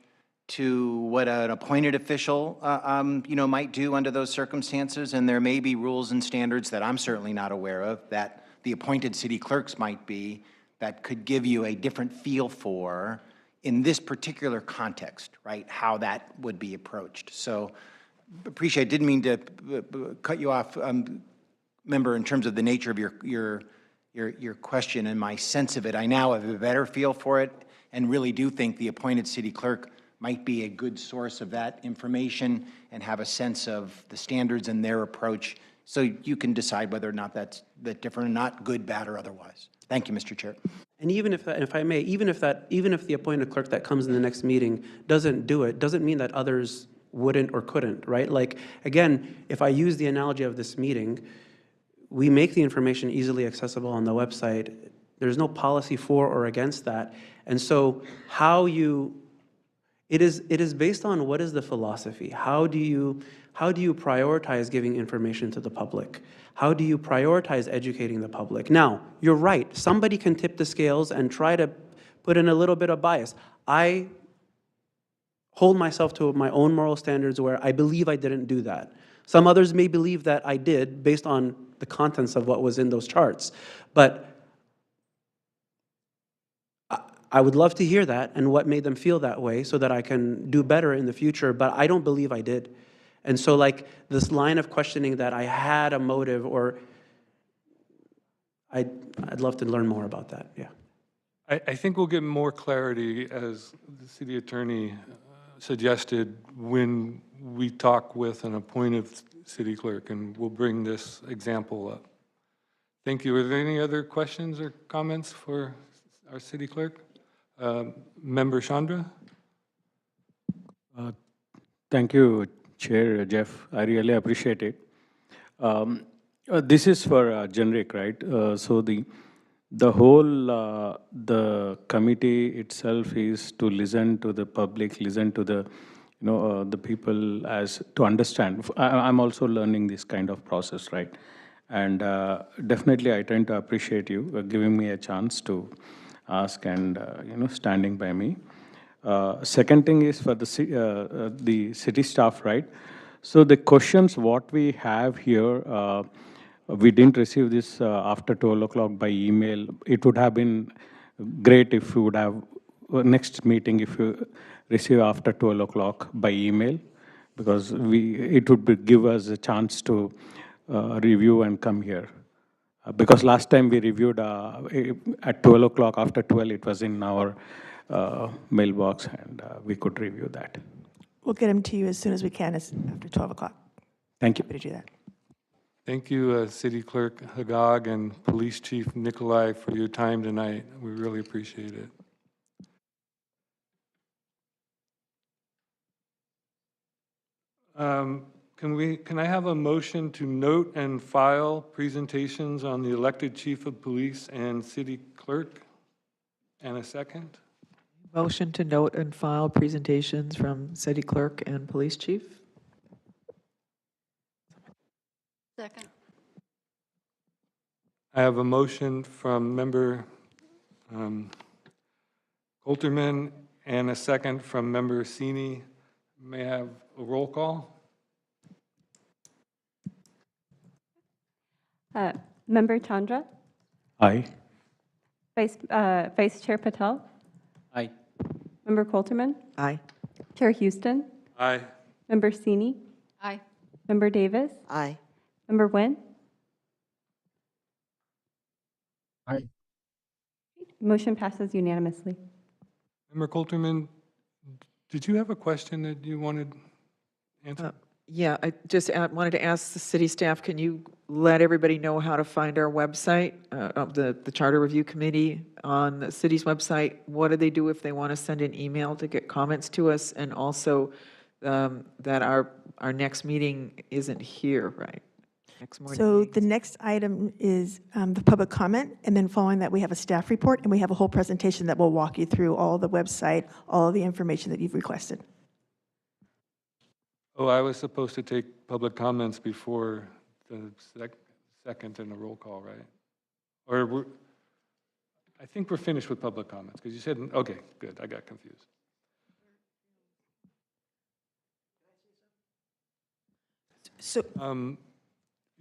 to what an appointed official might do under those circumstances. And there may be rules and standards that I'm certainly not aware of that the appointed city clerks might be, that could give you a different feel for, in this particular context, right, how that would be approached. So appreciate, didn't mean to cut you off, member, in terms of the nature of your question and my sense of it. I now have a better feel for it and really do think the appointed city clerk might be a good source of that information and have a sense of the standards and their approach, so you can decide whether or not that's different or not, good, bad, or otherwise. Thank you, Mr. Chair. And even if I may, even if the appointed clerk that comes in the next meeting doesn't do it, doesn't mean that others wouldn't or couldn't, right? Again, if I use the analogy of this meeting, we make the information easily accessible on the website. There's no policy for or against that. And so it is based on what is the philosophy? How do you prioritize giving information to the public? How do you prioritize educating the public? Now, you're right. Somebody can tip the scales and try to put in a little bit of bias. I hold myself to my own moral standards where I believe I didn't do that. Some others may believe that I did based on the contents of what was in those charts. But I would love to hear that and what made them feel that way so that I can do better in the future, but I don't believe I did. And so this line of questioning that I had a motive, or I'd love to learn more about that, yeah. I think we'll get more clarity, as the city attorney suggested, when we talk with an appointed city clerk, and we'll bring this example up. Thank you. Are there any other questions or comments for our city clerk? Member Chandra? Thank you, Chair Jeff. I really appreciate it. This is for generic, right? So the whole the committee itself is to listen to the public, listen to the people, as to understand. I'm also learning this kind of process, right? And definitely I tend to appreciate you giving me a chance to ask and standing by me. Second thing is for the city staff, right? So the questions what we have here, we didn't receive this after 12 o'clock by email. It would have been great if you would have next meeting if you receive after 12 o'clock by email, because it would give us a chance to review and come here. Because last time we reviewed at 12 o'clock, after 12, it was in our mailbox, and we could review that. We'll get them to you as soon as we can, after 12 o'clock. Thank you. Happy to do that. Thank you, City Clerk Hagag and Police Chief Nikolai, for your time tonight. We really appreciate it. Can I have a motion to note and file presentations on the elected chief of police and city clerk? And a second? Motion to note and file presentations from city clerk and police chief. Second. I have a motion from member Coulterman and a second from member Sini. May I have a roll call? Member Chandra, Aye. Vice Chair Patel, Aye. Member Coulterman, Aye. Chair Houston, Aye. Member Sini, Aye. Member Davis, Aye. Member Nguyen. Aye. Motion passes unanimously. Member Coulterman, did you have a question that you wanted answered? Yeah, I just wanted to ask the city staff, can you let everybody know how to find our website, of the Charter Review Committee on the city's website? What do they do if they want to send an email to get comments to us? And also that our next meeting isn't here, right? Next morning. So the next item is the public comment, and then following that, we have a staff report, and we have a whole presentation that will walk you through all the website, all of the information that you've requested. Oh, I was supposed to take public comments before the second and the roll call, right? Or I think we're finished with public comments, because you said, okay, good, I got confused. So,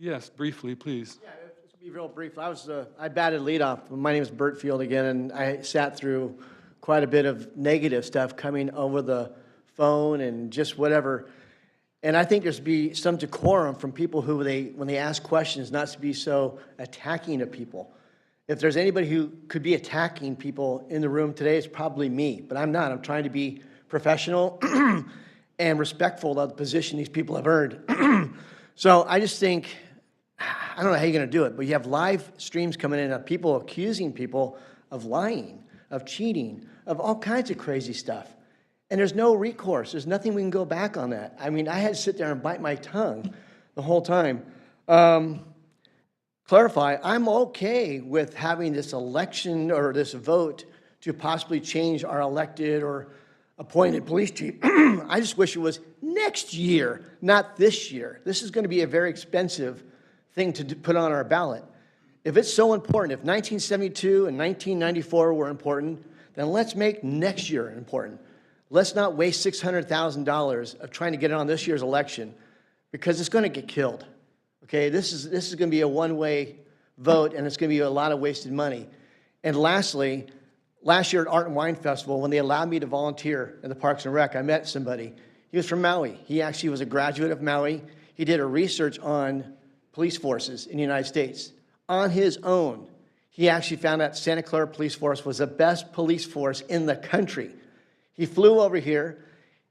yes, briefly, please. Yeah, this will be real brief. I batted leadoff. My name is Burt Field again, and I sat through quite a bit of negative stuff coming over the phone and just whatever. And I think there's be some decorum from people who when they ask questions, not to be so attacking of people. If there's anybody who could be attacking people in the room today, it's probably me, but I'm not. I'm trying to be professional and respectful of the position these people have earned. So I just think, I don't know how you're going to do it, but you have live streams coming in of people accusing people of lying, of cheating, of all kinds of crazy stuff. And there's no recourse. There's nothing we can go back on that. I mean, I had to sit there and bite my tongue the whole time. Clarify, I'm okay with having this election or this vote to possibly change our elected or appointed police chief. I just wish it was next year, not this year. This is going to be a very expensive thing to put on our ballot. If it's so important, if 1972 and 1994 were important, then let's make next year important. Let's not waste $600,000 of trying to get it on this year's election, because it's going to get killed. Okay, this is going to be a one-way vote, and it's going to be a lot of wasted money. And lastly, last year at Art and Wine Festival, when they allowed me to volunteer in the Parks and Rec, I met somebody. He was from Maui. He actually was a graduate of Maui. He did a research on police forces in the United States. On his own, he actually found out Santa Clara Police Force was the best police force in the country. He flew over here.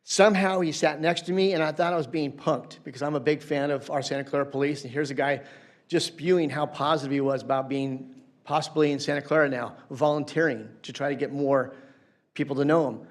Somehow he sat next to me, and I thought I was being punked because I'm a big fan of our Santa Clara Police. And here's a guy just spewing how positive he was about being possibly in Santa Clara now, volunteering to try to get more people to know him.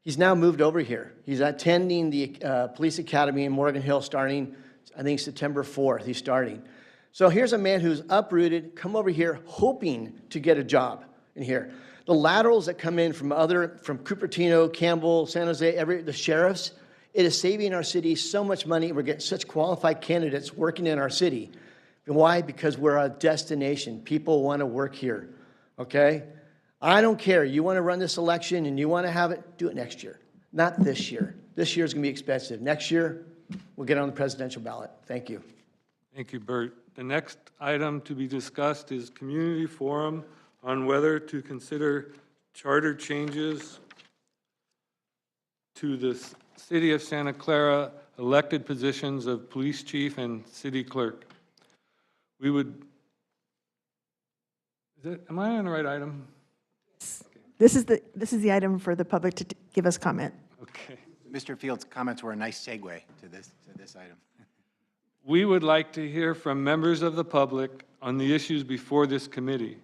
He's now moved over here. He's attending the police academy in Morgan Hill starting, I think, September 4th. He's starting. So here's a man who's uprooted, come over here hoping to get a job in here. The laterals that come in from Cupertino, Campbell, San Jose, the sheriffs, it is saving our city so much money. We're getting such qualified candidates working in our city. And why? Because we're a destination. People want to work here, okay? I don't care. You want to run this election and you want to have it, do it next year, not this year. This year is going to be expensive. Next year, we'll get on the presidential ballot. Thank you. Thank you, Bert. The next item to be discussed is community forum on whether to consider charter changes to the City of Santa Clara elected positions of police chief and city clerk. We would, am I on the right item? this is the item for the public to give us comment. Okay. Mr. Field's comments were a nice segue to this item. We would like to hear from members of the public on the issues before this committee.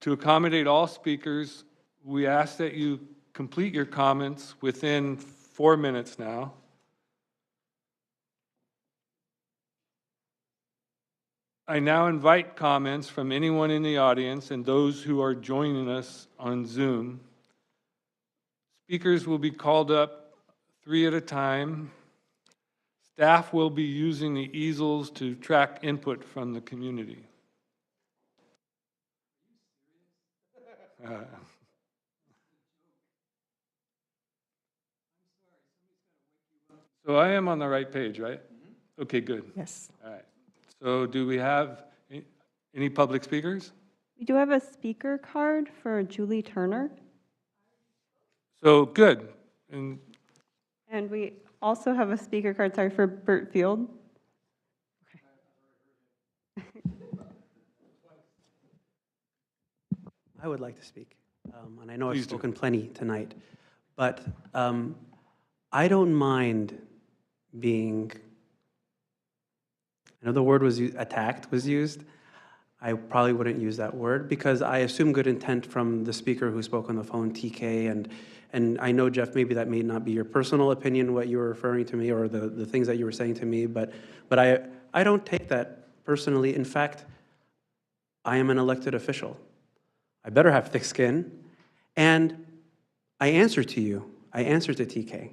To accommodate all speakers, we ask that you complete your comments within 4 minutes now. I now invite comments from anyone in the audience and those who are joining us on Zoom. Speakers will be called up 3 at a time. Staff will be using the easels to track input from the community. So I am on the right page, right? Okay, good. Yes. All right. So do we have any public speakers? We do have a speaker card for Julie Turner, So good. And and we also have a speaker card, sorry, for Burt Field. I would like to speak, and I know I've Please do. spoken plenty tonight, but I don't mind being, I know the word was attacked was used. I probably wouldn't use that word because I assume good intent from the speaker who spoke on the phone, TK, and I know, Jeff, maybe that may not be your personal opinion, what you were referring to me, or the things that you were saying to me, but I don't take that personally. In fact, I am an elected official. I better have thick skin, and I answer to you. I answer to TK.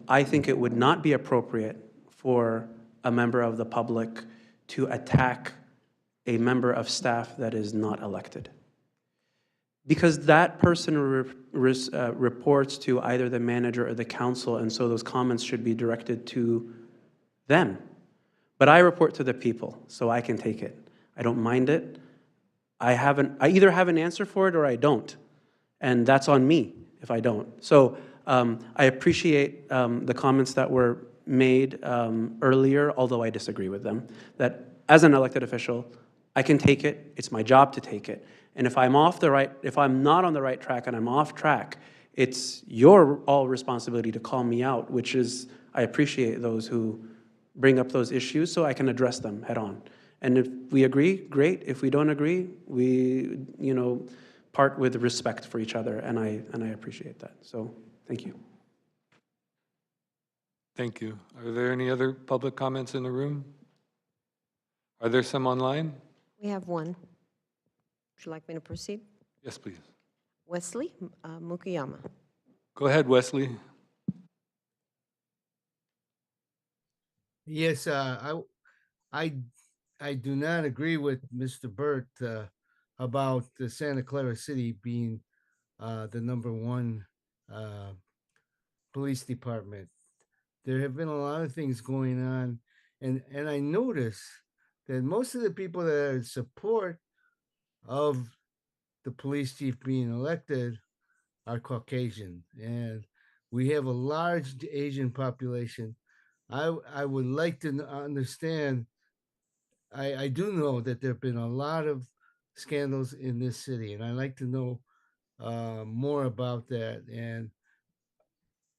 I think it would not be appropriate for a member of the public to attack a member of staff that is not elected. Because that person reports to either the manager or the council, and so those comments should be directed to them. But I report to the people, so I can take it. I don't mind it. I either have an answer for it or I don't. And that's on me if I don't. So I appreciate the comments that were made earlier, although I disagree with them, that as an elected official, I can take it. It's my job to take it. And if I'm not on the right track and I'm off track, it's your all responsibility to call me out, which is, I appreciate those who bring up those issues so I can address them head on. And if we agree, great. If we don't agree, we, part with respect for each other, and I appreciate that. So, thank you. thank you. Are there any other public comments in the room? Are there some online? We have one. Would you like me to proceed? Yes, please. Wesley Mukuyama. Go ahead, Wesley. Yes, I do not agree with Mr. Burt about the Santa Clara City being the #1 police department. There have been a lot of things going on, and I notice that most of the people that are in support of the police chief being elected are Caucasian, and we have a large Asian population. I would like to understand. I do know that there have been a lot of scandals in this city, and I'd like to know more about that. And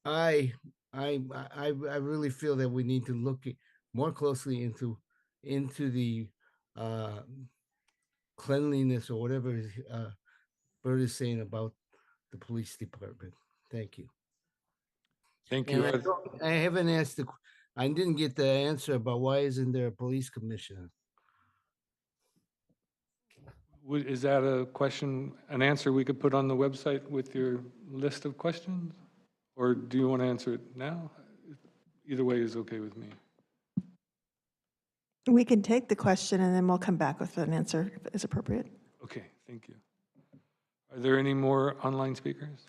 I really feel that we need to look more closely into the cleanliness or whatever Bert is saying about the police department. Thank you. Thank And you. I haven't asked I didn't get the answer about why isn't there a police commissioner? Is that a question, an answer we could put on the website with your list of questions? Or do you want to answer it now? Either way is okay with me. We can take the question and then we'll come back with an answer if it is appropriate. Okay, thank you. Are there any more online speakers?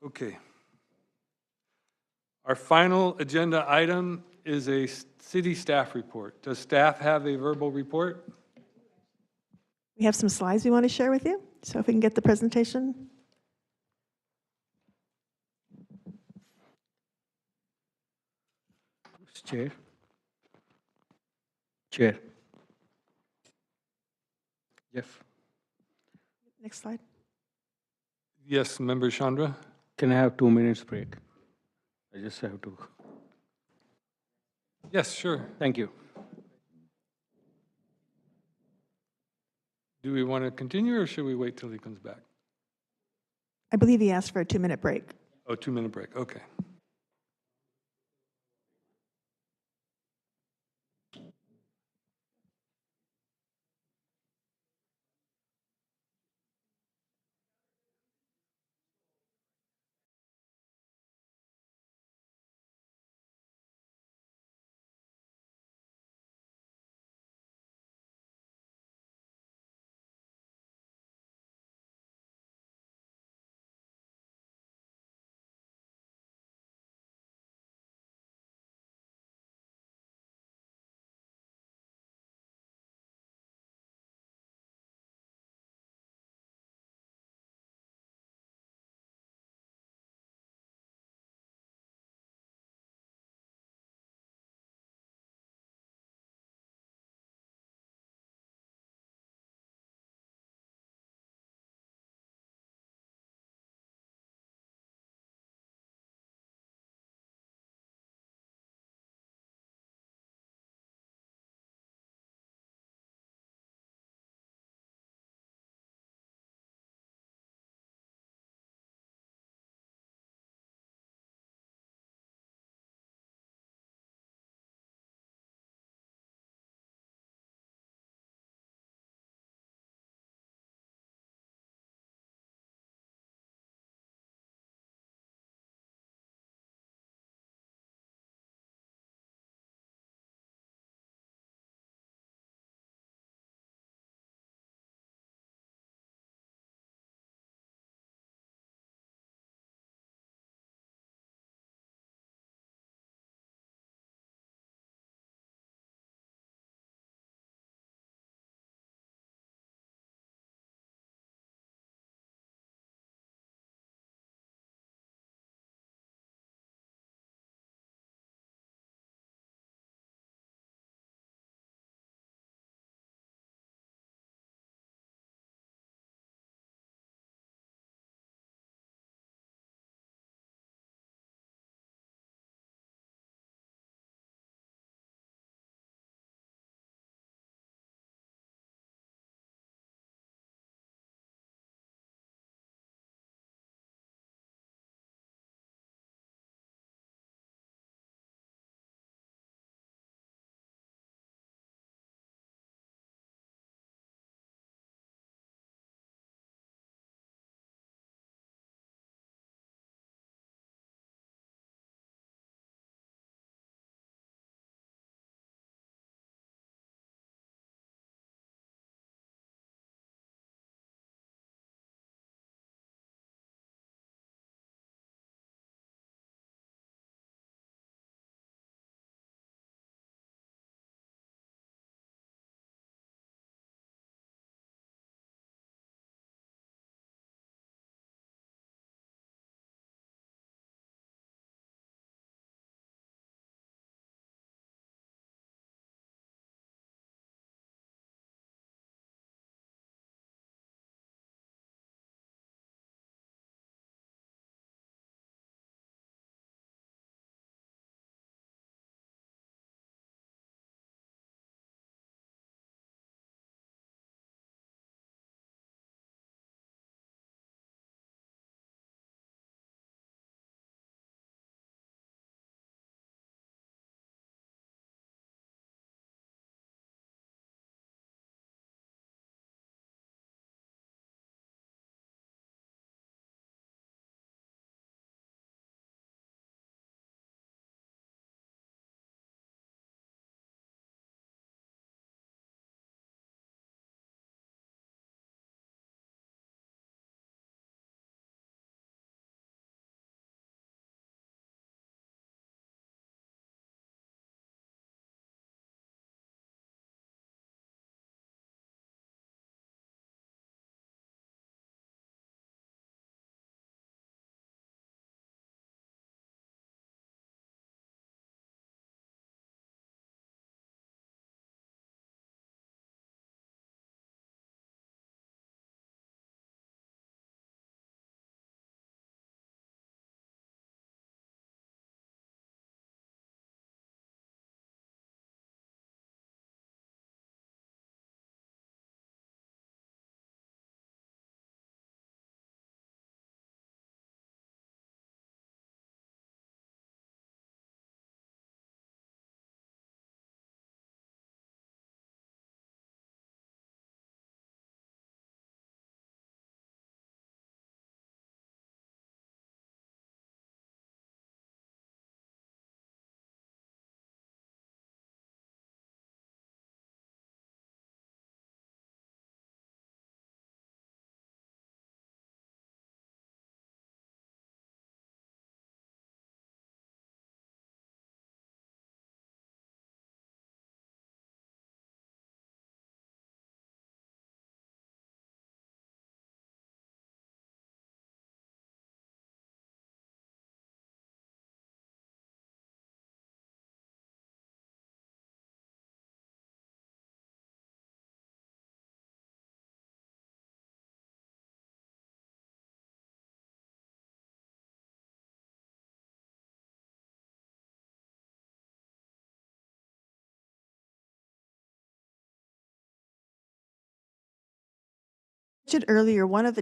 Okay. Our final agenda item is a city staff report. Does staff have a verbal report? We have some slides we want to share with you. So if we can get the presentation. Chair. Chair. Jeff. Next slide. Yes, Member Chandra? Can I have 2 minutes break? I just have to. Yes, sure. Thank you. Do we want to continue, or should we wait till he comes back? I believe he asked for a 2-minute break. Oh, 2-minute break, okay. mentioned earlier, one of the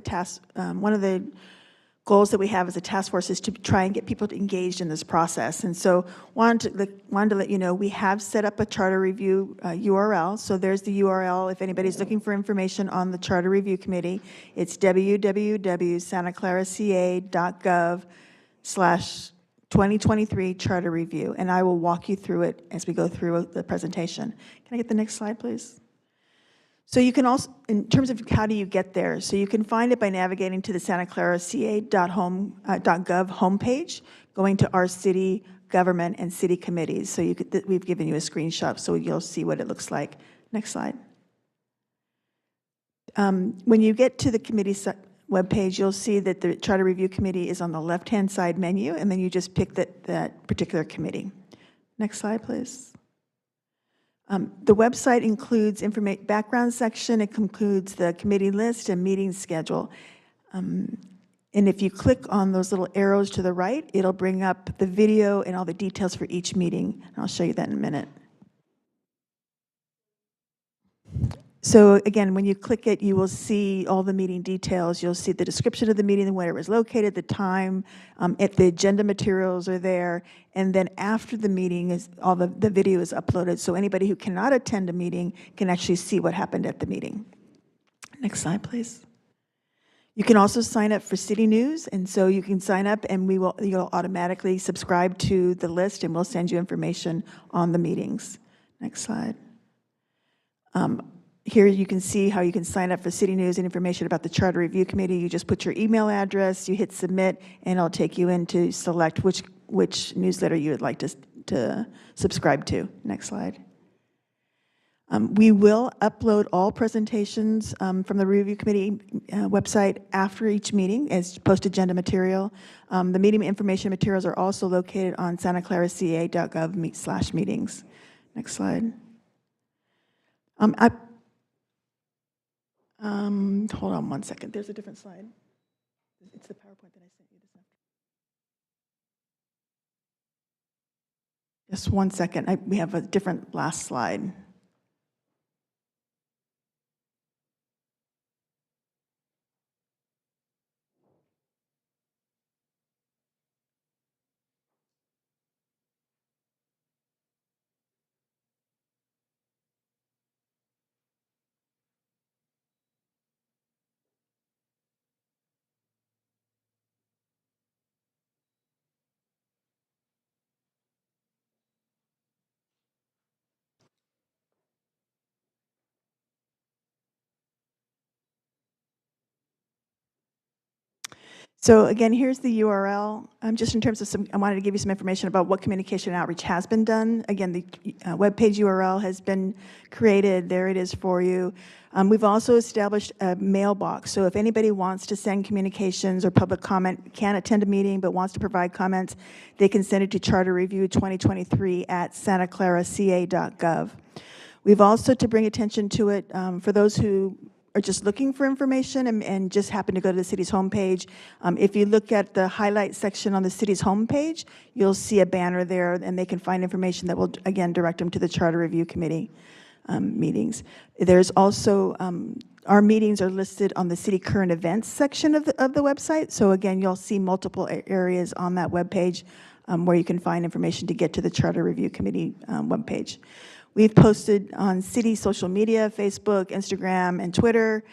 goals that we have as a task force is to try and get people engaged in this process. And so wanted to let you know, we have set up a charter review URL. So there's the URL if anybody's looking for information on the Charter Review Committee. It's www.santaclaraca.gov/2023 Charter Review. And I will walk you through it as we go through the presentation. Can I get the next slide, please? So you can also, in terms of how do you get there, so you can find it by navigating to the santaclaraca.gov homepage, going to our city government and city committees. So we've given you a screenshot so you'll see what it looks like. Next slide. When you get to the committee webpage, you'll see that the Charter Review Committee is on the left-hand side menu, and then you just pick that particular committee. Next slide, please. The website includes background section. It includes the committee list and meeting schedule. And if you click on those little arrows to the right, it'll bring up the video and all the details for each meeting. And I'll show you that in a minute. So again, when you click it, you will see all the meeting details. You'll see the description of the meeting and where it was located, the time, the agenda materials are there. And then after the meeting, all the video is uploaded. So anybody who cannot attend a meeting can actually see what happened at the meeting. Next slide, please. You can also sign up for City News. And so you can sign up and you'll automatically subscribe to the list and we'll send you information on the meetings. Next slide. Here you can see how you can sign up for City News and information about the Charter Review Committee. You just put your email address, you hit submit, and it'll take you in to select which newsletter you would like to subscribe to. Next slide. We will upload all presentations from the Review Committee website after each meeting as post-agenda material. The meeting information materials are also located on santaclaraca.gov/meetings. Next slide. Hold on one second. There's a different slide. It's the PowerPoint that I sent you this afternoon. Just one second. We have a different last slide. So again, here's the URL. Just in terms of I wanted to give you some information about what communication outreach has been done. Again, the webpage URL has been created. There it is for you. We've also established a mailbox. So if anybody wants to send communications or public comment, can't attend a meeting but wants to provide comments, they can send it to Charter Review 2023 at santaclaraca.gov. We've also, to bring attention to it, for those who are just looking for information and just happen to go to the city's homepage, if you look at the highlight section on the city's homepage, you'll see a banner there and they can find information that will, again, direct them to the Charter Review Committee meetings. There's also, our meetings are listed on the city current events section of the website. So again, you'll see multiple areas on that webpage where you can find information to get to the Charter Review Committee webpage. We've posted on city social media, Facebook, Instagram, and Twitter.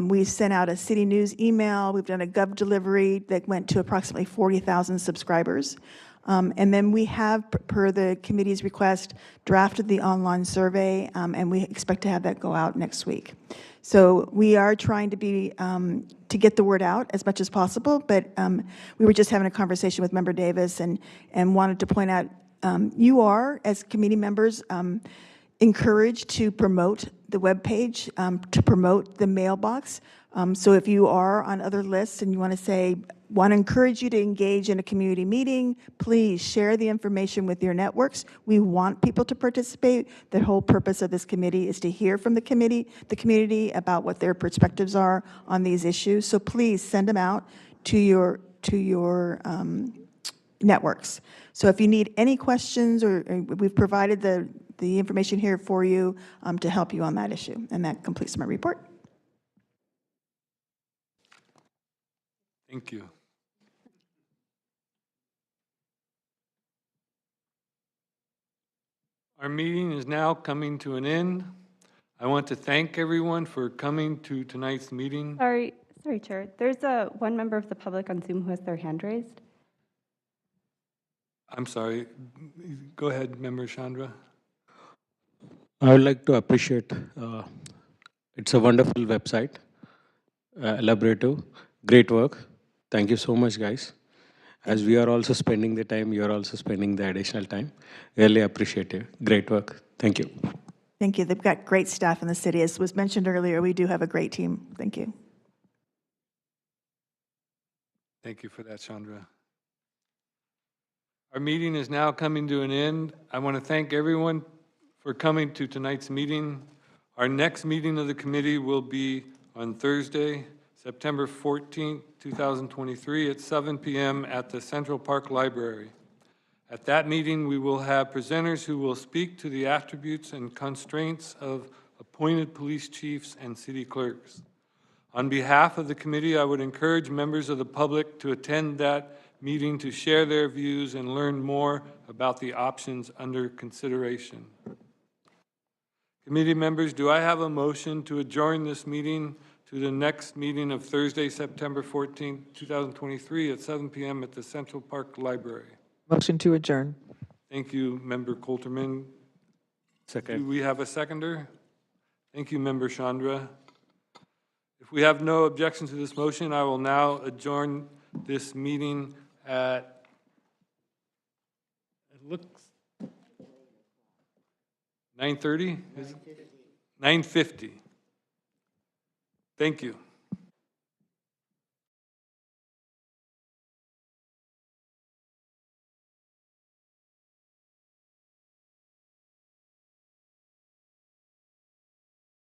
We've sent out a City News email. We've done a Gov delivery that went to approximately 40,000 subscribers. And then we have, per the committee's request, drafted the online survey, and we expect to have that go out next week. So we are trying to get the word out as much as possible, but we were just having a conversation with Member Davis and wanted to point out you are, as committee members, encouraged to promote the webpage, to promote the mailbox. So if you are on other lists and you want to encourage you to engage in a community meeting, please share the information with your networks. We want people to participate. The whole purpose of this committee is to hear from the community about what their perspectives are on these issues. So please send them out to your networks. So if you need any questions, or we've provided the information here for you to help you on that issue. And that completes my report. Thank you. Our meeting is now coming to an end. I want to thank everyone for coming to tonight's meeting. Sorry, Chair. There's one member of the public on Zoom who has their hand raised. I'm sorry. Go ahead, Member Chandra. I would like to appreciate, it's a wonderful website, elaborative, great work. Thank you so much, guys. As we are also spending the time, you are also spending the additional time. Really appreciate it. Great work. Thank you. Thank you. They've got great staff in the city. As was mentioned earlier, we do have a great team. Thank you. Thank you for that, Chandra. Our meeting is now coming to an end. I want to thank everyone for coming to tonight's meeting. Our next meeting of the committee will be on Thursday, September 14th, 2023 at 7 p.m. at the Central Park Library. At that meeting, we will have presenters who will speak to the attributes and constraints of appointed police chiefs and city clerks. On behalf of the committee, I would encourage members of the public to attend that meeting to share their views and learn more about the options under consideration. Committee members, do I have a motion to adjourn this meeting to the next meeting of Thursday, September 14th, 2023 at 7 p.m. at the Central Park Library? Motion to adjourn. Thank you, Member Coulterman. Second. Do we have a seconder? Thank you, Member Chandra. If we have no objection to this motion, I will now adjourn this meeting at, it looks 9:30? 9:50. Thank you.